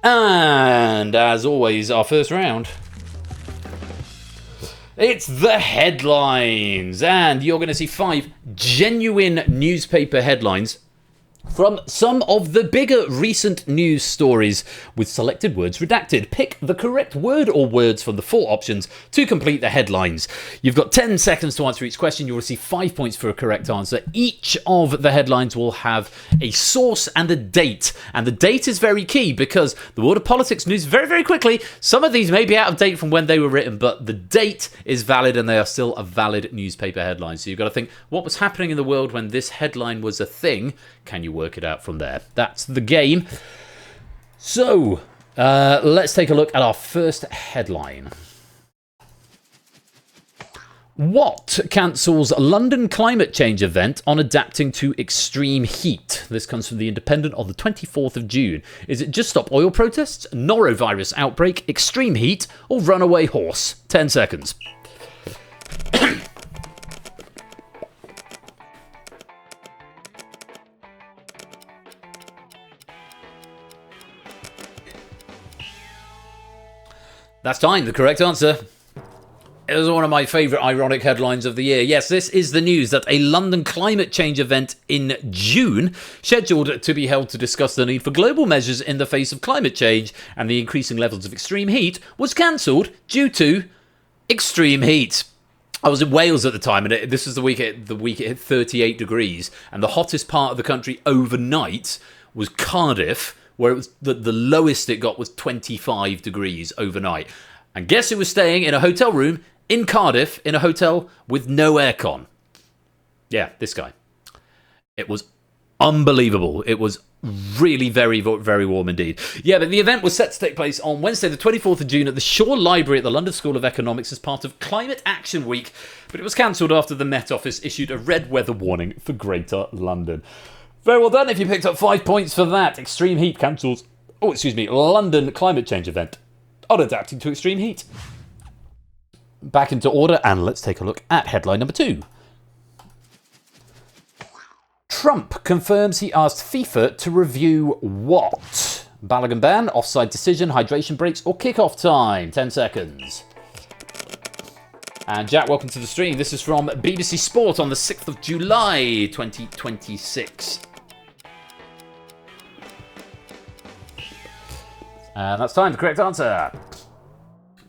And as always, our first round, it's the headlines. And you're going to see 5 genuine newspaper headlines from some of the bigger recent news stories with selected words redacted. Pick the correct word or words from the 4 options to complete the headlines. You've got 10 seconds to answer each question. You'll receive 5 points for a correct answer. Each of the headlines will have a source and a date. And the date is very key because the world of politics news very, very quickly. Some of these may be out of date from when they were written, but the date is valid and they are still a valid newspaper headline. So you've got to think, what was happening in the world when this headline was a thing? Can you work it out from there? That's the game. So, let's take a look at our first headline. What cancels London climate change event on adapting to extreme heat? This comes from The Independent on the 24th of June. Is it just stop oil protests, norovirus outbreak, extreme heat, or runaway horse? 10 seconds. That's time. The correct answer. It was one of my favourite ironic headlines of the year. Yes, this is the news that a London climate change event in June, scheduled to be held to discuss the need for global measures in the face of climate change and the increasing levels of extreme heat, was cancelled due to extreme heat. I was in Wales at the time, and this was the week it hit 38 degrees, and the hottest part of the country overnight was Cardiff, where it was the lowest it got was 25 degrees overnight. And guess who was staying in a hotel room in Cardiff in a hotel with no aircon? Yeah, this guy. It was unbelievable. It was really very, very warm indeed. Yeah, but the event was set to take place on Wednesday, the 24th of June at the Shaw Library at the London School of Economics as part of Climate Action Week, but it was cancelled after the Met Office issued a red weather warning for Greater London. Very well done if you picked up 5 points for that. Extreme heat cancels, London climate change event on adapting to extreme heat. Back into order, and let's take a look at headline number 2. Trump confirms he asked FIFA to review what? Balogun ban, offside decision, hydration breaks, or kickoff time? 10 seconds. And Jack, welcome to the stream. This is from BBC Sport on the 6th of July, 2026. And that's time. The correct answer.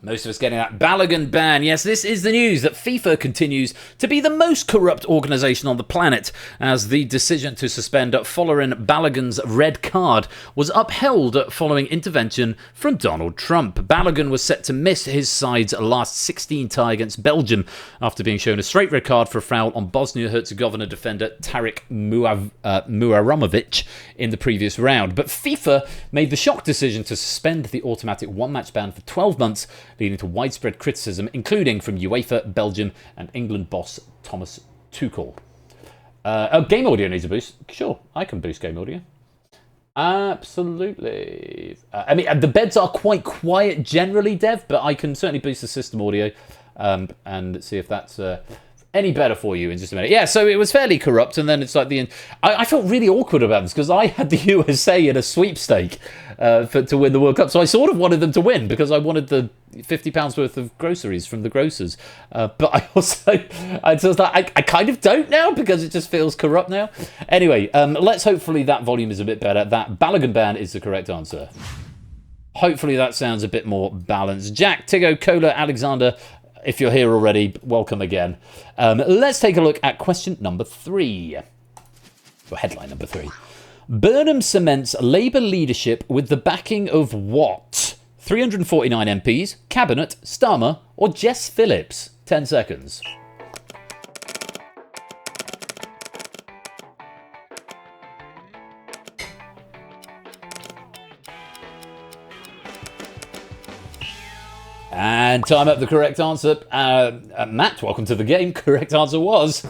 Most of us getting that Balogun ban. Yes, this is the news that FIFA continues to be the most corrupt organisation on the planet, as the decision to suspend Folarin Balogun's red card was upheld following intervention from Donald Trump. Balogun was set to miss his side's last 16 tie against Belgium after being shown a straight red card for a foul on Bosnia-Herzegovina defender Tarik Muramovic in the previous round. But FIFA made the shock decision to suspend the automatic one-match ban for 12 months, leading to widespread criticism, including from UEFA, Belgium, and England boss Thomas Tuchel. Game audio needs a boost. Sure, I can boost game audio. Absolutely. The beds are quite quiet generally, Dev, but I can certainly boost the system audio and see if that's any better for you in just a minute. Yeah, so it was fairly corrupt, and then it's like the end. I felt really awkward about this because I had the USA in a sweepstake to win the World Cup, so I sort of wanted them to win because I wanted the £50 worth of groceries from the grocers. But I also, I kind of don't now because it just feels corrupt now. Anyway, let's hopefully that volume is a bit better. That Balogun ban is the correct answer. Hopefully that sounds a bit more balanced. Jack, Tigo, Cola, Alexander, if you're here already, welcome again. Let's take a look at question number 3. Or headline number 3. Burnham cements Labour leadership with the backing of what? 349 MPs, Cabinet, Starmer, or Jess Phillips? 10 seconds. And time up. The correct answer. Matt, welcome to the game. Correct answer was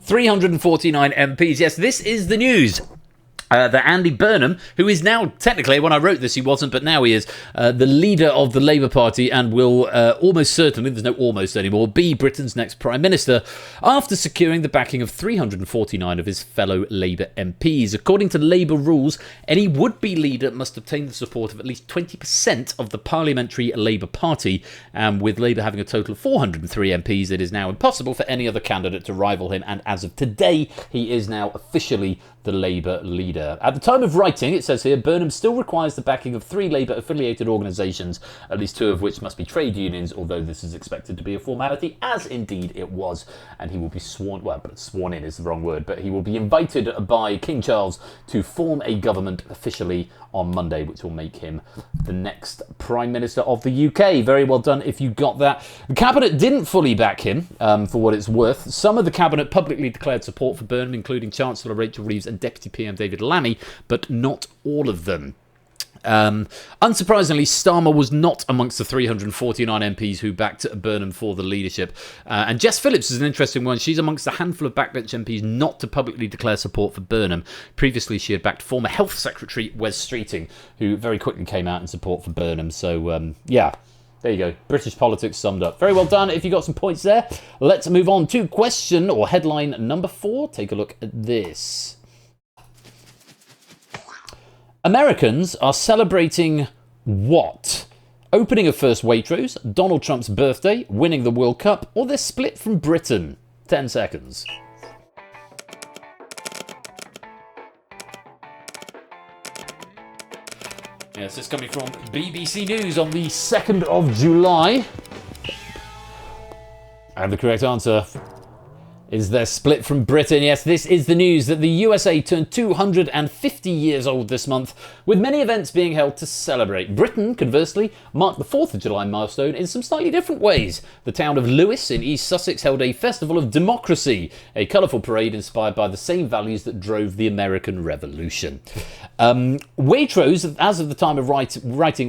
349 MPs. Yes, this is the news. That Andy Burnham, who is now, technically, when I wrote this, he wasn't, but now he is, the leader of the Labour Party and will almost certainly, there's no almost anymore, be Britain's next Prime Minister after securing the backing of 349 of his fellow Labour MPs. According to Labour rules, any would-be leader must obtain the support of at least 20% of the Parliamentary Labour Party, and with Labour having a total of 403 MPs, it is now impossible for any other candidate to rival him, and as of today, he is now officially the Labour leader. At the time of writing, it says here, Burnham still requires the backing of 3 Labour-affiliated organisations, at least 2 of which must be trade unions, although this is expected to be a formality, as indeed it was. And he will be sworn in is the wrong word, but he will be invited by King Charles to form a government officially on Monday, which will make him the next Prime Minister of the UK. Very well done if you got that. The Cabinet didn't fully back him, for what it's worth. Some of the Cabinet publicly declared support for Burnham, including Chancellor Rachel Reeves and Deputy PM David Lammy, but not all of them. Unsurprisingly, Starmer was not amongst the 349 MPs who backed Burnham for the leadership. And Jess Phillips is an interesting one. She's amongst a handful of backbench MPs not to publicly declare support for Burnham. Previously, she had backed former Health Secretary Wes Streeting, who very quickly came out in support for Burnham. So, yeah. There you go. British politics summed up. Very well done if you got some points there. Let's move on to question or headline number 4. Take a look at this. Americans are celebrating what? Opening of first Waitrose, Donald Trump's birthday, winning the World Cup, or they're split from Britain? 10 seconds. Yes, it's coming from BBC News on the 2nd of July. And the correct answer is they're split from Britain. Yes, this is the news that the USA turned 250 years old this month, with many events being held to celebrate. Britain, conversely, marked the 4th of July milestone in some slightly different ways. The town of Lewes in East Sussex held a festival of democracy, a colourful parade inspired by the same values that drove the American Revolution. Waitrose, as of the time of writing,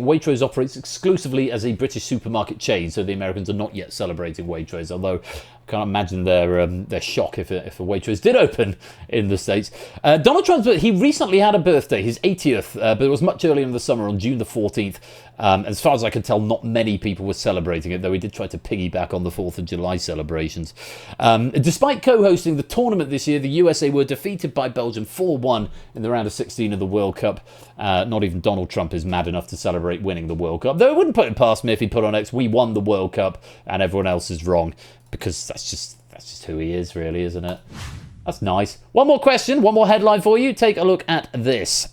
Waitrose operates exclusively as a British supermarket chain, so the Americans are not yet celebrating Waitrose, although I can't imagine their shock if a Waitrose did open in the States. Donald Trump, he recently had a birthday, his 80th, but it was much earlier in the summer on June the 14th. As far as I can tell, not many people were celebrating it, though he did try to piggyback on the 4th of July celebrations. Despite co-hosting the tournament this year, the USA were defeated by Belgium 4-1 in the round of 16 of the World Cup. Not even Donald Trump is mad enough to celebrate winning the World Cup, though it wouldn't put it past me if he put on X, we won the World Cup and everyone else is wrong, because that's just who he is, really, isn't it? That's nice. One more question, one more headline for you. Take a look at this.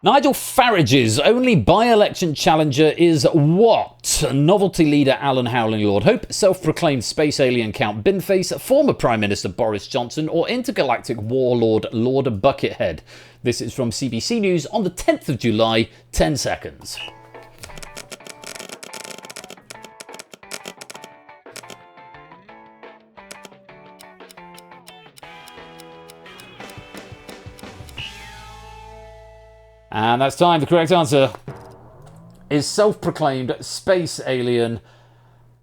Nigel Farage's only by-election challenger is what? Novelty leader Alan Howling Lord Hope, self-proclaimed space alien Count Binface, former Prime Minister Boris Johnson, or intergalactic warlord Lord Buckethead? This is from CBC News on the 10th of July, 10 seconds. And that's time. The correct answer is self-proclaimed space alien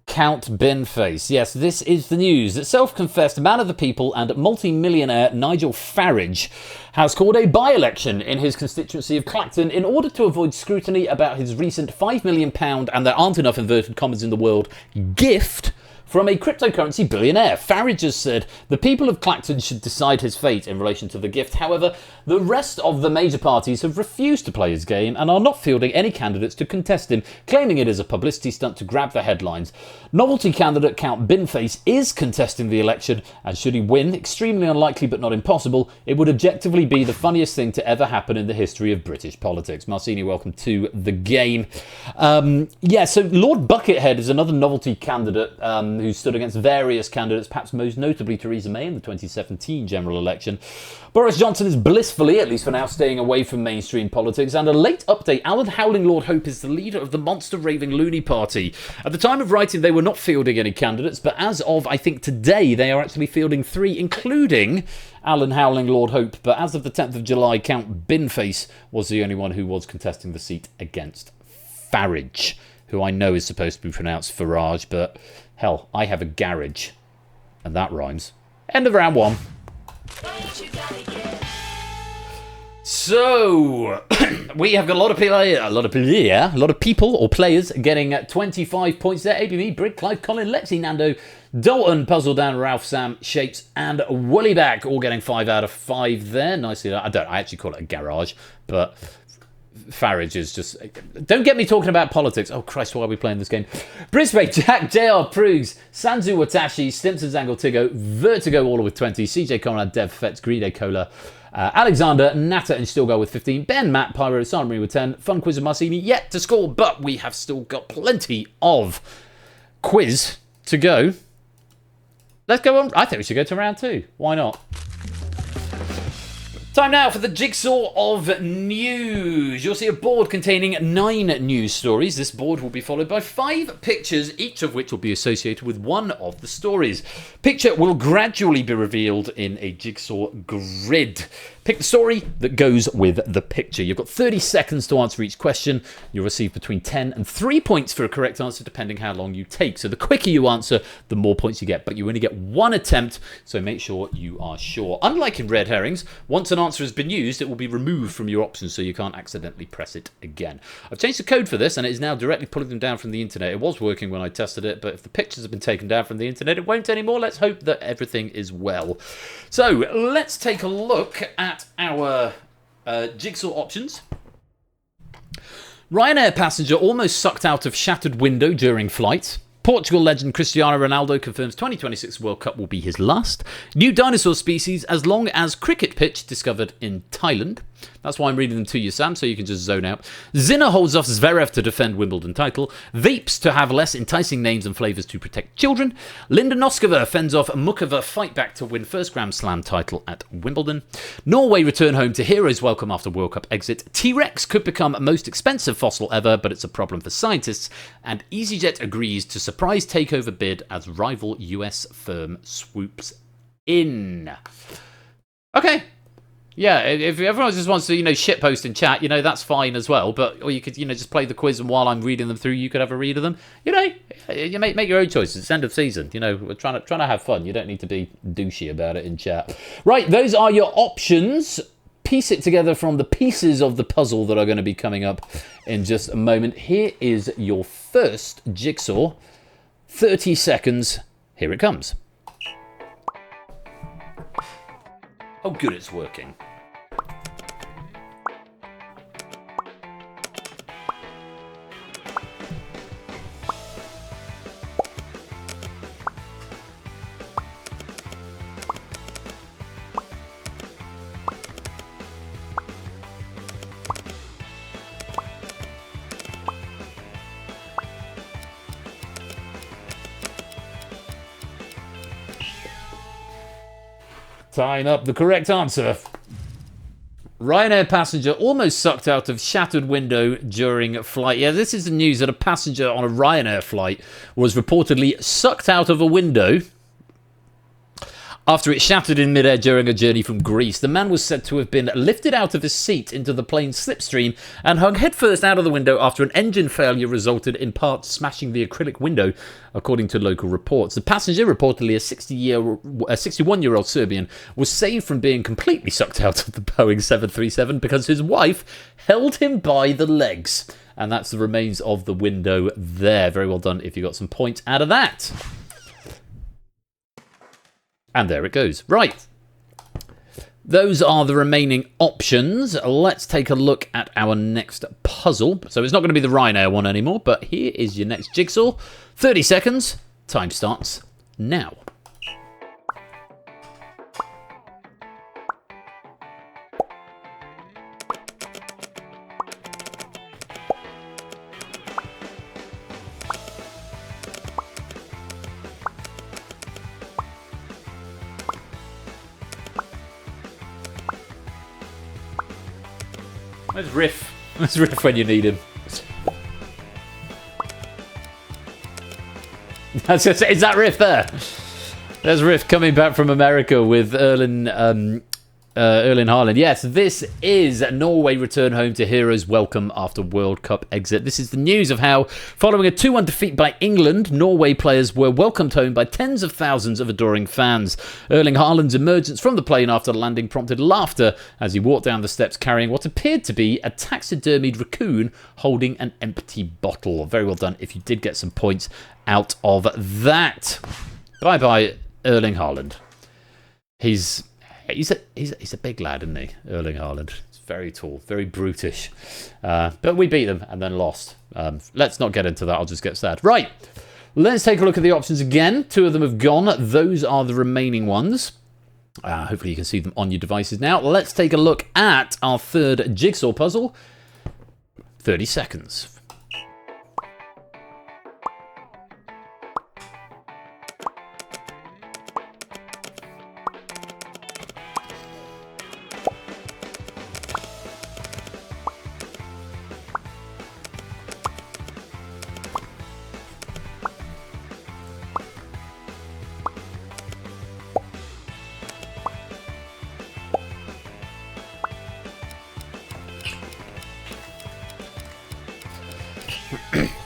Count Binface. Yes, this is the news that self-confessed man of the people and multi-millionaire Nigel Farage has called a by-election in his constituency of Clacton in order to avoid scrutiny about his recent £5 million, and there aren't enough inverted commas in the world, gift from a cryptocurrency billionaire. Farage has said the people of Clacton should decide his fate in relation to the gift. However, the rest of the major parties have refused to play his game and are not fielding any candidates to contest him, claiming it is a publicity stunt to grab the headlines. Novelty candidate Count Binface is contesting the election, and should he win, extremely unlikely but not impossible, it would objectively be the funniest thing to ever happen in the history of British politics. Marcini, welcome to the game. So Lord Buckethead is another novelty candidate who stood against various candidates, perhaps most notably Theresa May in the 2017 general election. Boris Johnson is blissfully, at least for now, staying away from mainstream politics. And a late update, Alan Howling Lord Hope is the leader of the Monster Raving Loony Party. At the time of writing, they were not fielding any candidates, but as of, I think, today, they are actually fielding 3, including Alan Howling Lord Hope. But as of the 10th of July, Count Binface was the only one who was contesting the seat against Farage, who I know is supposed to be pronounced Farage, but hell, I have a garage, and that rhymes. End of round 1. So we have got a lot of people or players getting 25 points there. ABB, Brig, Clive, Colin, Lexi, Nando, Dalton, Puzzle Dan, Ralph, Sam, Shapes, and Woollyback all getting 5 out of 5 there. Nicely done. I actually call it a garage, but Farage is just... Don't get me talking about politics. Oh, Christ, why are we playing this game? Brisbane, Jack, JR, Prugs, Sanzu Watashi, Stimpsons, Angle, Tigo, Vertigo, all with 20, CJ Conrad, Dev, Fetz, Greedo, Cola, Alexander, Natter, and Stillgo with 15, Ben, Matt, Pyro, Santa Marie with 10, Fun Quiz and Marcini yet to score, but we have still got plenty of quiz to go. Let's go on. I think we should go to round 2. Why not? Time now for the jigsaw of news. You'll see a board containing 9 news stories. This board will be followed by 5 pictures, each of which will be associated with one of the stories. Picture will gradually be revealed in a jigsaw grid. Pick the story that goes with the picture. You've got 30 seconds to answer each question. You'll receive between 10 and 3 points for a correct answer, depending how long you take. So the quicker you answer, the more points you get. But you only get 1 attempt, so make sure you are sure. Unlike in red herrings, once an answer has been used, it will be removed from your options, so you can't accidentally press it again. I've changed the code for this, and it is now directly pulling them down from the internet. It was working when I tested it, but if the pictures have been taken down from the internet, it won't anymore. Let's hope that everything is well. So let's take a look at our jigsaw options. Ryanair passenger almost sucked out of shattered window during flight. Portugal legend Cristiano Ronaldo confirms 2026 World Cup will be his last. New dinosaur species as long as cricket pitch discovered in Thailand. That's why I'm reading them to you, Sam, so you can just zone out. Zinner holds off Zverev to defend Wimbledon title. Vapes to have less enticing names and flavours to protect children. Linda Noskova fends off Mukova fight back to win first Grand Slam title at Wimbledon. Norway return home to heroes welcome after World Cup exit. T-Rex could become most expensive fossil ever, but it's a problem for scientists. And EasyJet agrees to surprise takeover bid as rival US firm swoops in. Okay. Yeah, if everyone just wants to, shitpost in chat, that's fine as well. But or you could, just play the quiz, and while I'm reading them through, you could have a read of them. You make your own choices. It's end of season. We're trying to have fun. You don't need to be douchey about it in chat. Right, those are your options. Piece it together from the pieces of the puzzle that are going to be coming up in just a moment. Here is your first jigsaw. 30 seconds. Here it comes. Oh, good, it's working. Tying up the correct answer. Ryanair passenger almost sucked out of shattered window during flight. Yeah, this is the news that a passenger on a Ryanair flight was reportedly sucked out of a window after it shattered in midair during a journey from Greece. The man was said to have been lifted out of his seat into the plane's slipstream and hung headfirst out of the window after an engine failure resulted in parts smashing the acrylic window, according to local reports. The passenger, reportedly a 61-year-old Serbian, was saved from being completely sucked out of the Boeing 737 because his wife held him by the legs. And that's the remains of the window there. Very well done if you got some points out of that. And there it goes. Right. Those are the remaining options. Let's take a look at our next puzzle. So it's not going to be the Ryanair one anymore, but here is your next jigsaw. 30 seconds. Time starts now. Where's Riff? Where's Riff when you need him? Is that Riff there? There's Riff coming back from America with Erling Haaland. Yes, this is Norway return home to heroes welcome after World Cup exit. This is the news of how, following a 2-1 defeat by England, Norway players were welcomed home by tens of thousands of adoring fans. Erling Haaland's emergence from the plane after landing prompted laughter as he walked down the steps carrying what appeared to be a taxidermied raccoon holding an empty bottle. Very well done if you did get some points out of that. Bye-bye, Erling Haaland. He's a big lad, isn't he, Erling Haaland? He's very tall, very brutish. But we beat them and then lost. Let's not get into that. I'll just get sad. Right. Let's take a look at the options again. 2 of them have gone. Those are the remaining ones. Hopefully you can see them on your devices now. Let's take a look at our third jigsaw puzzle. 30 seconds.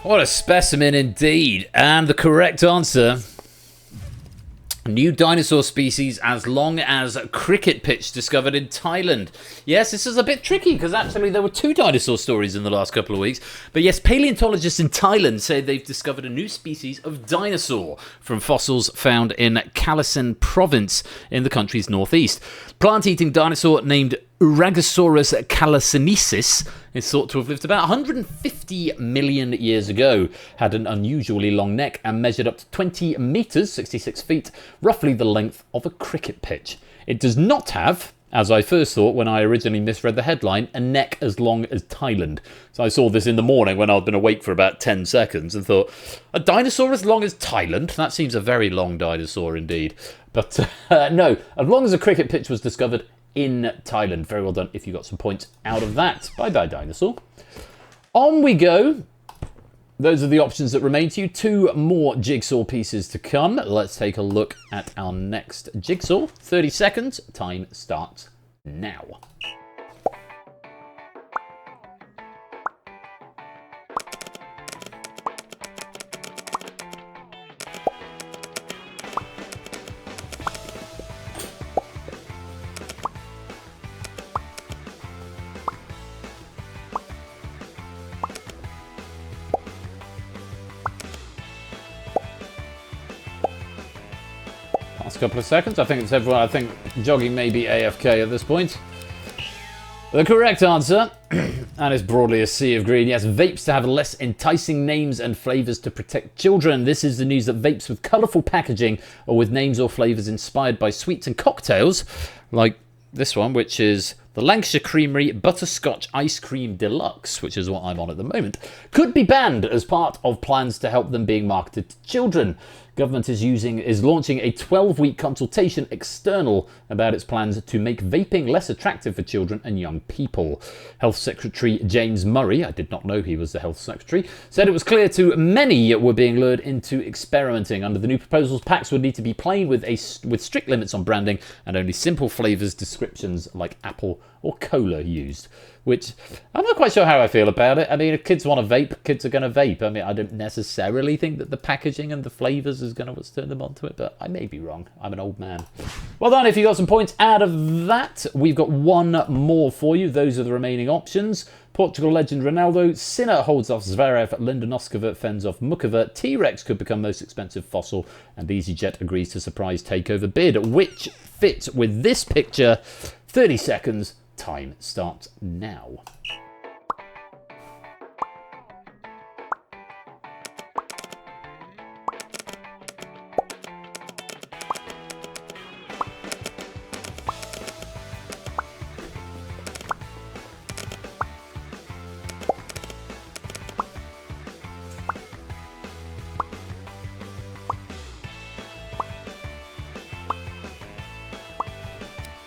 What a specimen indeed. And the correct answer: new dinosaur species as long as cricket pitch discovered in Thailand. Yes, this is a bit tricky because actually there were 2 dinosaur stories in the last couple of weeks. But yes, paleontologists in Thailand say they've discovered a new species of dinosaur from fossils found in Kalasin province in the country's northeast. Plant-eating dinosaur named Uragosaurus calasinensis is thought to have lived about 150 million years ago, had an unusually long neck and measured up to 20 metres, 66 feet, roughly the length of a cricket pitch. It does not have, as I first thought when I originally misread the headline, a neck as long as Thailand. So I saw this in the morning when I'd been awake for about 10 seconds and thought, a dinosaur as long as Thailand? That seems a very long dinosaur indeed. But no, as long as a cricket pitch was discovered in Thailand. Very well done if you got some points out of that. Bye-bye, dinosaur. On we go. Those are the options that remain to you. 2 more jigsaw pieces to come. Let's take a look at our next jigsaw. 30 seconds. Time starts now. Last couple of seconds. I think it's everyone. I think jogging may be AFK at this point. The correct answer, and it's broadly a sea of green. Yes, vapes to have less enticing names and flavours to protect children. This is the news that vapes with colourful packaging or with names or flavours inspired by sweets and cocktails, like this one, which is the Lancashire Creamery Butterscotch Ice Cream Deluxe, which is what I'm on at the moment, could be banned as part of plans to help them being marketed to children. Government is launching a 12-week consultation external about its plans to make vaping less attractive for children and young people. Health Secretary James Murray, I did not know he was the Health Secretary, said it was clear to many were being lured into experimenting. Under the new proposals, packs would need to be plain with strict limits on branding and only simple flavours descriptions like apple or cola used. which I'm not quite sure how I feel about it. I mean, if kids want to vape, kids are going to vape. I mean, I don't necessarily think that the packaging and the flavours is going to turn them onto it, but I may be wrong. I'm an old man. Well done if you got some points out of that. We've got one more for you. Those are the remaining options. Portugal legend Ronaldo, Sinner holds off Zverev, Linda Noskova fends off Mukova, T-Rex could become most expensive fossil, and EasyJet agrees to surprise takeover bid. Which fits with this picture? 30 seconds. Time starts now.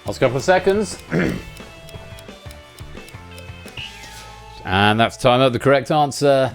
Last couple of seconds. And that's time up. The correct answer.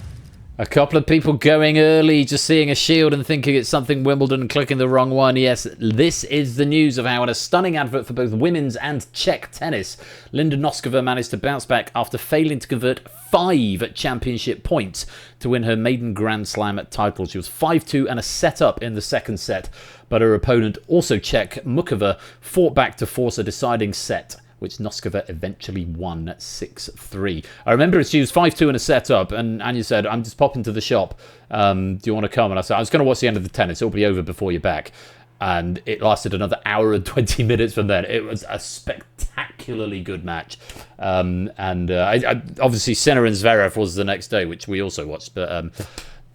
A couple of people going early, just seeing a shield and thinking it's something Wimbledon and clicking the wrong one. Yes, this is the news of how in a stunning advert for both women's and Czech tennis, Linda Noskova managed to bounce back after failing to convert 5 championship points to win her maiden Grand Slam title. She was 5-2 and a set up in the second set, but her opponent, also Czech, Mukova, fought back to force a deciding set, which Noskova eventually won 6-3. I remember she was 5-2 in a set-up, and Anya said, I'm just popping to the shop. Do you want to come? And I said, I was going to watch the end of the tennis. It'll be over before you're back. And it lasted another hour and 20 minutes from then. It was a spectacularly good match. Obviously, Sinner and Zverev was the next day, which we also watched. But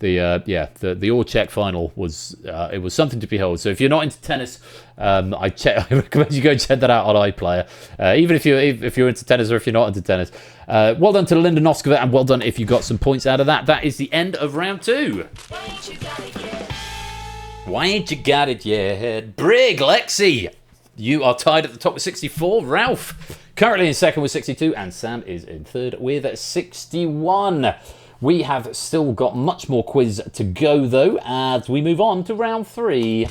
the all-Czech final was it was something to behold. So if you're not into tennis, I recommend you go check that out on iPlayer. Even if you're into tennis or if you're not into tennis. Well done to Linda Noskova, and well done if you got some points out of that. That is the end of round 2. Why ain't you got it yet? Brig, Lexi, you are tied at the top with 64. Ralph currently in second with 62, and Sam is in third with 61. We have still got much more quiz to go, though, as we move on to round 3.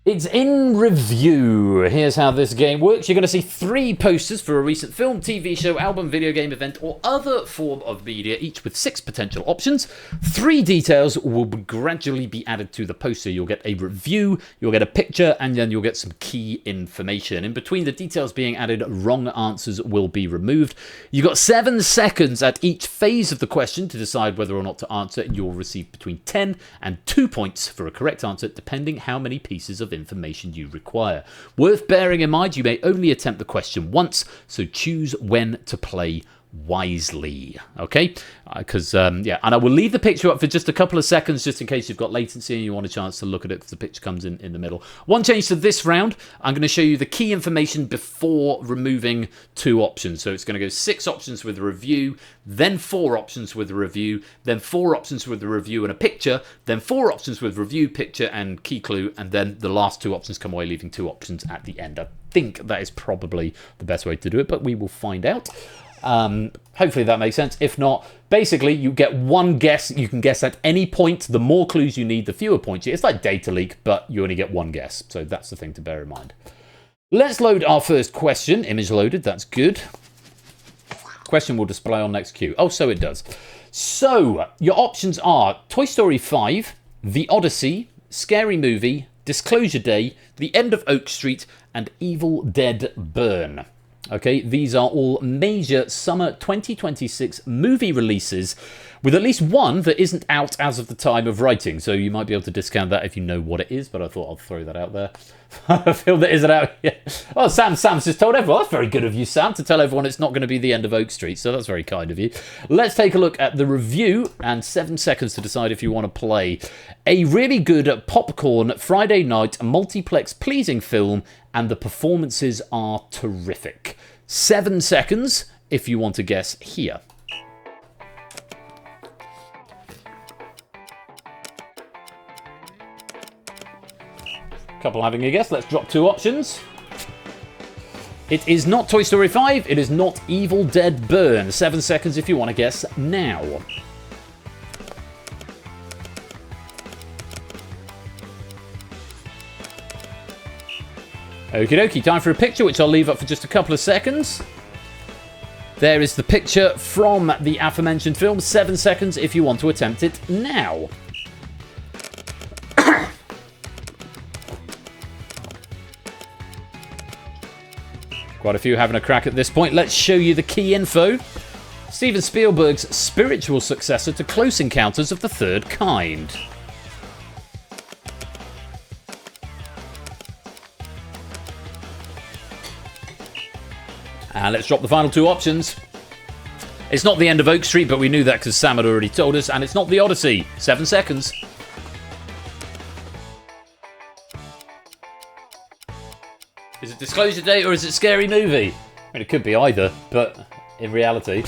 It's in review. Here's how this game works. You're going to see 3 posters for a recent film, TV show, album, video game, event, or other form of media, each with 6 potential options. 3 details will gradually be added to the poster. You'll get a review, you'll get a picture, and then you'll get some key information. In between the details being added, wrong answers will be removed. You've got 7 seconds at each phase of the question to decide whether or not to answer, and you'll receive between 10 and 2 points for a correct answer, depending how many pieces of information you require. Worth bearing in mind, you may only attempt the question once, so choose when to play wisely. Okay? And I will leave the picture up for just a couple of seconds just in case you've got latency and you want a chance to look at it because the picture comes in the middle. One change to this round, I'm going to show you the key information before removing 2 options. So it's going to go 6 options with a review, then 4 options with a review, then 4 options with a review and a picture, then 4 options with review, picture and key clue, and then the last 2 options come away, leaving 2 options at the end. I think that is probably the best way to do it, but we will find out. Hopefully that makes sense. If not, basically you get 1 guess. You can guess at any point. The more clues you need, the fewer points. It's like data leak, but you only get 1 guess. So that's the thing to bear in mind. Let's load our first question. Image loaded. That's good. Question will display on next queue. Oh, so it does. So your options are Toy Story 5, The Odyssey, Scary Movie, Disclosure Day, The End of Oak Street, and Evil Dead Burn. Okay, these are all major summer 2026 movie releases, with at least one that isn't out as of the time of writing. So you might be able to discount that if you know what it is, but I thought I'll throw that out there. A film that isn't out yet. Oh, Sam's just told everyone. That's very good of you, Sam, to tell everyone it's not going to be The End of Oak Street. So that's very kind of you. Let's take a look at the review and 7 seconds to decide if you want to play. A really good popcorn Friday night multiplex pleasing film, and the performances are terrific. 7 seconds if you want to guess here. Couple having a guess. Let's drop 2 options. It is not Toy Story 5. It is not Evil Dead Burn. 7 seconds if you want to guess now. Okie dokie, time for a picture, which I'll leave up for just a couple of seconds. There is the picture from the aforementioned film. 7 seconds if you want to attempt it now. Quite a few having a crack at this point. Let's show you the key info. Steven Spielberg's spiritual successor to Close Encounters of the Third Kind. And let's drop the final two options. It's not the end of Oak Street, but we knew that because Sam had already told us. And it's not the Odyssey. 7 seconds. Is it Disclosure Day or is it Scary Movie? I mean, it could be either, but in reality,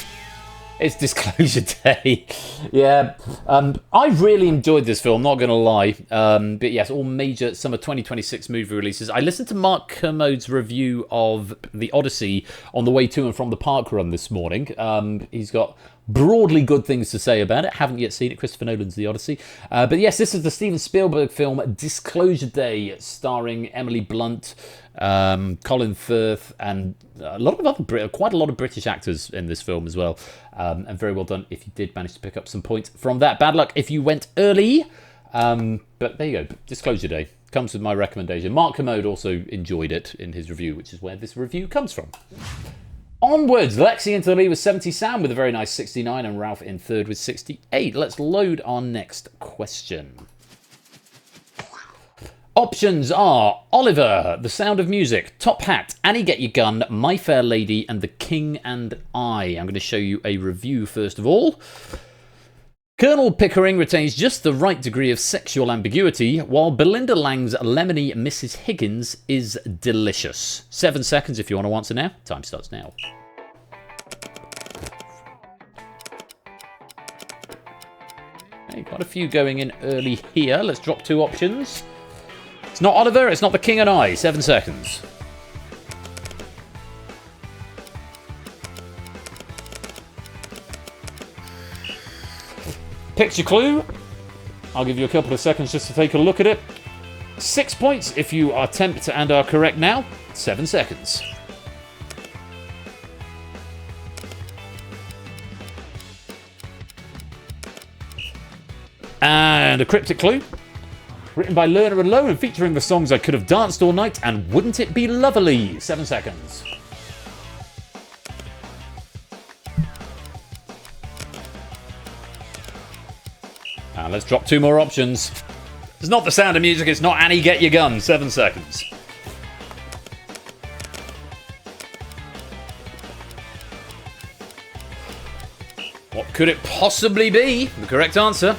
it's Disclosure Day. Yeah, I really enjoyed this film, not going to lie. But yes, all major summer 2026 movie releases. I listened to Mark Kermode's review of The Odyssey on the way to and from the park run this morning. He's got broadly good things to say about it. Haven't yet seen it. Christopher Nolan's The Odyssey. But yes, this is the Steven Spielberg film Disclosure Day, starring Emily Blunt, Colin Firth, and a lot of other quite a lot of British actors in this film as well. And very well done if you did manage to pick up some points from that. Bad luck if you went early. But there you go. Disclosure Day comes with my recommendation. Mark Kermode also enjoyed it in his review, which is where this review comes from. Onwards, Lexi into the lead with 70, Sam with a very nice 69, and Ralph in third with 68. Let's load our next question. Options are Oliver, The Sound of Music, Top Hat, Annie Get Your Gun, My Fair Lady, and The King and I. I'm going to show you a review first of all. Colonel Pickering retains just the right degree of sexual ambiguity, while Belinda Lang's lemony Mrs. Higgins is delicious. 7 seconds if you want to answer now. Time starts now. Okay, got a few going in early here. Let's drop two options. It's not Oliver, it's not The King and I. 7 seconds. Picture clue. I'll give you a couple of seconds just to take a look at it. 6 points if you attempt and are correct now. 7 seconds. And a cryptic clue. Written by Lerner and Lowe and featuring the songs I Could Have Danced All Night and Wouldn't It Be Lovely? 7 seconds. And let's drop two more options. It's not The Sound of Music, it's not Annie Get Your Gun. 7 seconds. What could it possibly be? The correct answer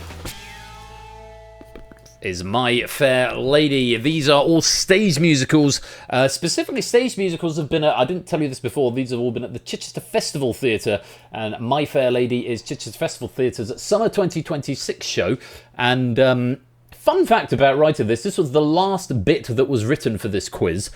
is My Fair Lady. These are all stage musicals. Specifically, stage musicals have been I didn't tell you this before, these have all been at the Chichester Festival Theatre, and My Fair Lady is Chichester Festival Theatre's Summer 2026 show. And fun fact about writing this was the last bit that was written for this quiz,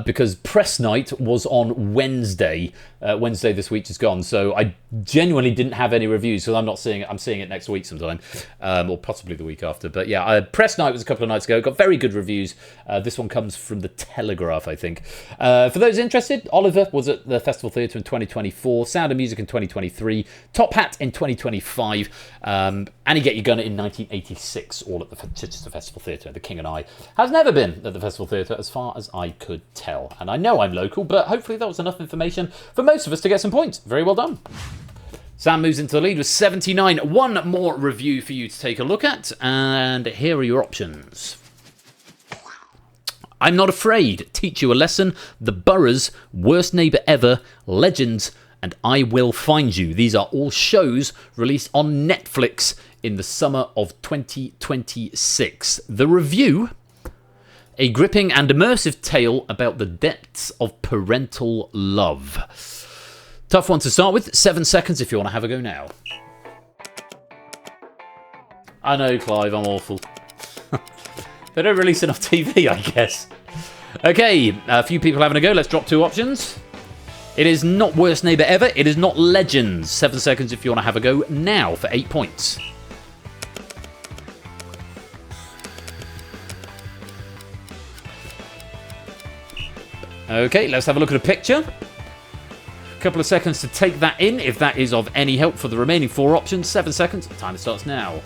because press night was on Wednesday. Wednesday this week is gone, so I genuinely didn't have any reviews, because I'm not seeing it. I'm seeing it next week sometime, or possibly the week after. But yeah, press night was a couple of nights ago. Got very good reviews. This one comes from the Telegraph, I think. For those interested, Oliver was at the Festival Theatre in 2024, Sound of Music in 2023, Top Hat in 2025, Annie Get Your Gun in 1986, all at the Chichester Festival Theatre. The King and I has never been at the Festival Theatre as far as I could tell. And I know I'm local, but hopefully that was enough information for most of us to get some points. Very well done. Sam moves into the lead with 79. One more review for you to take a look at, and here are your options. I'm Not Afraid, Teach You a Lesson, The Boroughs, Worst Neighbour Ever, Legends, and I Will Find You. These are all shows released on Netflix in the summer of 2026. The review: a gripping and immersive tale about the depths of parental love. Tough one to start with. 7 seconds if you want to have a go now. I know, Clive, I'm awful. They don't release enough TV, I guess. Okay, a few people having a go. Let's drop two options. It is not Worst Neighbour Ever. It is not Legends. 7 seconds if you want to have a go now for 8 points. Okay, let's have a look at a picture. A couple of seconds to take that in, if that is of any help for the remaining 4 options. 7 seconds. Timer starts now.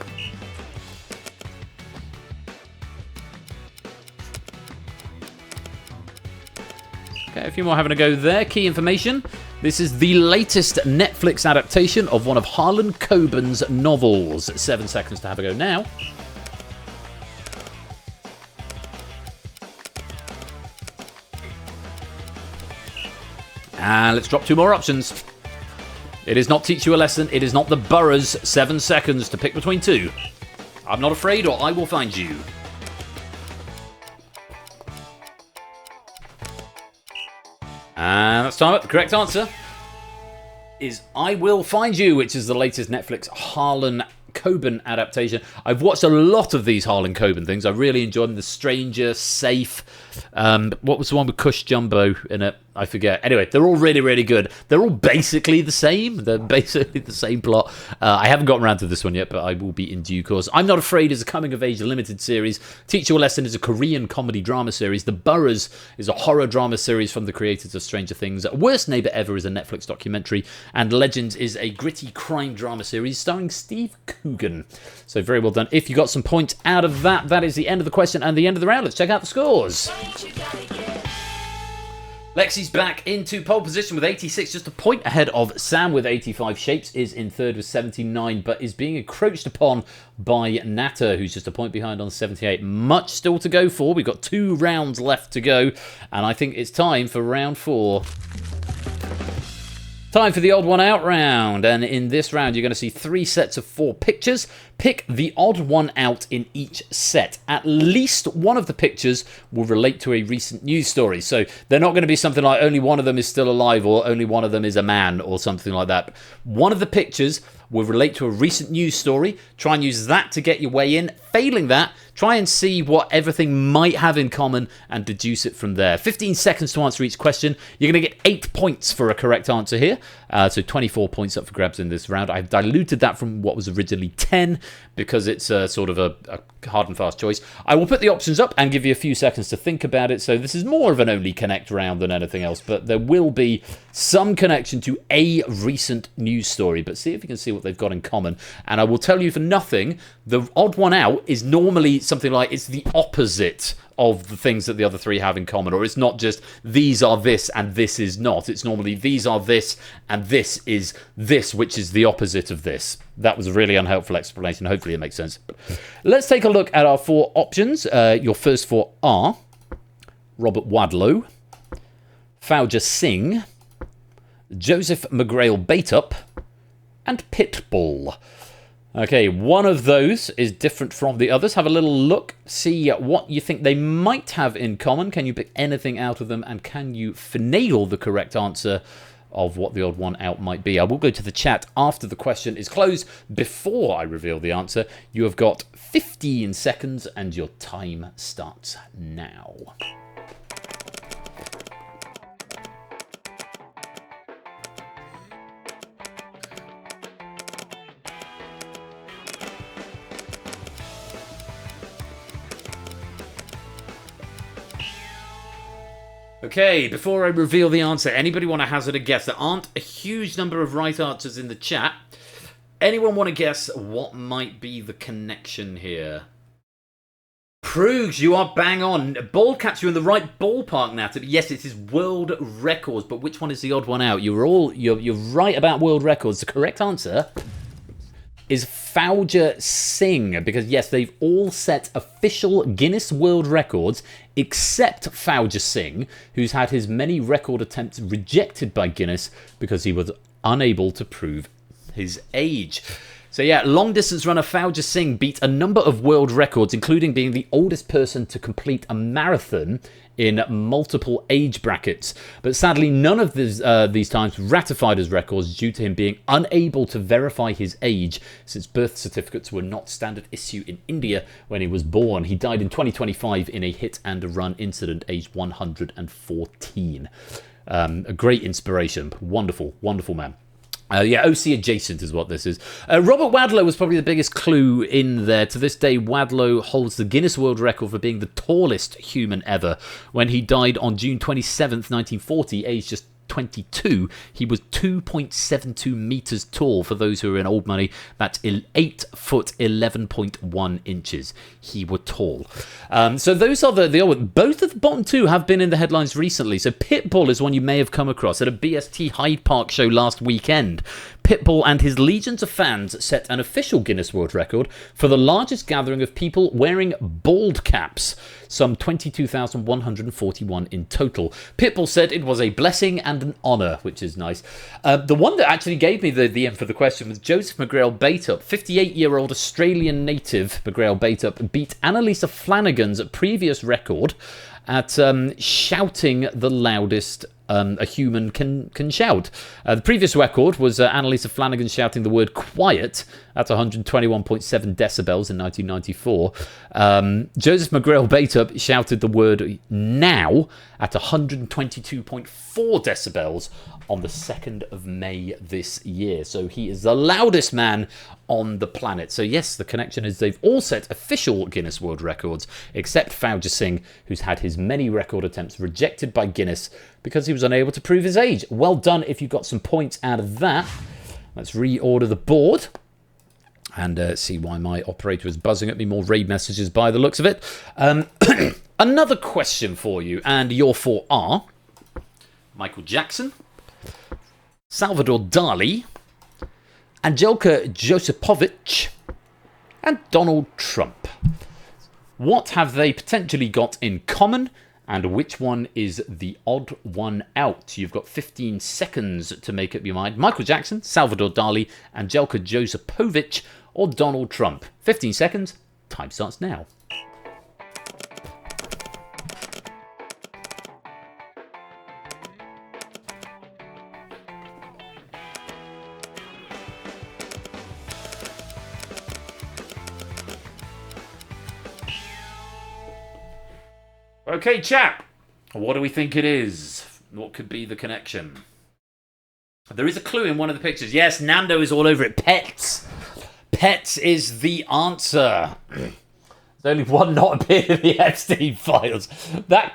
Okay, a few more having a go there. Key information. This is the latest Netflix adaptation of one of Harlan Coben's novels. 7 seconds to have a go now. And let's drop 2 more options. It is not Teach You a Lesson. It is not The Boroughs. 7 seconds to pick between 2. I'm Not Afraid or I Will Find You. And that's time up. The correct answer is I Will Find You, which is the latest Netflix Harlan Coben adaptation. I've watched a lot of these Harlan Coben things. I really enjoy them. The Stranger, Safe. What was the one with Cush Jumbo in it? I forget. Anyway, they're all really, really good. They're all basically the same. They're basically the same plot. I haven't gotten around to this one yet, but I will be in due course. I'm Not Afraid is a coming-of-age limited series. Teach You a Lesson is a Korean comedy drama series. The Boroughs is a horror drama series from the creators of Stranger Things. Worst Neighbor Ever is a Netflix documentary. And Legends is a gritty crime drama series starring Steve Coogan. So very well done. If you got some points out of that, that is the end of the question and the end of the round. Let's check out the scores. Lexi's back into pole position with 86, just a point ahead of Sam with 85. Shapes is in third with 79, but is being encroached upon by Natter, who's just a point behind on 78. Much still to go for. We've got 2 rounds left to go, and I think it's time for round 4. Time for the odd one out round, and in this round you're going to see 3 sets of 4 pictures. Pick the odd one out in each set. At least one of the pictures will relate to a recent news story. So they're not going to be something like only one of them is still alive or only one of them is a man or something like that. One of the pictures will relate to a recent news story. Try and use that to get your way in. Failing that, try and see what everything might have in common and deduce it from there. 15 seconds to answer each question. You're going to get 8 points for a correct answer here. So 24 points up for grabs in this round. I've diluted that from what was originally 10 because it's sort of a hard and fast choice. I will put the options up and give you a few seconds to think about it. So this is more of an only connect round than anything else, but there will be some connection to a recent news story. But see if you can see what they've got in common. And I will tell you for nothing, the odd one out is normally something like it's the opposite of the things that the other 3 have in common, or it's not just these are this and this is not. It's normally these are this and this is this, which is the opposite of this. That was a really unhelpful explanation. Hopefully it makes sense. Let's take a look at our 4 options. Your first 4 are Robert Wadlow, Fauja Singh, Joseph McGrail Baitup, and Pitbull. Okay, one of those is different from the others. Have a little look, see what you think they might have in common. Can you pick anything out of them, and can you finagle the correct answer of what the odd one out might be? I will go to the chat after the question is closed. Before I reveal the answer, you have got 15 seconds, and your time starts now. Okay, before I reveal the answer, anybody want to hazard a guess? There aren't a huge number of right answers in the chat. Anyone want to guess what might be the connection here? Proogs, you are bang on. Ball catch you in the right ballpark now. Yes, it is world records, but which one is the odd one out? You're right about world records. The correct answer is Fauja Singh, because yes, they've all set official Guinness World Records except Fauja Singh, who's had his many record attempts rejected by Guinness because he was unable to prove his age. So yeah, long distance runner Fauja Singh beat a number of world records, including being the oldest person to complete a marathon in multiple age brackets. But sadly, none of these times ratified as records due to him being unable to verify his age, since birth certificates were not standard issue in India when he was born. He died in 2025 in a hit and run incident, aged 114. A great inspiration. Wonderful, wonderful man. Yeah, OC adjacent is what this is. Robert Wadlow was probably the biggest clue in there. To this day, Wadlow holds the Guinness World Record for being the tallest human ever. When he died on June 27th, 1940, aged just 22, he was 2.72 meters tall. For those who are in old money, that's 8 foot 11.1 inches. He was tall. So those are the old. Both of the bottom two have been in the headlines recently. So Pitbull is one you may have come across at a BST Hyde Park show last weekend. Pitbull and his legions of fans set an official Guinness World Record for the largest gathering of people wearing bald caps, some 22,141 in total. Pitbull said it was a blessing and an honour, which is nice. The one that actually gave me the info for the question was Joseph McGrail Baitup. 58-year-old Australian native McGrail Baitup beat Annalisa Flanagan's previous record at shouting the loudest a human can shout. The previous record was Annalisa Flanagan shouting the word quiet at 121.7 decibels in 1994. Joseph McGrail Baitup shouted the word now at 122.4 decibels on the 2nd of May this year. So he is the loudest man on the planet. So yes, the connection is they've all set official Guinness World Records, except Fauja Singh, who's had his many record attempts rejected by Guinness because he was unable to prove his age. Well done if you got some points out of that. Let's reorder the board and see why my operator is buzzing at me more raid messages by the looks of it. Another question for you, and your four are Michael Jackson, Salvador Dali, Angelka Josipovic, and Donald Trump. What have they potentially got in common, and which one is the odd one out? You've got 15 seconds to make up your mind. Michael Jackson, Salvador Dali, Angelka Josipovic, or Donald Trump. 15 seconds. Time starts now. Okay, chat. What do we think it is? What could be the connection? There is a clue in one of the pictures. Yes, Nando is all over it. Pets. Pets is the answer. There's only one not appeared in the Epstein files. I'm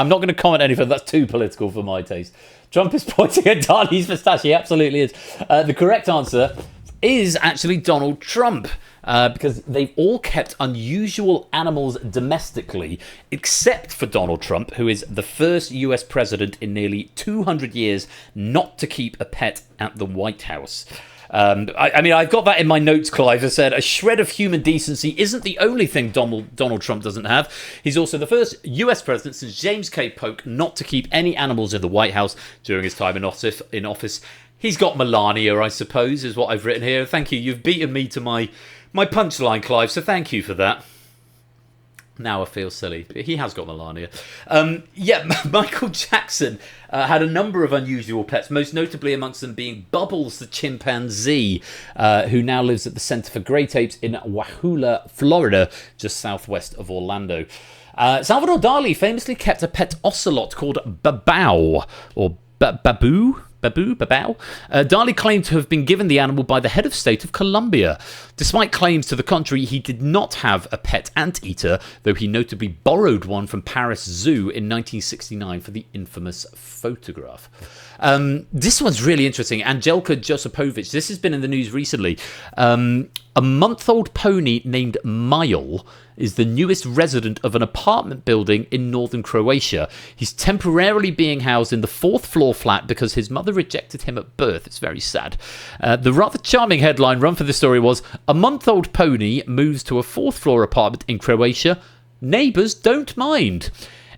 not going to comment any further. That's too political for my taste. Trump is pointing at Dali's moustache. He absolutely is. The correct answer is actually Donald Trump. Because they've all kept unusual animals domestically, except for Donald Trump, who is the first US president in nearly 200 years not to keep a pet at the White House. I mean, I've got that in my notes, Clive. I said a shred of human decency isn't the only thing Donald Trump doesn't have. He's also the first US president since James K. Polk not to keep any animals in the White House during his time in office. He's got Melania, I suppose, is what I've written here. Thank you. You've beaten me to my punchline, Clive, so thank you for that. Now I feel silly. He has got Melania. Michael Jackson had a number of unusual pets, most notably amongst them being Bubbles the chimpanzee, who now lives at the Center for Great Apes in Wauhula, Florida, just southwest of Orlando. Salvador Dali famously kept a pet ocelot called Babao, or Baboo. Dali claimed to have been given the animal by the head of state of Colombia. Despite claims to the contrary, he did not have a pet anteater, though he notably borrowed one from Paris Zoo in 1969 for the infamous photograph. This one's really interesting. Angelka Josipovic, this has been in the news recently. A month-old pony named Mile is the newest resident of an apartment building in northern Croatia. He's temporarily being housed in the 4th floor flat because his mother rejected him at birth. It's very sad. The rather charming headline run for this story was, "A month-old pony moves to a 4th floor apartment in Croatia. Neighbours don't mind."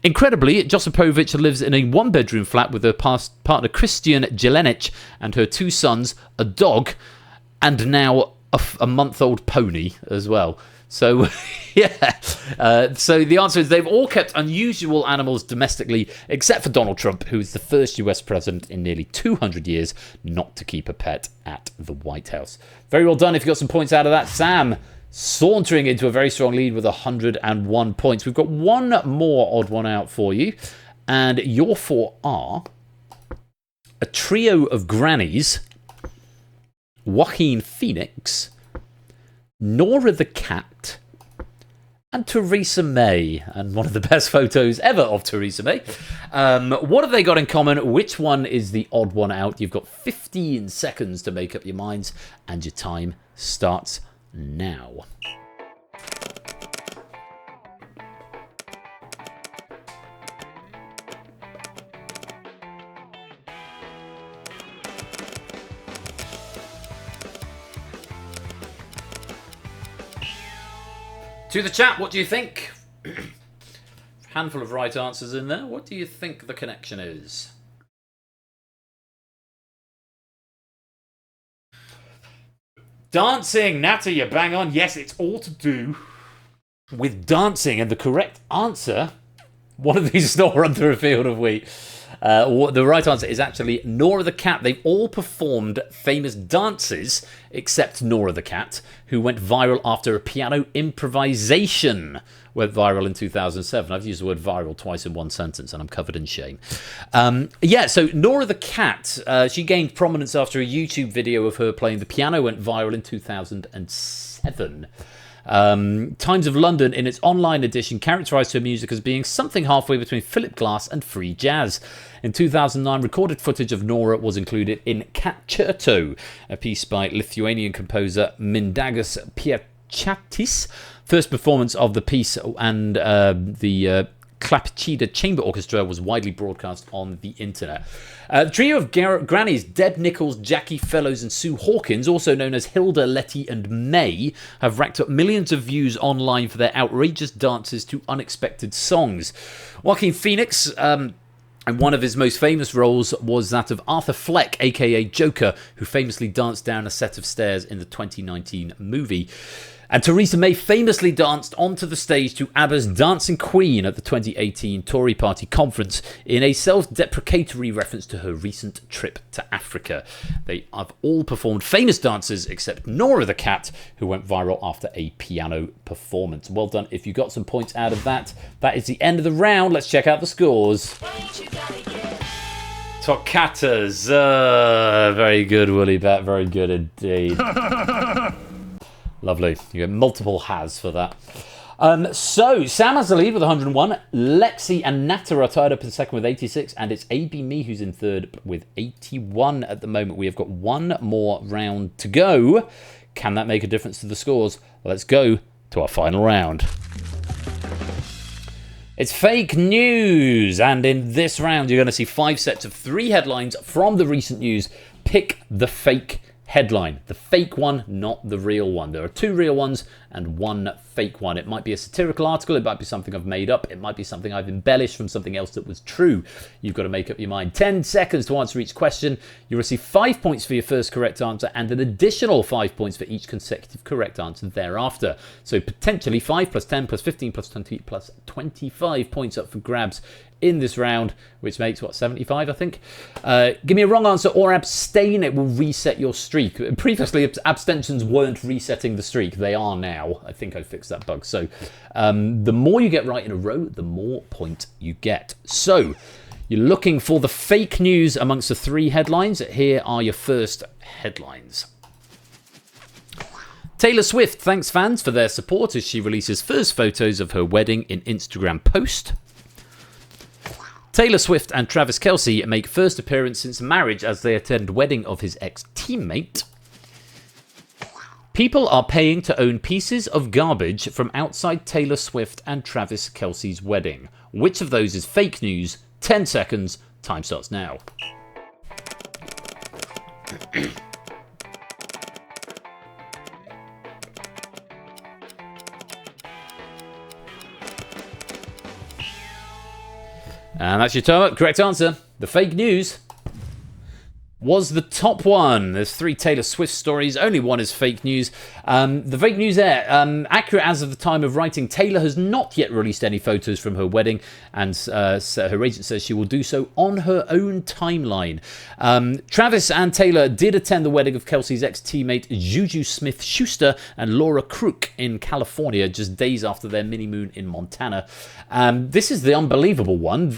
Incredibly, Josipovic lives in a 1-bedroom flat with her partner Christian Jelenic and her 2 sons, a dog, and now a month-old pony as well. So, yeah. So the answer is they've all kept unusual animals domestically, except for Donald Trump, who is the first US president in nearly 200 years not to keep a pet at the White House. Very well done if you got some points out of that. Sam sauntering into a very strong lead with 101 points. We've got one more odd one out for you. And your 4 are a trio of grannies, Joaquin Phoenix, Nora the cat, and Theresa May. And one of the best photos ever of Theresa May. What have they got in common? Which one is the odd one out? You've got 15 seconds to make up your minds, and your time starts now. To the chat, what do you think? Handful of right answers in there. What do you think the connection is? Dancing. Natter, you bang on. Yes, it's all to do with dancing. And the correct answer, one of these is not under a field of wheat. The right answer is actually Nora the cat. They've all performed famous dances except Nora the cat, who went viral after a piano improvisation went viral in 2007. I've used the word viral twice in one sentence, and I'm covered in shame. So Nora the cat, she gained prominence after a YouTube video of her playing the piano went viral in 2007. Times of London, in its online edition, characterised her music as being something halfway between Philip Glass and free jazz. In 2009, recorded footage of Nora was included in Concerto, a piece by Lithuanian composer Mindaugas Pietaitis. First performance of the piece and the Klaipėda Chamber Orchestra was widely broadcast on the internet. The trio of grannies, Deb Nichols, Jackie Fellows and Sue Hawkins, also known as Hilda, Letty and May, have racked up millions of views online for their outrageous dances to unexpected songs. Joaquin Phoenix, and one of his most famous roles was that of Arthur Fleck, aka Joker, who famously danced down a set of stairs in the 2019 movie. And Theresa May famously danced onto the stage to ABBA's Dancing Queen at the 2018 Tory Party conference in a self-deprecatory reference to her recent trip to Africa. They have all performed famous dances except Nora the cat, who went viral after a piano performance. Well done if you got some points out of that. That is the end of the round. Let's check out the scores. Tocatas. Very good, Willy Bet. Very good indeed. Lovely. You get multiple has for that. So, Sam has the lead with 101. Lexi and Natter are tied up in second with 86. And it's AB Me who's in third with 81 at the moment. We have got one more round to go. Can that make a difference to the scores? Let's go to our final round. It's fake news. And in this round, you're going to see 5 sets of 3 headlines from the recent news. Pick the fake headline. The fake one, not the real one. There are 2 real ones and 1 fake one. It might be a satirical article, it might be something I've made up, it might be something I've embellished from something else that was true. You've got to make up your mind. 10 seconds to answer each question. You receive 5 points for your first correct answer and an additional 5 points for each consecutive correct answer thereafter. So potentially 5 plus 10 plus 15 plus 20 plus 25 points up for grabs in this round, which makes, 75, I think? Give me a wrong answer or abstain, it will reset your streak. Previously, abstentions weren't resetting the streak. They are now. I think I fixed that bug. So the more you get right in a row, the more point you get. So you're looking for the fake news amongst the 3 headlines. Here are your first headlines. Taylor Swift thanks fans for their support as she releases first photos of her wedding in Instagram post. Taylor Swift and Travis Kelce make first appearance since marriage as they attend wedding of his ex-teammate. People are paying to own pieces of garbage from outside Taylor Swift and Travis Kelce's wedding. Which of those is fake news? 10 seconds. Time starts now. And that's your time up. Correct answer. The fake news was the top one. There's 3 Taylor Swift stories. Only one is fake news. The fake news there, accurate as of the time of writing, Taylor has not yet released any photos from her wedding, and her agent says she will do so on her own timeline. Travis and Taylor did attend the wedding of Kelce's ex-teammate Juju Smith-Schuster and Laura Crook in California just days after their mini-moon in Montana. This is the unbelievable one.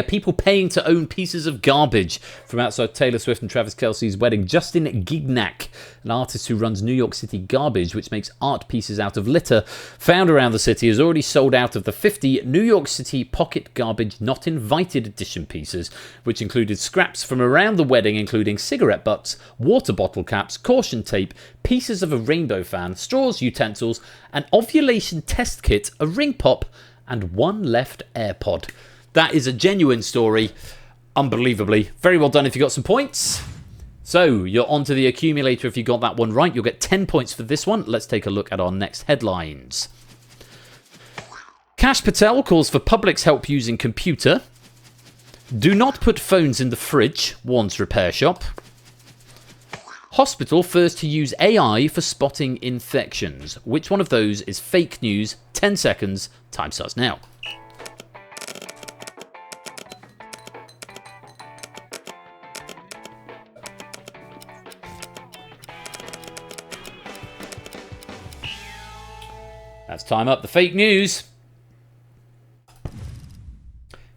People paying to own pieces of garbage from outside Taylor Swift and Travis Kelce's wedding. Justin Gignac, an artist who runs New York City Garbage, which makes art pieces out of litter found around the city, has already sold out of the 50 New York City pocket garbage not invited edition pieces, which included scraps from around the wedding, including cigarette butts, water bottle caps, caution tape, pieces of a rainbow fan, straws, utensils, an ovulation test kit, a ring pop, and one left AirPod. That is a genuine story. Unbelievably. Very well done if you got some points. So, you're onto the accumulator if you got that one right. You'll get 10 points for this one. Let's take a look at our next headlines. Kash Patel calls for public's help using computer. Do not put phones in the fridge, warns repair shop. Hospital first to use AI for spotting infections. Which one of those is fake news? 10 seconds. Time starts now. That's time up. The fake news.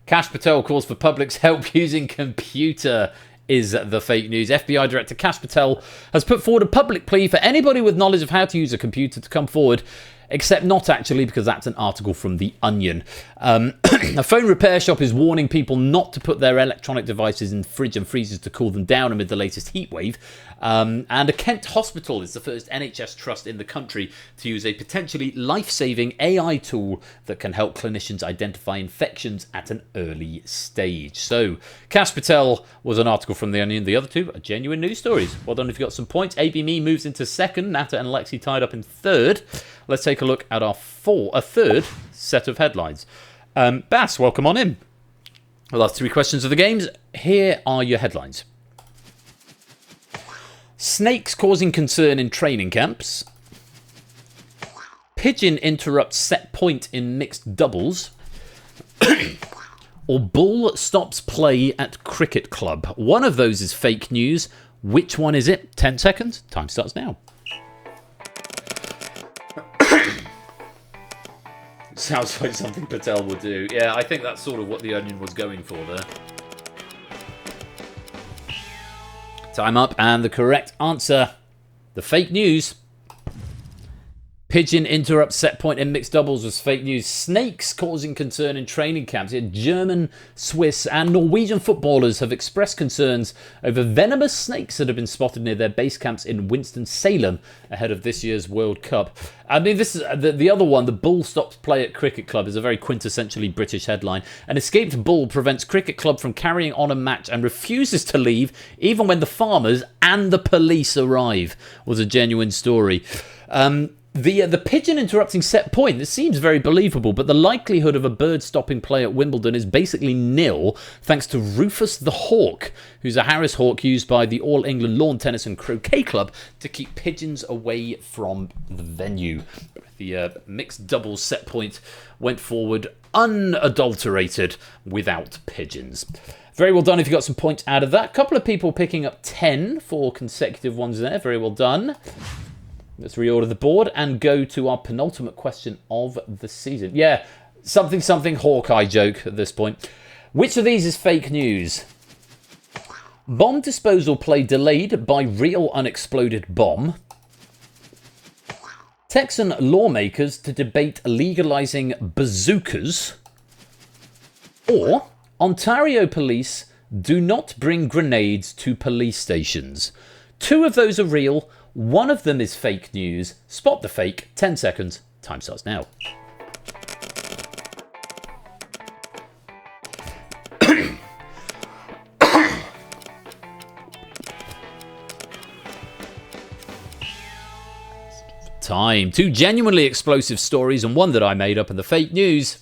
Kash Patel calls for public's help using computer is the fake news. FBI Director Kash Patel has put forward a public plea for anybody with knowledge of how to use a computer to come forward, except not actually, because that's an article from The Onion. A phone repair shop is warning people not to put their electronic devices in fridge and freezers to cool them down amid the latest heat wave. And a Kent hospital is the first NHS trust in the country to use a potentially life-saving AI tool that can help clinicians identify infections at an early stage. So, Kash Patel was an article from The Onion. The other two are genuine news stories. Well done if you got some points. AB Me moves into second. Nata and Lexi tied up in third. Let's take a look at our third set of headlines. Bass, welcome on in. The last three questions of the games. Here are your headlines. Snakes causing concern in training camps. Pigeon interrupts set point in mixed doubles. Or bull stops play at cricket club. One of those is fake news. Which one is it? 10 seconds. Time starts now. Sounds like something Patel would do. Yeah, I think that's sort of what The Onion was going for there. Time up, and the correct answer, the fake news. Pigeon interrupts set point in mixed doubles was fake news. Snakes causing concern in training camps. Yet German, Swiss and Norwegian footballers have expressed concerns over venomous snakes that have been spotted near their base camps in Winston-Salem ahead of this year's World Cup. I mean, this is the other one, the bull stops play at cricket club, is a very quintessentially British headline. An escaped bull prevents cricket club from carrying on a match and refuses to leave even when the farmers and the police arrive, was a genuine story. The pigeon interrupting set point, this seems very believable, but the likelihood of a bird stopping play at Wimbledon is basically nil, thanks to Rufus the Hawk, who's a Harris hawk used by the All England Lawn Tennis and Croquet Club to keep pigeons away from the venue. The mixed doubles set point went forward unadulterated without pigeons. Very well done if you got some points out of that. A couple of people picking up 10 for consecutive ones there. Very well done. Let's reorder the board and go to our penultimate question of the season. Yeah, something Hawkeye joke at this point. Which of these is fake news? Bomb disposal play delayed by real unexploded bomb. Texan lawmakers to debate legalizing bazookas. Or Ontario police do not bring grenades to police stations. Two of those are real. One of them is fake news. Spot the fake. 10 seconds. Time starts now. Time. Two genuinely explosive stories and one that I made up in the fake news.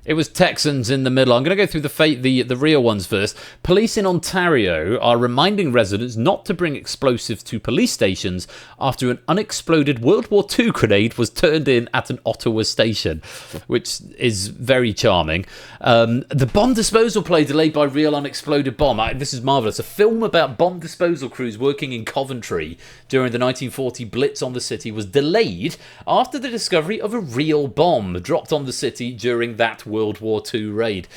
It was Texans in the middle. I'm going to go through the real ones first. Police in Ontario are reminding residents not to bring explosives to police stations after an unexploded World War II grenade was turned in at an Ottawa station, which is very charming. The bomb disposal play delayed by real unexploded bomb. This is marvellous. A film about bomb disposal crews working in Coventry during the 1940 Blitz on the city was delayed after the discovery of a real bomb dropped on the city during that World War II raid.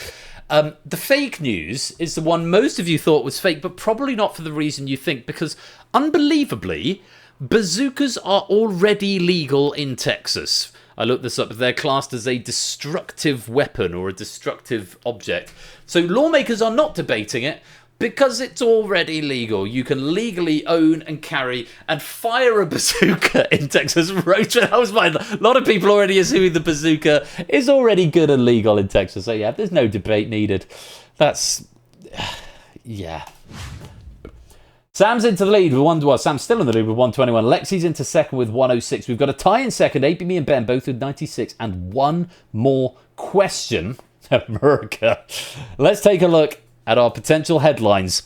The fake news is the one most of you thought was fake, but probably not for the reason you think, because unbelievably, bazookas are already legal in Texas. I looked this up. They're classed as a destructive weapon or a destructive object. So lawmakers are not debating it because it's already legal. You can legally own and carry and fire a bazooka in Texas. That was mine. A lot of people already assuming the bazooka is already good and legal in Texas. So yeah, there's no debate needed. That's... yeah. Sam's into the lead with Sam's still in the lead with 121. Lexi's into second with 106. We've got a tie in second. AB, me and Ben both with 96. And one more question. America. Let's take a look at our potential headlines.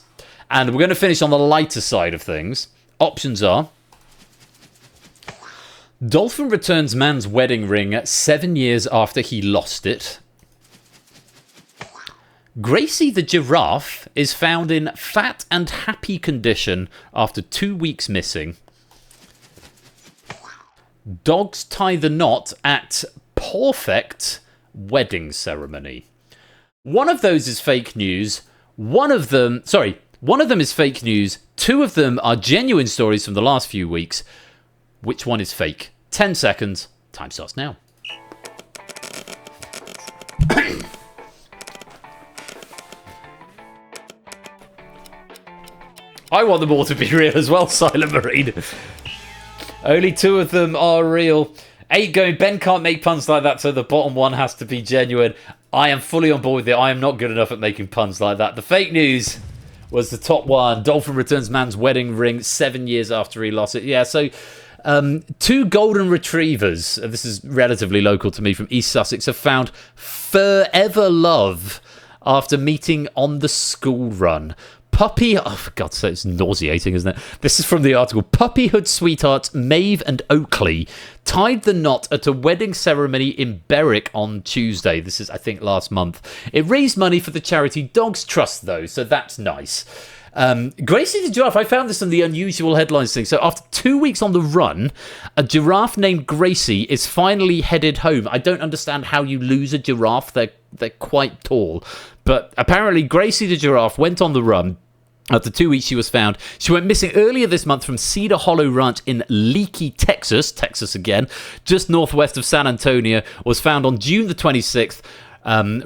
And we're going to finish on the lighter side of things. Options are... Dolphin returns man's wedding ring 7 years after he lost it. Gracie the giraffe is found in fat and happy condition after 2 weeks missing. Dogs tie the knot at perfect wedding ceremony. One of those is fake news. One of them is fake news. Two of them are genuine stories from the last few weeks. Which one is fake? 10 seconds. Time starts now. I want them all to be real as well, Silent Marine. Only two of them are real. 8 going, Ben can't make puns like that, so the bottom one has to be genuine. I am fully on board with it. I am not good enough at making puns like that. The fake news was the top one. Dolphin returns man's wedding ring 7 years after he lost it. Yeah, so 2 golden retrievers, this is relatively local to me, from East Sussex, have found forever love after meeting on the school run. Oh, for God's sake, it's nauseating, isn't it? This is from the article. Puppyhood sweethearts Maeve and Oakley tied the knot at a wedding ceremony in Berwick on Tuesday. This is, I think, last month. It raised money for the charity Dogs Trust, though, so that's nice. Gracie the giraffe, I found this in the unusual headlines thing. So after 2 weeks on the run, a giraffe named Gracie is finally headed home. I don't understand how you lose a giraffe. They're quite tall. But apparently Gracie the giraffe went on the run. After 2 weeks, she was found. She went missing earlier this month from Cedar Hollow Ranch in Leakey, Texas again, just northwest of San Antonio. Was found on June the 26th.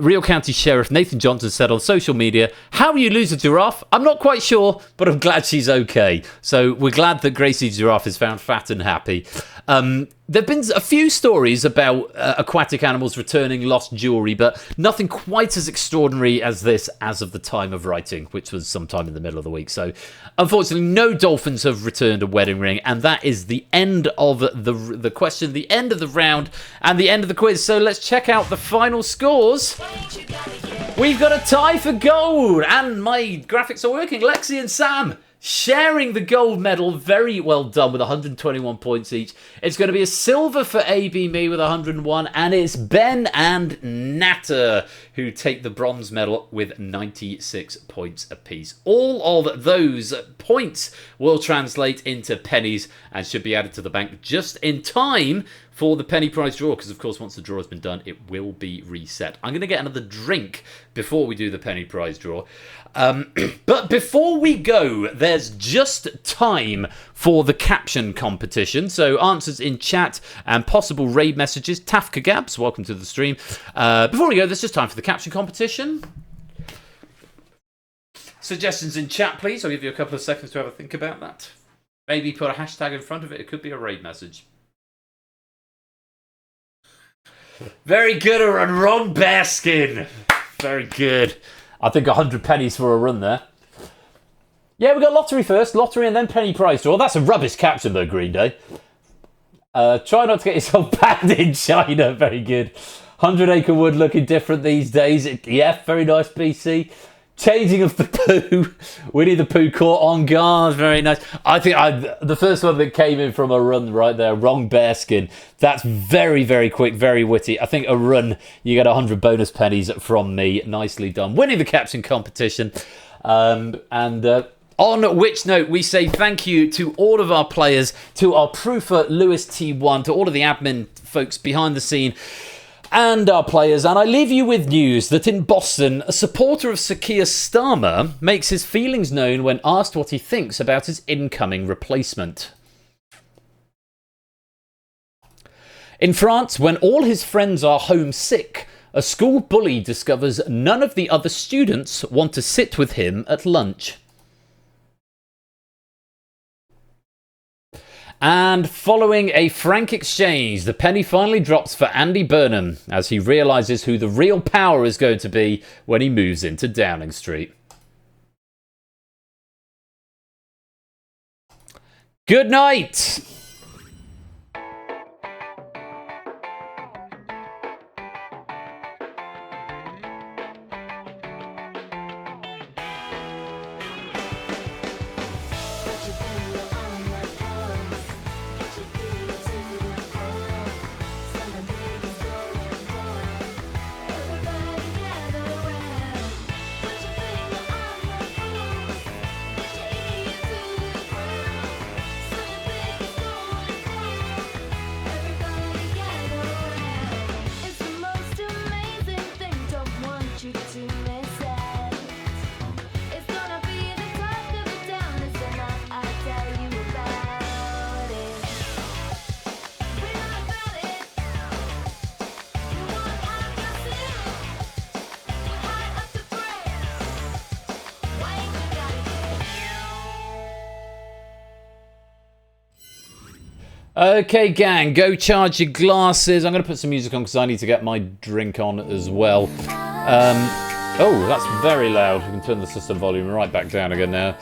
Rio County Sheriff Nathan Johnson said on social media, "How you lose a giraffe? I'm not quite sure, but I'm glad she's okay." So we're glad that Gracie giraffe is found fat and happy. There have been a few stories about aquatic animals returning lost jewellery, but nothing quite as extraordinary as this as of the time of writing, which was sometime in the middle of the week. So unfortunately, no dolphins have returned a wedding ring, and that is the end of the question, the end of the round, and the end of the quiz. So let's check out the final scores. We've got a tie for gold, and my graphics are working. Lexi and Sam sharing the gold medal. Very well done with 121 points each. It's going to be a silver for AB me with 101, and it's Ben and Natter who take the bronze medal with 96 points apiece. All of those points will translate into pennies and should be added to the bank just in time for the penny prize draw, because of course once the draw has been done it will be reset. I'm going to get another drink before we do the penny prize draw. But before we go, there's just time for the caption competition. So answers in chat and possible raid messages. Tafka Gabs, welcome to the stream. Before we go, there's just time for the caption competition. Suggestions in chat, please. I'll give you a couple of seconds to have a think about that. Maybe put a hashtag in front of it. It could be a raid message. Very good, a run, Ron Bearskin. Very good. I think 100 pennies for a run there. Yeah, we got lottery first. Lottery and then penny prize draw. That's a rubbish caption though, Green Day. Try not to get yourself banned in China. Very good. 100 Acre Wood looking different these days. Yeah, very nice, BC. Changing of the poo. Winnie the Pooh caught on guard. Very nice. I think the first one that came in from a run right there, wrong bearskin. That's very, very quick, very witty. I think a run, you get 100 bonus pennies from me. Nicely done. Winning the caption competition. On which note, we say thank you to all of our players, to our proofer, Lewis T1, to all of the admin folks behind the scene. And our players, and I leave you with news that in Boston, a supporter of Sir Keir Starmer makes his feelings known when asked what he thinks about his incoming replacement. In France, when all his friends are homesick, a school bully discovers none of the other students want to sit with him at lunch. And following a frank exchange, the penny finally drops for Andy Burnham as he realises who the real power is going to be when he moves into Downing Street. Good night! Okay, gang, go charge your glasses. I'm going to put some music on because I need to get my drink on as well. Oh, that's very loud. We can turn the system volume right back down again now.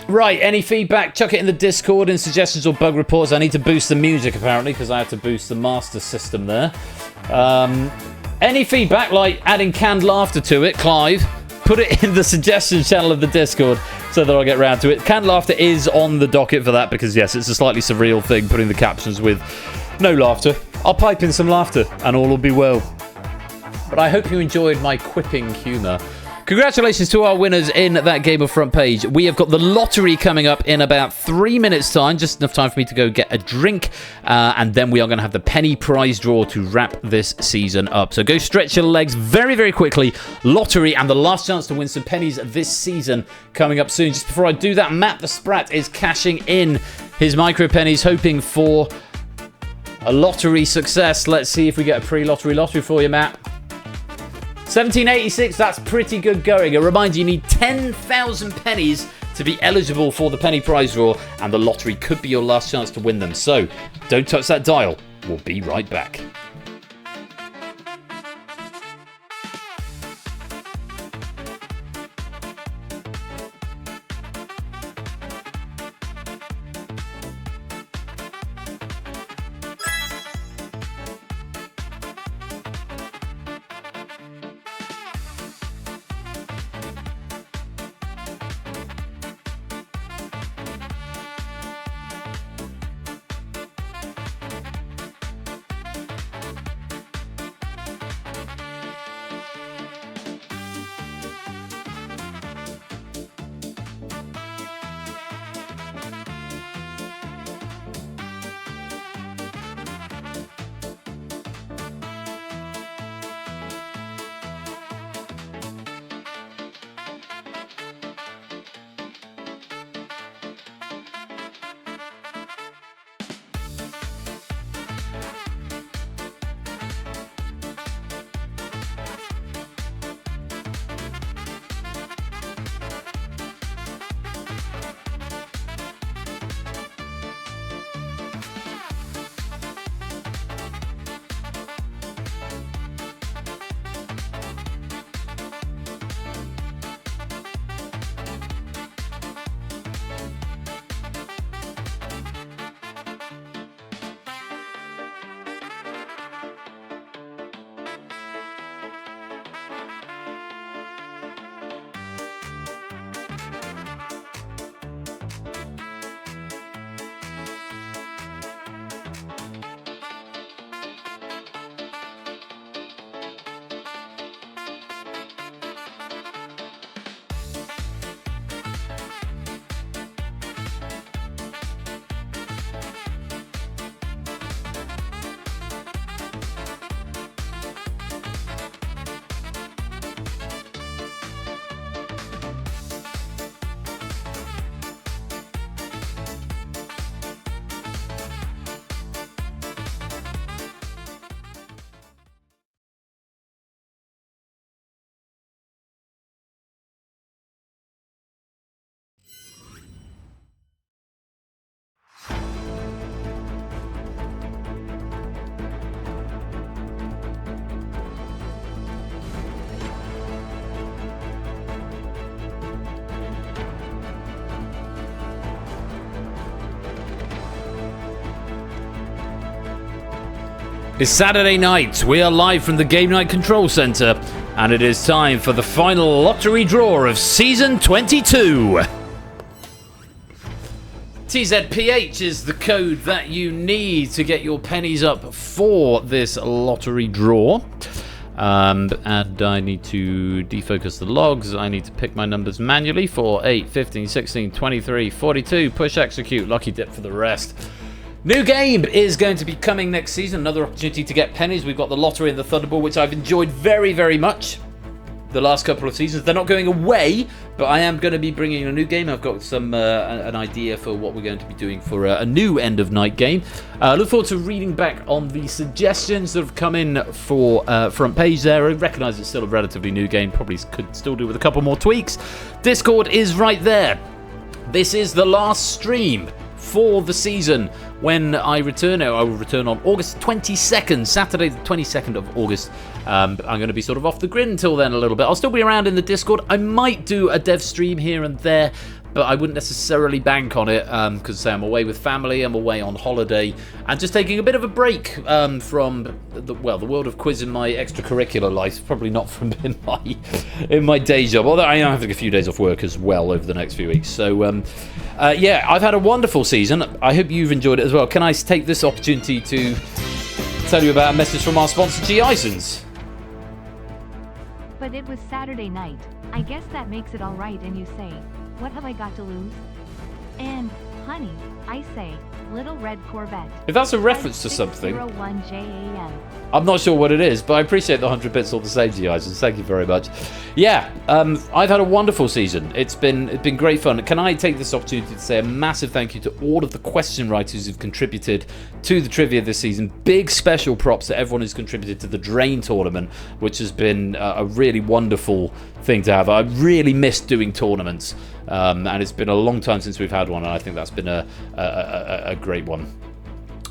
Right, any feedback? Chuck it in the Discord and suggestions or bug reports. I need to boost the music, apparently, because I had to boost the master system there. Any feedback, like adding canned laughter to it, Clive? Put it in the suggestions channel of the Discord so that I'll get round to it. Canned laughter is on the docket for that because, yes, it's a slightly surreal thing, putting the captions with no laughter. I'll pipe in some laughter and all will be well. But I hope you enjoyed my quipping humour. Congratulations to our winners in that game of front page. We have got the lottery coming up in about 3 minutes' time, just enough time for me to go get a drink, and then we are going to have the penny prize draw to wrap this season up. So go stretch your legs very, very quickly. Lottery and the last chance to win some pennies this season coming up soon. Just before I do that, Matt the Sprat is cashing in his micro pennies, hoping for a lottery success. Let's see if we get a pre-lottery for you, Matt. 1786, that's pretty good going. A reminder, you need 10,000 pennies to be eligible for the penny prize draw, and the lottery could be your last chance to win them. So, don't touch that dial. We'll be right back. It's Saturday night. We are live from the Game Night Control Center, and it is time for the final lottery draw of Season 22. TZPH is the code that you need to get your pennies up for this lottery draw. And I need to defocus the logs. I need to pick my numbers manually for 8, 15, 16, 23, 42. Push execute. Lucky dip for the rest. New game is going to be coming next season. Another opportunity to get pennies. We've got the lottery and the Thunderball, which I've enjoyed very, very much the last couple of seasons. They're not going away, but I am going to be bringing a new game. I've got some an idea for what we're going to be doing for a new end of night game. Look forward to reading back on the suggestions that have come in for front page there. I recognise it's still a relatively new game. Probably could still do with a couple more tweaks. Discord is right there. This is the last stream for the season. When I return, I will return on August 22nd, Saturday the 22nd of August. I'm going to be sort of off the grid until then a little bit. I'll still be around in the Discord. I might do a dev stream here and there, but I wouldn't necessarily bank on it because, say, I'm away with family, I'm away on holiday, and just taking a bit of a break from the world of quiz in my extracurricular life. Probably not from in my day job, although I am having a few days off work as well over the next few weeks. So, yeah, I've had a wonderful season. I hope you've enjoyed it as well. Can I take this opportunity to tell you about a message from our sponsor, G. Isons? But it was Saturday night. I guess that makes it all right, and you say, what have I got to lose? And, honey, I say, Little Red Corvette. If that's a reference to something, 601 JAM. I'm not sure what it is, but I appreciate the 100 bits all the same, G. Isons. Thank you very much. Yeah, I've had a wonderful season. It's been great fun. Can I take this opportunity to say a massive thank you to all of the question writers who've contributed to the trivia this season. Big special props to everyone who's contributed to the Drain tournament, which has been a really wonderful thing to have. I really missed doing tournaments, and it's been a long time since we've had one, and I think that's been a great one.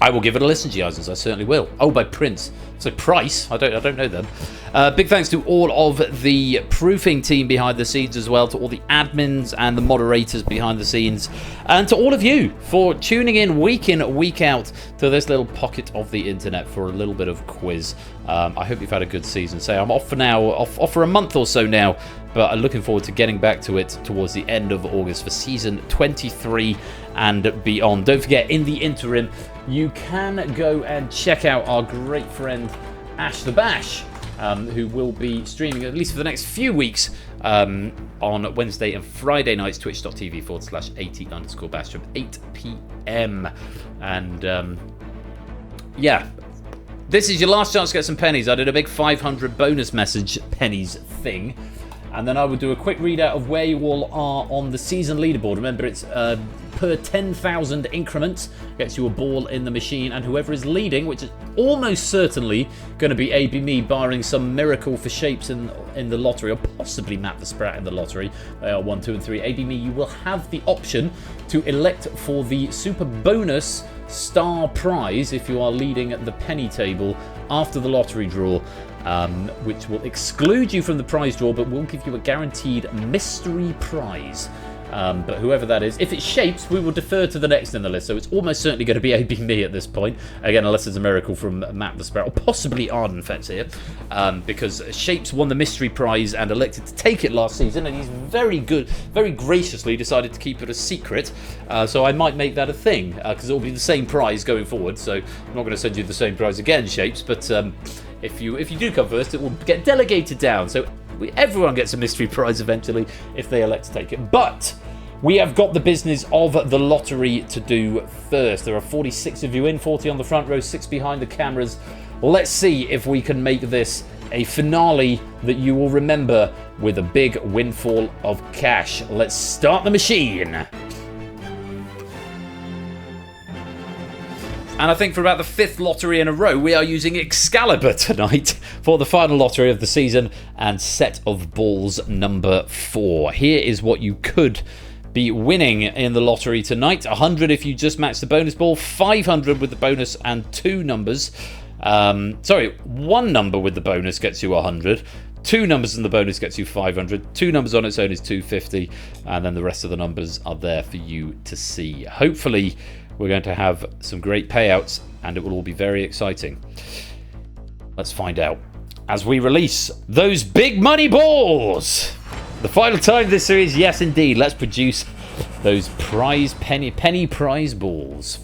I will give it a listen, G. Isons. I certainly will. Oh, by Prince. So Price. I don't know them. Big thanks to all of the proofing team behind the scenes as well, to all the admins and the moderators behind the scenes, and to all of you for tuning in, week out, to this little pocket of the internet for a little bit of quiz. I hope you've had a good season. So I'm off for now, off for a month or so now, but I'm looking forward to getting back to it towards the end of August for season 23 and beyond. Don't forget, in the interim, you can go and check out our great friend Ash the Bash, who will be streaming at least for the next few weeks on Wednesday and Friday nights, twitch.tv/80_bash from 8 p.m. And yeah, this is your last chance to get some pennies. I did a big 500 bonus message pennies thing, and then I will do a quick readout of where you all are on the season leaderboard. Remember, it's per 10,000 increments, gets you a ball in the machine, and whoever is leading, which is almost certainly going to be AB me, barring some miracle for shapes in the lottery, or possibly Matt the Sprat in the lottery. They are 1, 2, and 3. AB me, you will have the option to elect for the super bonus star prize if you are leading the penny table after the lottery draw, which will exclude you from the prize draw, but will give you a guaranteed mystery prize. But whoever that is, if it's shapes, we will defer to the next in the list. So it's almost certainly going to be AB me at this point. Again, unless there's a miracle from Matt the Sparrow, or possibly Arden Fetz here, because shapes won the mystery prize and elected to take it last season, and he's very graciously decided to keep it a secret. So I might make that a thing, because it will be the same prize going forward. So I'm not going to send you the same prize again, shapes, but if you do come first, it will get delegated down. So everyone gets a mystery prize eventually if they elect to take it. But we have got the business of the lottery to do first. There are 46 of you in, 40 on the front row, 6 behind the cameras. Let's see if we can make this a finale that you will remember with a big windfall of cash. Let's start the machine. And I think for about the 5th lottery in a row, we are using Excalibur tonight for the final lottery of the season and set of balls number 4. Here is what you could be winning in the lottery tonight. 100 if you just match the bonus ball, 500 with the bonus and 2 numbers. Sorry, 1 number with the bonus gets you 100. 2 numbers in the bonus gets you 500. 2 numbers on its own is 250. And then the rest of the numbers are there for you to see. Hopefully, we're going to have some great payouts, and it will all be very exciting. Let's find out as we release those big money balls. The final time this series, yes indeed. Let's produce those penny prize balls.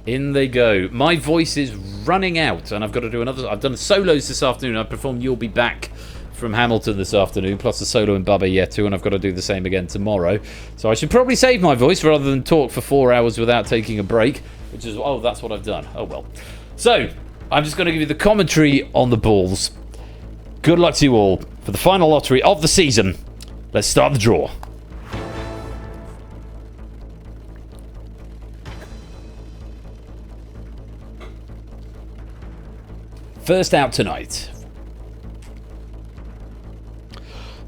In they go. My voice is running out, and I've got to do another. I've done solos this afternoon. I performed You'll Be Back from Hamilton this afternoon, plus a solo in Baba Yetu, and I've got to do the same again tomorrow. So I should probably save my voice rather than talk for 4 hours without taking a break, which is, oh, that's what I've done. Oh well. So I'm just going to give you the commentary on the balls. Good luck to you all for the final lottery of the season. Let's start the draw. First out tonight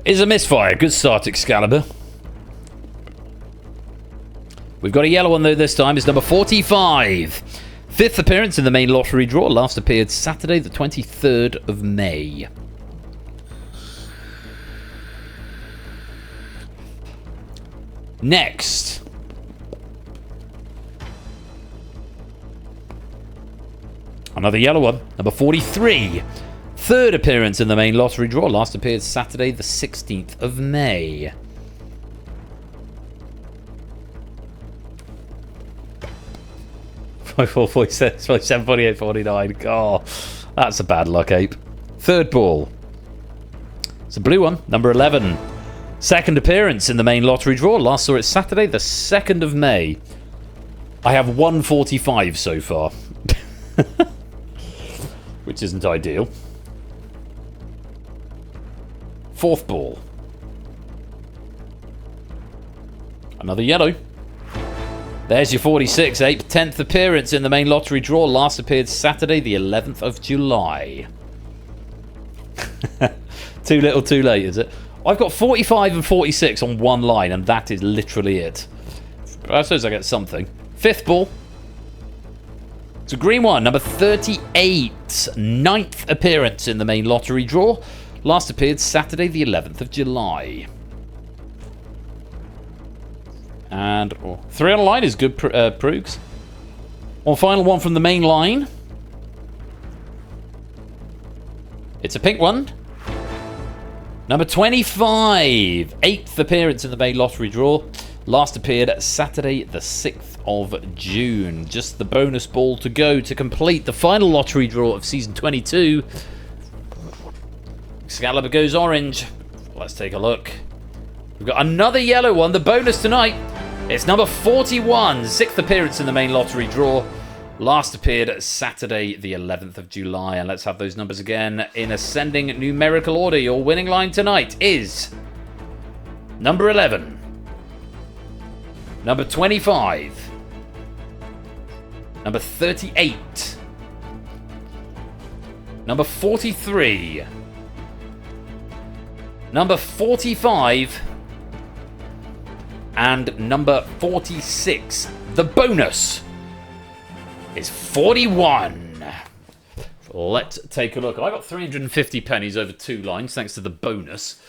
is a misfire. Good start, Excalibur. We've got a yellow one though this time. It's number 45. Fifth appearance in the main lottery draw. Last appeared Saturday the 23rd of May. Next. Another yellow one. Number 43. Third appearance in the main lottery draw. Last appeared Saturday the 16th of May. Five, 4, 46, 47, 48, 49. Oh, that's a bad luck, Ape. Third ball. It's a blue one. Number 11. Second appearance in the main lottery draw. Last saw it Saturday the 2nd of May. I have 145 so far. Which isn't ideal. Fourth ball. Another yellow. There's your 46, Ape. 10th appearance in the main lottery draw. Last appeared Saturday, the 11th of July. Too little, too late, is it? I've got 45 and 46 on one line, and that is literally it. But I suppose I get something. Fifth ball. It's a green one, number 38. 9th appearance in the main lottery draw. Last appeared Saturday, the 11th of July. And 3 on the line is good, Proogs. One final one from the main line. It's a pink one. Number 25. 8th appearance in the main lottery draw. Last appeared Saturday, the 6th of June. Just the bonus ball to go to complete the final lottery draw of Season 22. Excalibur goes orange. Let's take a look. We've got another yellow one. The bonus tonight. It's number 41. 6th appearance in the main lottery draw. Last appeared Saturday, the 11th of July. And let's have those numbers again in ascending numerical order. Your winning line tonight is number 11. Number 25. Number 38. Number 43. Number 45. And number 46. The bonus is 41. Let's take a look. I got 350 pennies over 2 lines thanks to the bonus.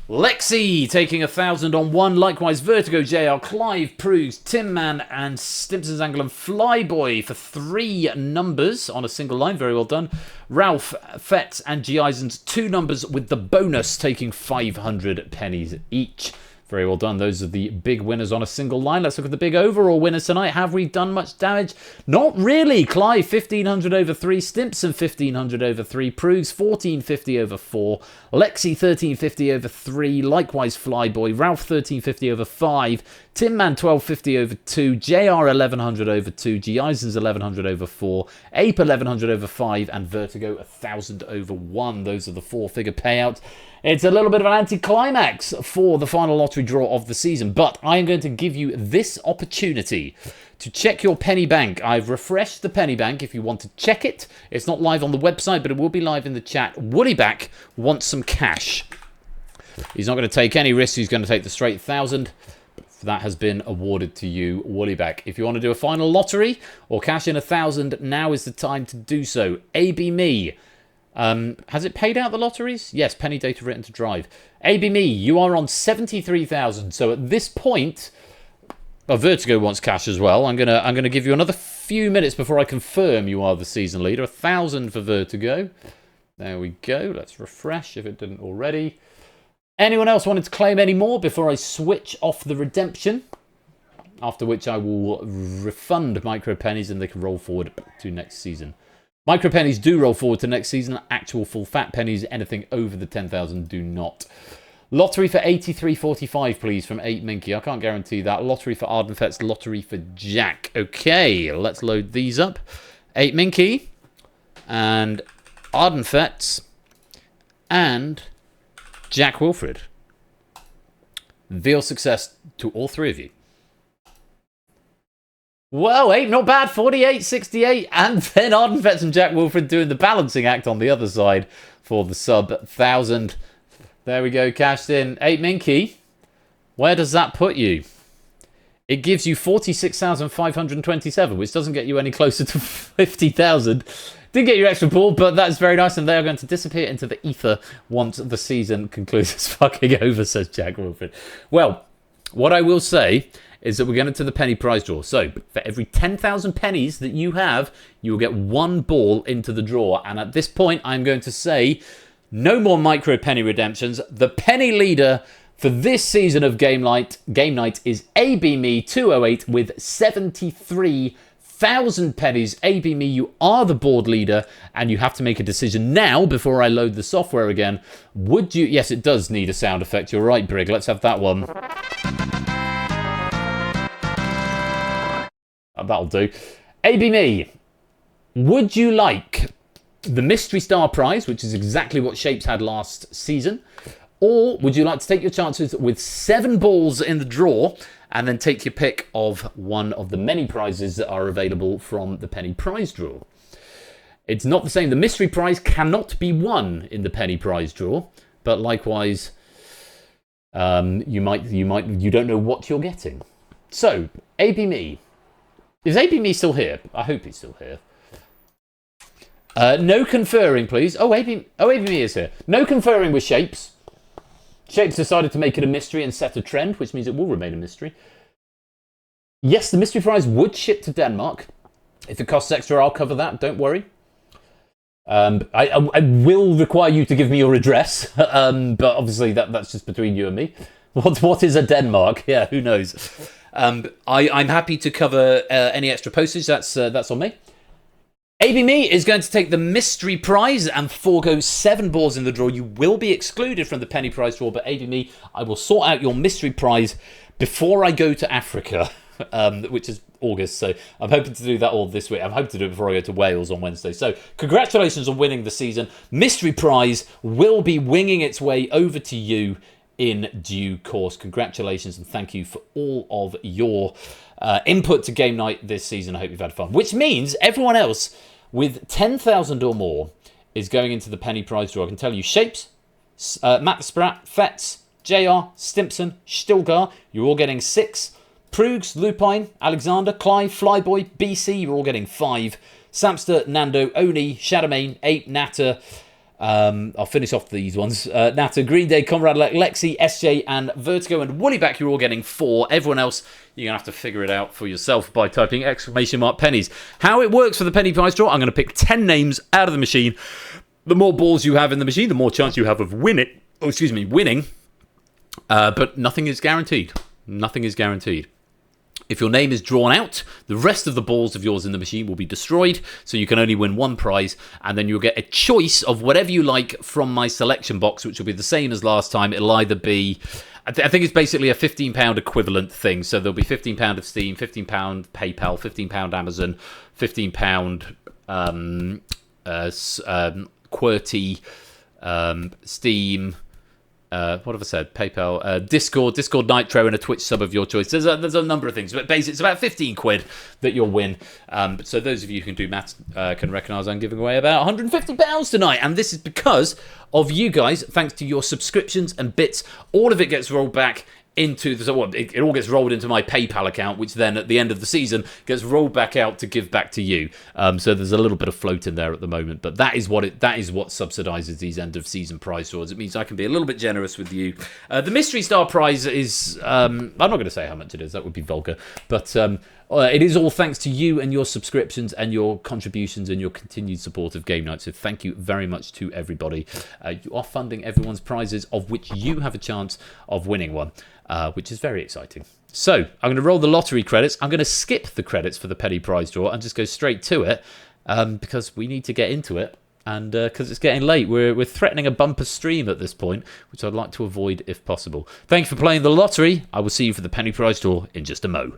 Lexi taking 1,000 on 1. Likewise, Vertigo, JR, Clive, Proogs, Tim Man, and Stimpson's Angle and Flyboy for 3 numbers on a single line. Very well done. Ralph, Fetz, and G. Eisens, 2 numbers with the bonus, taking 500 pennies each. Very well done. Those are the big winners on a single line. Let's look at the big overall winners tonight. Have we done much damage? Not really. Clive, 1,500 over 3. Stimpson, 1,500 over 3. Proogs, 1,450 over 4. Lexi, 1,350 over 3. Likewise, Flyboy. Ralph, 1,350 over 5. Tin Man, 1,250 over 2. JR, 1,100 over 2. G. Eisens, 1,100 over 4. Ape, 1,100 over 5. And Vertigo, 1,000 over 1. Those are the 4-figure payouts. It's a little bit of an anticlimax for the final lottery draw of the season, but I am going to give you this opportunity to check your penny bank. I've refreshed the penny bank if you want to check it. It's not live on the website, but it will be live in the chat. Woollyback wants some cash. He's not going to take any risks. He's going to take the straight 1,000. That has been awarded to you, Woollyback. If you want to do a final lottery or cash in 1,000, now is the time to do so. AB Me. Has it paid out the lotteries? Yes, penny data written to drive. AB Me, you are on 73,000. So at this point, Vertigo wants cash as well. I'm gonna give you another few minutes before I confirm you are the season leader. 1,000 for Vertigo. There we go. Let's refresh if it didn't already. Anyone else wanted to claim any more before I switch off the redemption? After which I will refund micro pennies and they can roll forward to next season. Micro pennies do roll forward to next season. Actual full fat pennies, anything over the 10,000 do not. Lottery for 83.45, please, from 8 Minky. I can't guarantee that. Lottery for Ardenfets, lottery for Jack. Okay, let's load these up. 8 Minky, and Ardenfets, and Jack Wilfred. Veal success to all three of you. Whoa, not bad. 48, 68, and then Ardenfets and Jack Wilfred doing the balancing act on the other side for the sub 1,000. There we go, cashed in. 8 Minky, where does that put you? It gives you 46,527, which doesn't get you any closer to 50,000. Didn't get your extra ball, but that's very nice, and they are going to disappear into the ether once the season concludes. It's fucking over, says Jack Wilfred. Well, what I will say is that we're going to the penny prize draw. So, for every 10,000 pennies that you have, you will get one ball into the draw. And at this point, I'm going to say, no more micro penny redemptions. The penny leader for this season of Game Night is ABMe208 with 73,000 pennies. ABMe, you are the board leader, and you have to make a decision now before I load the software again. Would you... Yes, it does need a sound effect. You're right, Brig. Let's have that one. That'll do. ABMe, would you like the Mystery Star Prize, which is exactly what Shapes had last season, or would you like to take your chances with 7 balls in the draw and then take your pick of one of the many prizes that are available from the penny prize draw? It's not the same. The mystery prize cannot be won in the penny prize draw, but likewise, you don't know what you're getting. So, ABMe. Is ABMe still here? I hope he's still here. No conferring, please. ABMe is here. No conferring with Shapes. Shapes decided to make it a mystery and set a trend, which means it will remain a mystery. Yes, the mystery prize would ship to Denmark. If it costs extra, I'll cover that. Don't worry. I will require you to give me your address, but obviously that's just between you and me. What is a Denmark? Yeah, who knows? I'm happy to cover any extra postage. That's on me. ABMe is going to take the mystery prize and forego 7 balls in the draw. You will be excluded from the penny prize draw, but ABMe, I will sort out your mystery prize before I go to Africa, which is August. So I'm hoping to do that all this week. I'm hoping to do it before I go to Wales on Wednesday. So congratulations on winning the season. Mystery prize will be winging its way over to you in due course. Congratulations and thank you for all of your input to Game Night this season. I hope you've had fun. Which means everyone else with 10,000 or more is going into the penny prize draw. I can tell you Shapes, Matt the Sprat, Fetz, JR, Stimpson, Stilgar, you're all getting 6. Prugs, Lupine, Alexander, Clive, Flyboy, BC, you're all getting 5. Samster, Nando, Oni, Shadowmane, 8, Natter. I'll finish off these ones. Natter, Green Day, Conrad, Lexi, SJ, and Vertigo, and Woollyback, you're all getting 4. Everyone else, you're going to have to figure it out for yourself by typing !pennies. How it works for the penny prize draw, I'm going to pick 10 names out of the machine. The more balls you have in the machine, the more chance you have of winning. But nothing is guaranteed. Nothing is guaranteed. If your name is drawn out, the rest of the balls of yours in the machine will be destroyed, so you can only win 1 prize, and then you'll get a choice of whatever you like from my selection box, which will be the same as last time. It'll either be, I think it's basically a £15 equivalent thing, so there'll be £15 of Steam, £15 PayPal, £15 Amazon, £15 QWERTY, Steam... what have I said? PayPal, Discord Nitro, and a Twitch sub of your choice. There's a number of things, but basically it's about 15 quid that you'll win. So those of you who can do maths can recognise I'm giving away about £150 tonight, and this is because of you guys. Thanks to your subscriptions and bits, all of it gets rolled back into the, so what, it all gets rolled into my PayPal account, which then at the end of the season gets rolled back out to give back to you. So there's a little bit of float in there at the moment, but that is what subsidizes these end of season prize draws. It means I can be a little bit generous with you. The mystery star prize is I'm not going to say how much it is, that would be vulgar, but it is all thanks to you and your subscriptions and your contributions and your continued support of Game Night. So thank you very much to everybody. You are funding everyone's prizes, of which you have a chance of winning one, which is very exciting. So I'm going to roll the lottery credits. I'm going to skip the credits for the penny prize draw and just go straight to it because we need to get into it. And because it's getting late, we're threatening a bumper stream at this point, which I'd like to avoid if possible. Thank you for playing the lottery. I will see you for the penny prize draw in just a mo.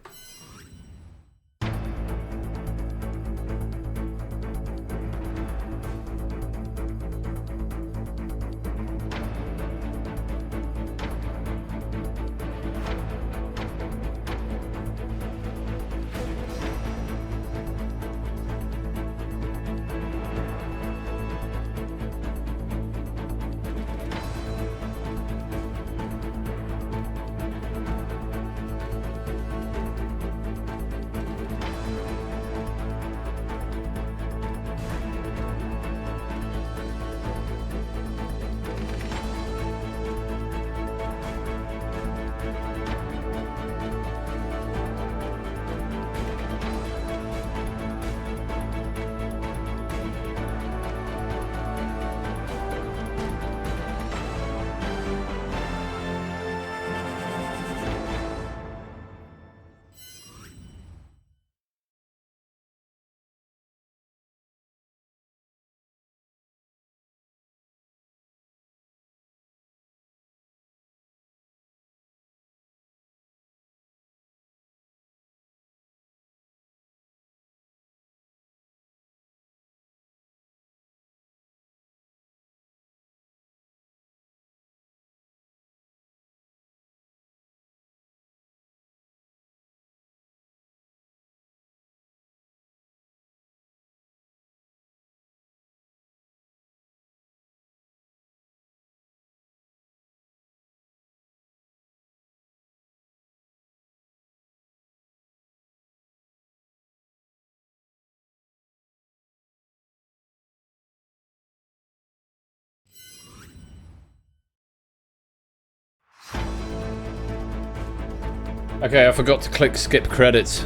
Okay, I forgot to click skip credits.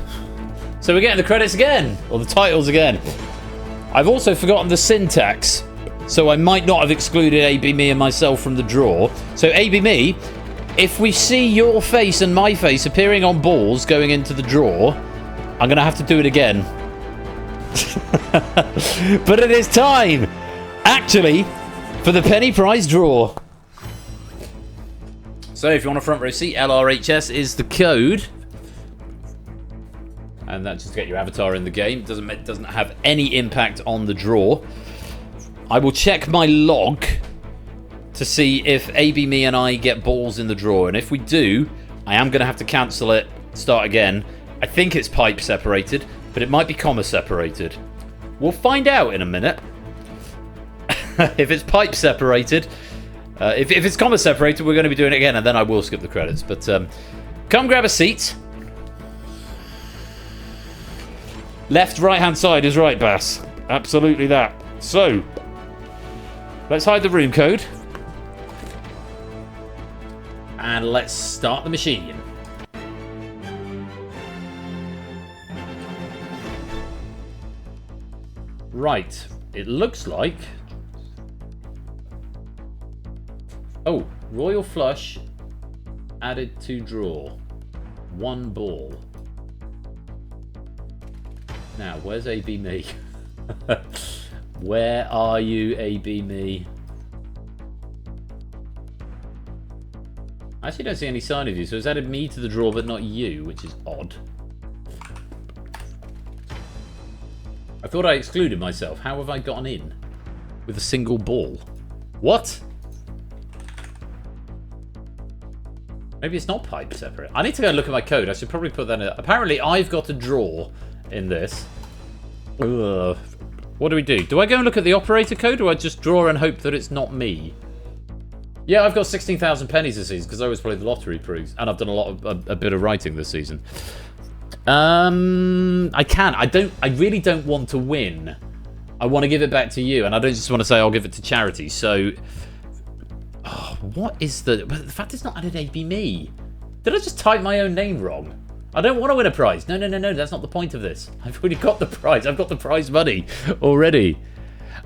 So we're getting the credits again, or the titles again. I've also forgotten the syntax, so I might not have excluded AB Me and myself from the draw. So AB Me, if we see your face and my face appearing on balls going into the draw, I'm going to have to do it again. But it is time, actually, for the penny prize draw. So if you want a front row seat, LRHS is the code. And that's just to get your avatar in the game. It doesn't have any impact on the draw. I will check my log to see if AB Me and I get balls in the draw. And if we do, I am going to have to cancel it, start again. I think it's pipe separated, but it might be comma separated. We'll find out in a minute. If it's pipe separated... if it's comma separated, we're going to be doing it again, and then I will skip the credits. But come grab a seat. Left, right-hand side is right, Bass. Absolutely that. So, let's hide the room code. And let's start the machine. Right. It looks like... Oh, Royal Flush added to draw. 1 ball. Now, where's AB Me? Where are you, AB Me? I actually don't see any sign of you, so it's added me to the draw, but not you, which is odd. I thought I excluded myself. How have I gotten in? With a single ball. What? Maybe it's not pipe separate. I need to go and look at my code. I should probably put that in. Apparently, I've got a draw in this. Ugh. What do we do? Do I go and look at the operator code, or I just draw and hope that it's not me? Yeah, I've got 16,000 pennies this season because I always play the lottery proofs, and I've done a bit of writing this season. I really don't want to win. I want to give it back to you, and I don't just want to say I'll give it to charity. So, what is the fact it's not added AB me? Did I just type my own name wrong? I don't want to win a prize. No, that's not the point of this. I've already got the prize. I've got the prize money already.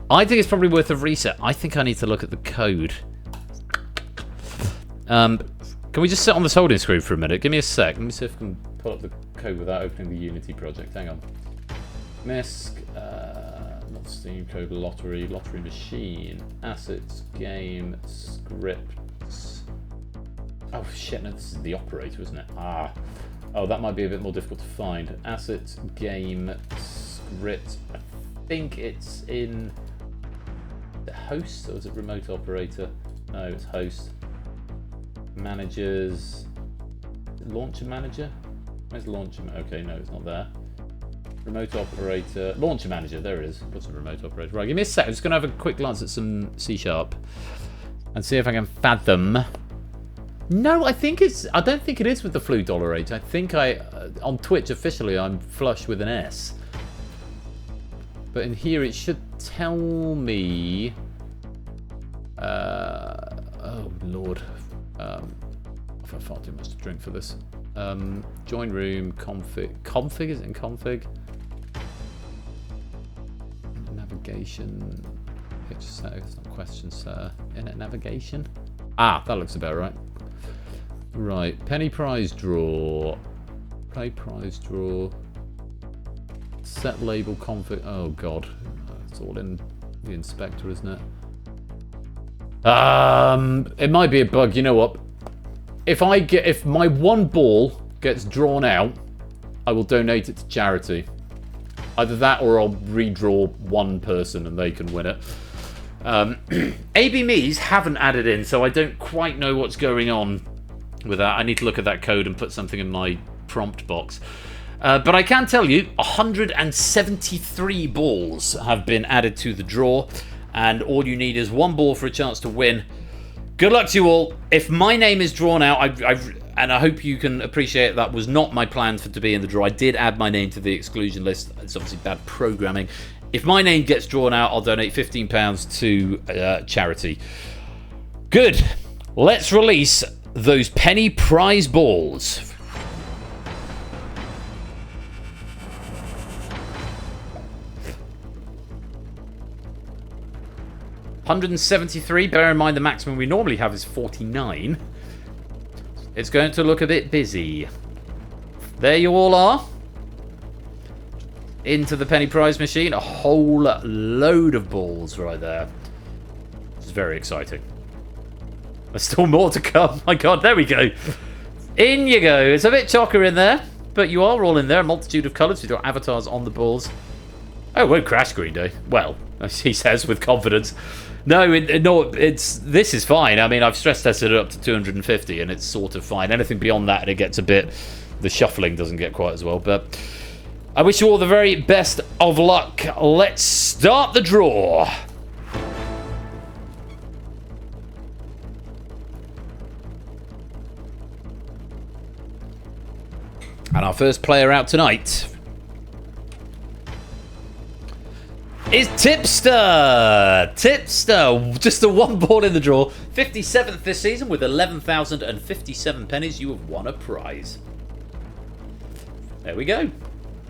I think it's probably worth a reset. I think I need to look at the code. Can we just sit on this holding screen for a minute? Give me a sec. Let me see if I can pull up the code without opening the Unity project. Hang on. MISC, not Steam, code lottery machine, assets, game, scripts. Oh shit, no, this is the operator, isn't it? Oh, that might be a bit more difficult to find. Assets, game, script. I think it's in the host, or is it remote operator? No, it's host. Managers. Launcher manager? Where's launcher? Okay, no, it's not there. Remote operator. Launcher manager, there it is. What's a remote operator? Right, give me a sec. I'm just going to have a quick glance at some C# and see if I can fathom. No, I don't think it is with the Flu $8. I think on Twitch officially I'm flush with an S. But in here it should tell me. Oh Lord. I've had far too much to drink for this. Join room, config. Config, is it in config? Navigation. Picture setter, it's not question setter. Internet navigation. That looks about right. Right, penny prize draw. Play prize draw. Set label config. Oh god. It's all in the inspector, isn't it? It might be a bug. You know what? If my one ball gets drawn out, I will donate it to charity. Either that, or I'll redraw one person and they can win it. AB Me's haven't added in, so I don't quite know what's going on with that. I need to look at that code and put something in my prompt box. But I can tell you, 173 balls have been added to the draw, and all you need is one ball for a chance to win. Good luck to you all. If my name is drawn out, and I hope you can appreciate that was not my plan to be in the draw. I did add my name to the exclusion list. It's obviously bad programming. If my name gets drawn out, I'll donate £15 to charity. Good. Let's release those penny prize balls. $173. Bear in mind the maximum we normally have is 49. It's going to look a bit busy. There you all are. Into the penny prize machine. A whole load of balls right there. It's very exciting. There's still more to come. My god, there we go. In you go. It's a bit chocker in there, but you are all in there. A multitude of colours. You've got avatars on the balls. Oh, it won't crash, Green Day. Well, as he says with confidence. No, this is fine. I mean, I've stress tested it up to 250 and it's sort of fine. Anything beyond that and it gets a bit, the shuffling doesn't get quite as well. But I wish you all the very best of luck. Let's start the draw. And our first player out tonight is Tipster. Tipster, just the one ball in the draw. 57th this season with 11,057 pennies. You have won a prize. There we go.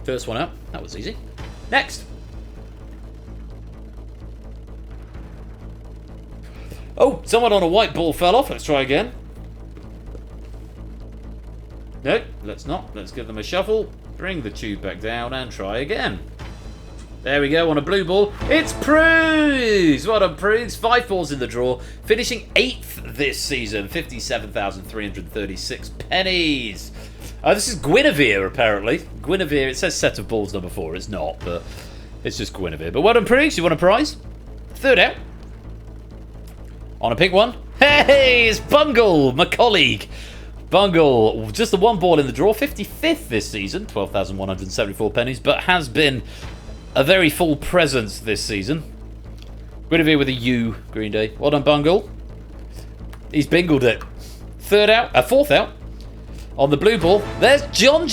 First one out. That was easy. Next. Oh, someone on a white ball fell off. Let's try again. No, let's not. Let's give them a shuffle. Bring the tube back down and try again. There we go, on a blue ball. It's Prudes! Well done, Prudes. 5 balls in the draw. Finishing 8th this season. 57,336 pennies. This is Guinevere, apparently. Guinevere, it says set of balls number 4. It's not, but it's just Guinevere. But well done, Prudes. You won a prize. Third out. On a pink one. Hey, it's Bungle, my colleague. Bungle, just the one ball in the draw. 55th this season. 12,174 pennies, but has been a very full presence this season. Guinevere with a U, Green Day. Well done, Bungle. He's bingled it. Fourth out. On the blue ball, there's John.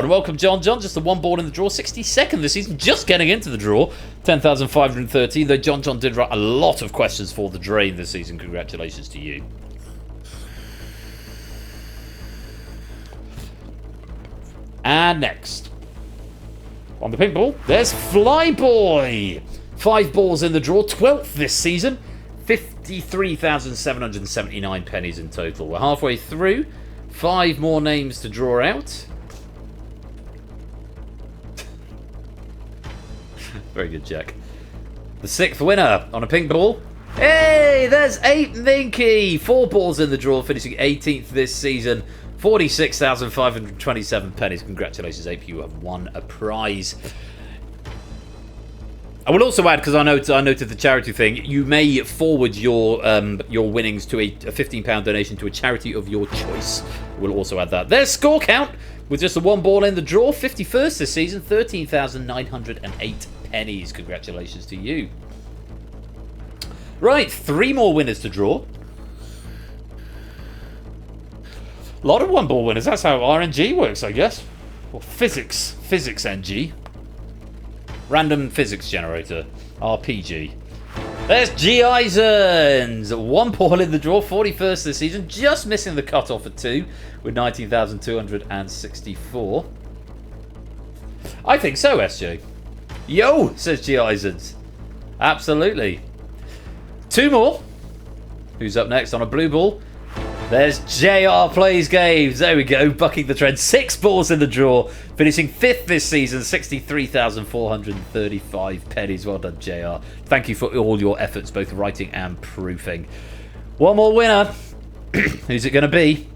Welcome, John. Just the one ball in the draw. 62nd this season, just getting into the draw. 10,513. Though John did write a lot of questions for the drain this season. Congratulations to you. And next, on the pink ball, there's Flyboy. 5 balls in the draw, 12th this season. 53,779 pennies in total. We're halfway through. 5 more names to draw out. Very good, Jack. The 6th winner on a pink ball. Hey, there's 8 Minky. 4 balls in the draw, finishing 18th this season. 46,527 pennies. Congratulations, Ape. You have won a prize. I will also add, because I noted the charity thing, you may forward your winnings to a £15 donation to a charity of your choice. We'll also add that. There's score count with just the 1 ball in the draw. 51st this season, 13,908 pennies. Congratulations to you. Right, 3 more winners to draw. A lot of 1 ball winners. That's how RNG works, I guess. Or physics NG. Random physics generator. RPG. There's G. Eisens. 1 ball in the draw. 41st this season. Just missing the cutoff at 2 with 19,264. I think so, SJ. Yo, says G. Eisens. Absolutely. 2 more. Who's up next on a blue ball? There's JR Plays Games. There we go, bucking the trend. 6 balls in the draw, finishing 5th this season. 63,435 pennies. Well done, JR. Thank you for all your efforts, both writing and proofing. 1 more winner. Who's it going to be?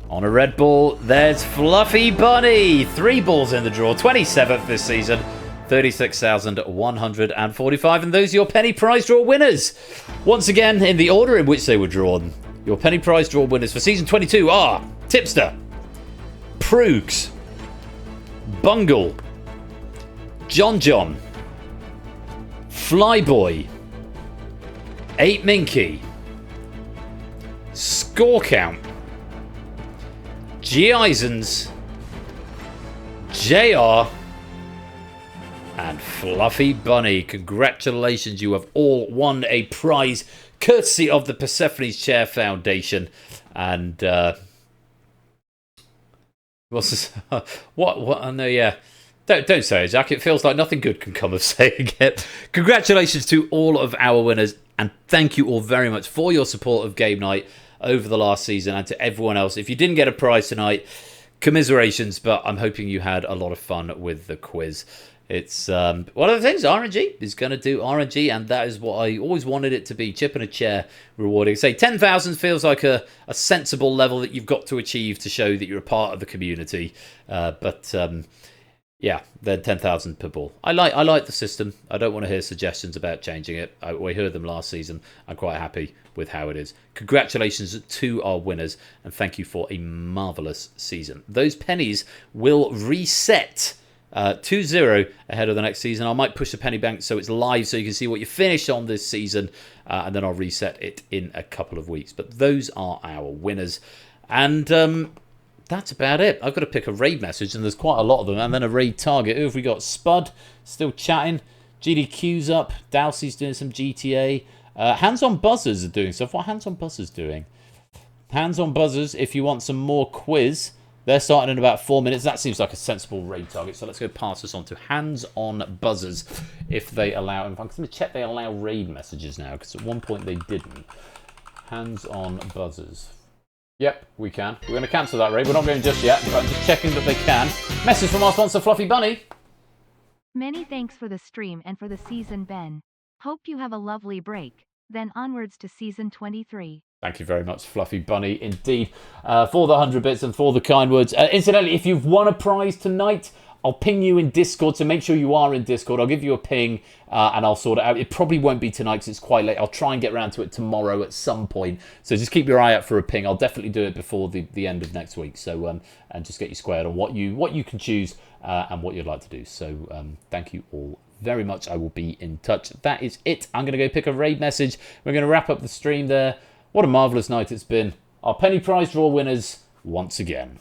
On a red ball, there's Fluffy Bunny. 3 balls in the draw. 27th this season. 36,145, and those are your penny prize draw winners. Once again, in the order in which they were drawn, your penny prize draw winners for season 22 are Tipster, Proogs, Bungle, John, Flyboy, 8 Minky, Score Count, G. Eisens, JR, and Fluffy Bunny. Congratulations, you have all won a prize courtesy of the Persephone's Chair Foundation. And what's this? What? Oh, no, yeah. Don't say it, Jack. It feels like nothing good can come of saying it. Congratulations to all of our winners, and thank you all very much for your support of Game Night over the last season, and to everyone else. If you didn't get a prize tonight, commiserations, but I'm hoping you had a lot of fun with the quiz. It's one of the things. RNG is going to do RNG, and that is what I always wanted it to be. Chip in a chair rewarding. Say 10,000 feels like a sensible level that you've got to achieve to show that you're a part of the community. Yeah, then 10,000 per ball. I like the system. I don't want to hear suggestions about changing it. We heard them last season. I'm quite happy with how it is. Congratulations to our winners, and thank you for a marvellous season. Those pennies will reset 2-0 ahead of the next season. I might push the penny bank so it's live so you can see what you finished on this season, and then I'll reset it in a couple of weeks. But those are our winners, and that's about it. I've got to pick a raid message, and there's quite a lot of them, and then a raid target. Who have we got? Spud still chatting, GDQ's up, Dowsey's doing some GTA, Hands on Buzzers are doing stuff. What Hands on Buzzers doing? Hands on Buzzers, if you want some more quiz, they're starting in about 4 minutes. That seems like a sensible raid target. So let's go pass this on to Hands on Buzzers if they allow. I'm going to check they allow raid messages now, because at one point they didn't. Hands on Buzzers. Yep, we can. We're going to cancel that raid. We're not going just yet, but I'm just checking that they can. Message from our sponsor, Fluffy Bunny. Many thanks for the stream and for the season, Ben. Hope you have a lovely break. Then onwards to season 23. Thank you very much, Fluffy Bunny, indeed, for the 100 bits and for the kind words. Incidentally, if you've won a prize tonight, I'll ping you in Discord, so make sure you are in Discord. I'll give you a ping and I'll sort it out. It probably won't be tonight because it's quite late. I'll try and get around to it tomorrow at some point. So just keep your eye out for a ping. I'll definitely do it before the end of next week. So and just get you squared on what you can choose and what you'd like to do. So thank you all very much. I will be in touch. That is it. I'm going to go pick a raid message. We're going to wrap up the stream there. What a marvellous night it's been. Our penny prize draw winners once again.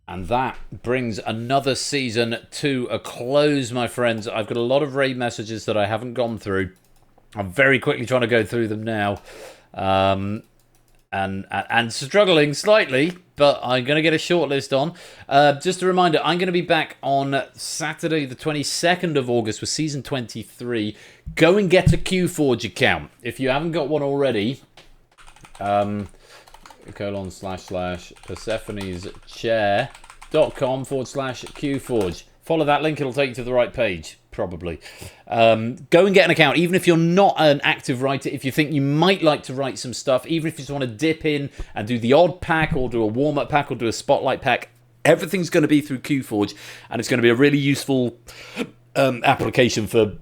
And that brings another season to a close, my friends. I've got a lot of raid messages that I haven't gone through. I'm very quickly trying to go through them now. And struggling slightly, but I'm going to get a short list on. Just a reminder, I'm going to be back on Saturday, the 22nd of August with Season 23. Go and get a QForge account. If you haven't got one already, //persephoneschair.com/QForge. Follow that link, it'll take you to the right page, probably. Go and get an account, even if you're not an active writer, if you think you might like to write some stuff, even if you just want to dip in and do the odd pack, or do a warm-up pack, or do a spotlight pack, everything's going to be through QForge, and it's going to be a really useful application for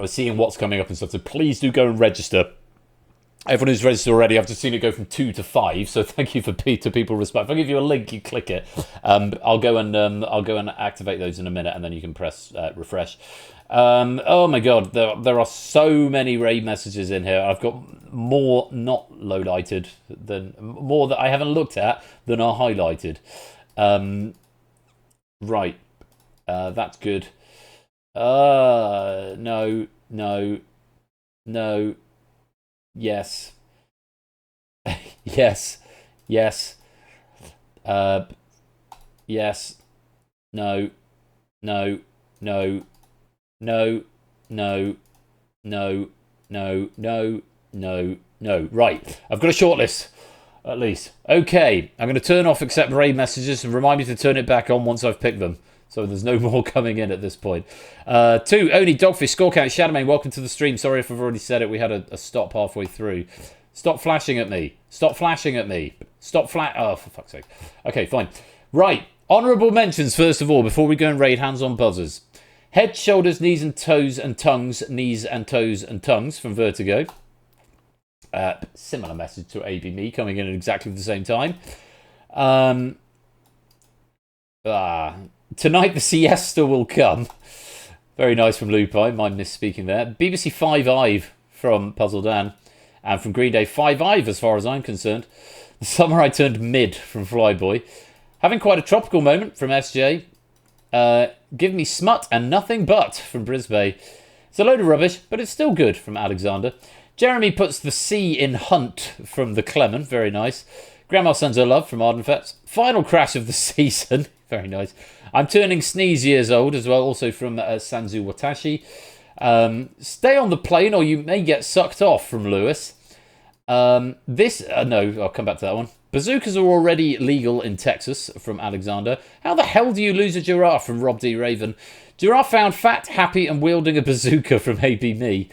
seeing what's coming up and stuff, so please do go and register. Everyone who's registered already, I've just seen it go from 2 to 5, so thank you to people respect. If I give you a link, you click it. I'll go and activate those in a minute, and then you can press refresh. Oh my god, there are so many raid messages in here. I've got more not lowlighted than more that I haven't looked at than are highlighted. Right, that's good. No. Yes. Yes. Yes. Yes. No. No. No. No. No. No. No. No. No. No. Right. I've got a short list. At least. Okay. I'm going to turn off accept raid messages and remind me to turn it back on once I've picked them. So there's no more coming in at this point. 2, Oni, Dogfish, Score Count, Shadowmane, welcome to the stream. Sorry if I've already said it. We had a stop halfway through. Stop flashing at me. Stop flashing at me. Stop Oh, for fuck's sake. Okay, fine. Right. Honourable mentions, first of all, before we go and raid hands-on buzzers. Head, shoulders, knees and toes and tongues. Knees and toes and tongues from Vertigo. Similar message to AB Me, coming in at exactly the same time. Tonight the siesta will come. Very nice from Lupine. Mind misspeaking there. BBC 5-Ive from Puzzle Dan. And from Green Day 5-Ive as far as I'm concerned. The summer I turned mid from Flyboy. Having quite a tropical moment from SJ. Give me smut and nothing but from Brisbane. It's a load of rubbish, but it's still good from Alexander. Jeremy puts the C in Hunt from the Clement. Very nice. Grandma sends her love from Ardenfets. Final crash of the season. Very nice. I'm turning sneeze years old as well, also from Sanzu Watashi. Stay on the plane or you may get sucked off from Lewis. No, I'll come back to that one. Bazookas are already legal in Texas from Alexander. How the hell do you lose a giraffe from Rob D. Raven? Giraffe found fat, happy and wielding a bazooka from AB Me.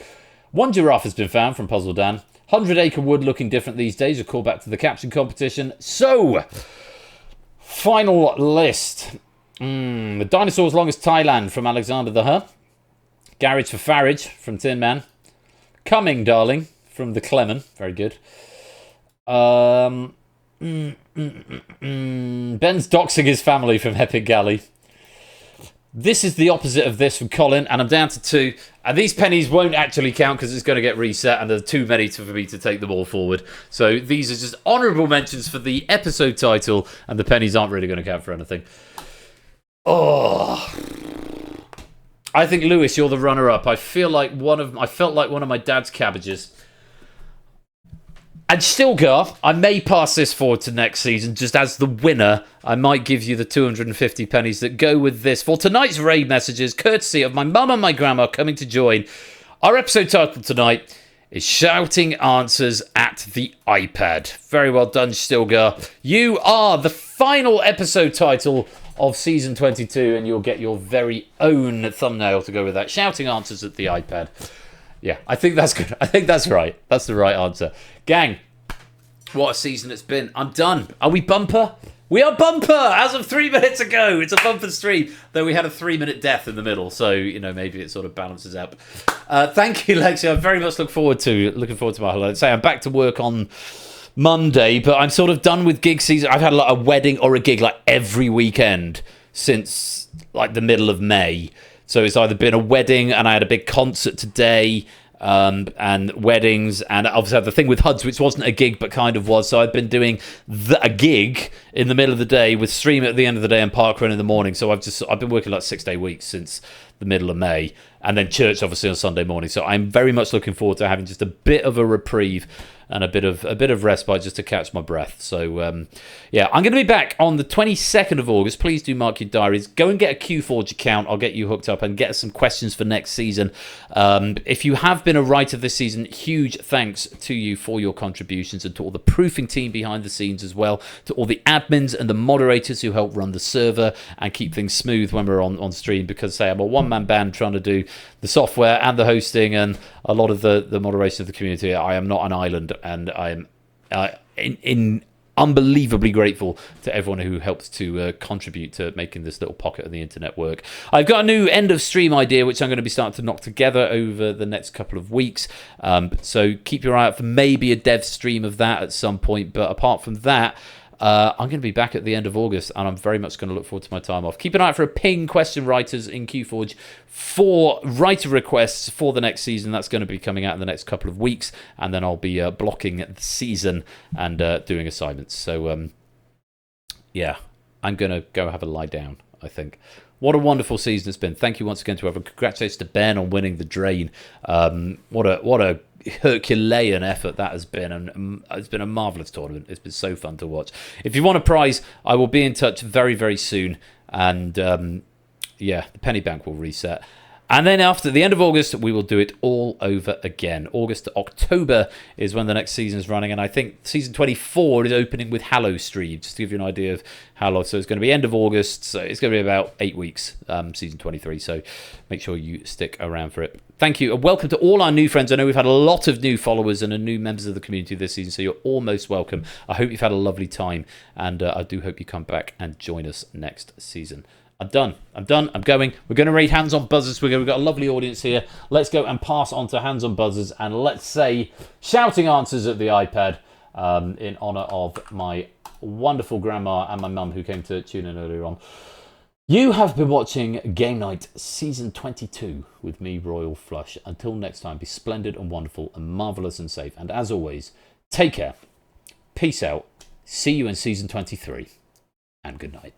One giraffe has been found from Puzzle Dan. 100-acre wood looking different these days. A call back to the caption competition. So, final list. The dinosaurs long as Thailand from Alexander the Huh. Garage for Farage from Tin Man. Coming, darling, from the Clement. Very good. doxing his family from Epic Galley. This is the opposite of this from Colin, and I'm down to 2. And these pennies won't actually count because it's going to get reset, and there are too many for me to take them all forward. So these are just honourable mentions for the episode title, and the pennies aren't really going to count for anything. Oh, I think Lewis, you're the runner-up. I felt like one of my dad's cabbages. And Stilgar, I may pass this forward to next season. Just as the winner, I might give you the 250 pennies that go with this for tonight's raid messages, courtesy of my mum and my grandma coming to join. Our episode title tonight is Shouting Answers at the iPad. Very well done, Stilgar. You are the final episode title of Season 22, and you'll get your very own thumbnail to go with that. Shouting Answers at the iPad. Yeah, I think that's good. I think that's right. That's the right answer. Gang, what a season it's been. I'm done. Are we bumper? We are bumper as of 3 minutes ago. It's a bumper stream, though we had a 3-minute death in the middle, so maybe it sort of balances out. Thank you, Lexi. I very much looking forward to my holiday. Say I'm back to work on Monday, but I'm sort of done with gig season. I've had a wedding or a gig like every weekend since like the middle of May. So it's either been a wedding, and I had a big concert today, and weddings, and obviously I had the thing with HUDs, which wasn't a gig but kind of was. So I've been doing a gig in the middle of the day with stream at the end of the day and parkrun in the morning. So I've been working like 6-day weeks since the middle of May, and then church obviously on Sunday morning. So I'm very much looking forward to having just a bit of a reprieve and a bit of respite just to catch my breath. So yeah, I'm going to be back on the 22nd of August. Please do mark your diaries. Go and get a QForge account. I'll get you hooked up and get some questions for next season. If you have been a writer this season, huge thanks to you for your contributions, and to all the proofing team behind the scenes as well, to all the admins and the moderators who help run the server and keep things smooth when we're on stream, because say I'm a one-man band trying to do the software and the hosting and a lot of the moderation of the community. I am not an island, and I'm unbelievably grateful to everyone who helps to contribute to making this little pocket of the internet work. I've got a new end of stream idea which I'm going to be starting to knock together over the next couple of weeks, so keep your eye out for maybe a dev stream of that at some point. But apart from that, I'm going to be back at the end of August, and I'm very much going to look forward to my time off. Keep an eye out for a ping question writers in QForge for writer requests for the next season. That's going to be coming out in the next couple of weeks, and then I'll be blocking the season and doing assignments. So yeah, I'm going to go have a lie down, I think. What a wonderful season it's been. Thank you once again to everyone. Congratulations to Ben on winning the Drain. What a Herculean effort that has been, and it's been a marvellous tournament. It's been so fun to watch. If you want a prize, I will be in touch very, very soon, and yeah, the penny bank will reset. And then after the end of August, we will do it all over again. August to October is when the next season is running, and I think season 24 is opening with Hallow Stream, just to give you an idea of how long. So it's going to be end of August, so it's going to be about 8 weeks, season 23, so make sure you stick around for it. Thank you, and welcome to all our new friends. I know we've had a lot of new followers and new members of the community this season, so you're all most welcome. I hope you've had a lovely time, and I do hope you come back and join us next season. I'm done. I'm going. We're going to read Hands on Buzzers. We've got a lovely audience here. Let's go and pass on to Hands on Buzzers, and let's say Shouting Answers at the iPad in honour of my wonderful grandma and my mum who came to tune in earlier on. You have been watching Game Night Season 22 with me, Royal Flush. Until next time, be splendid and wonderful and marvellous and safe. And as always, take care. Peace out. See you in Season 23. And good night.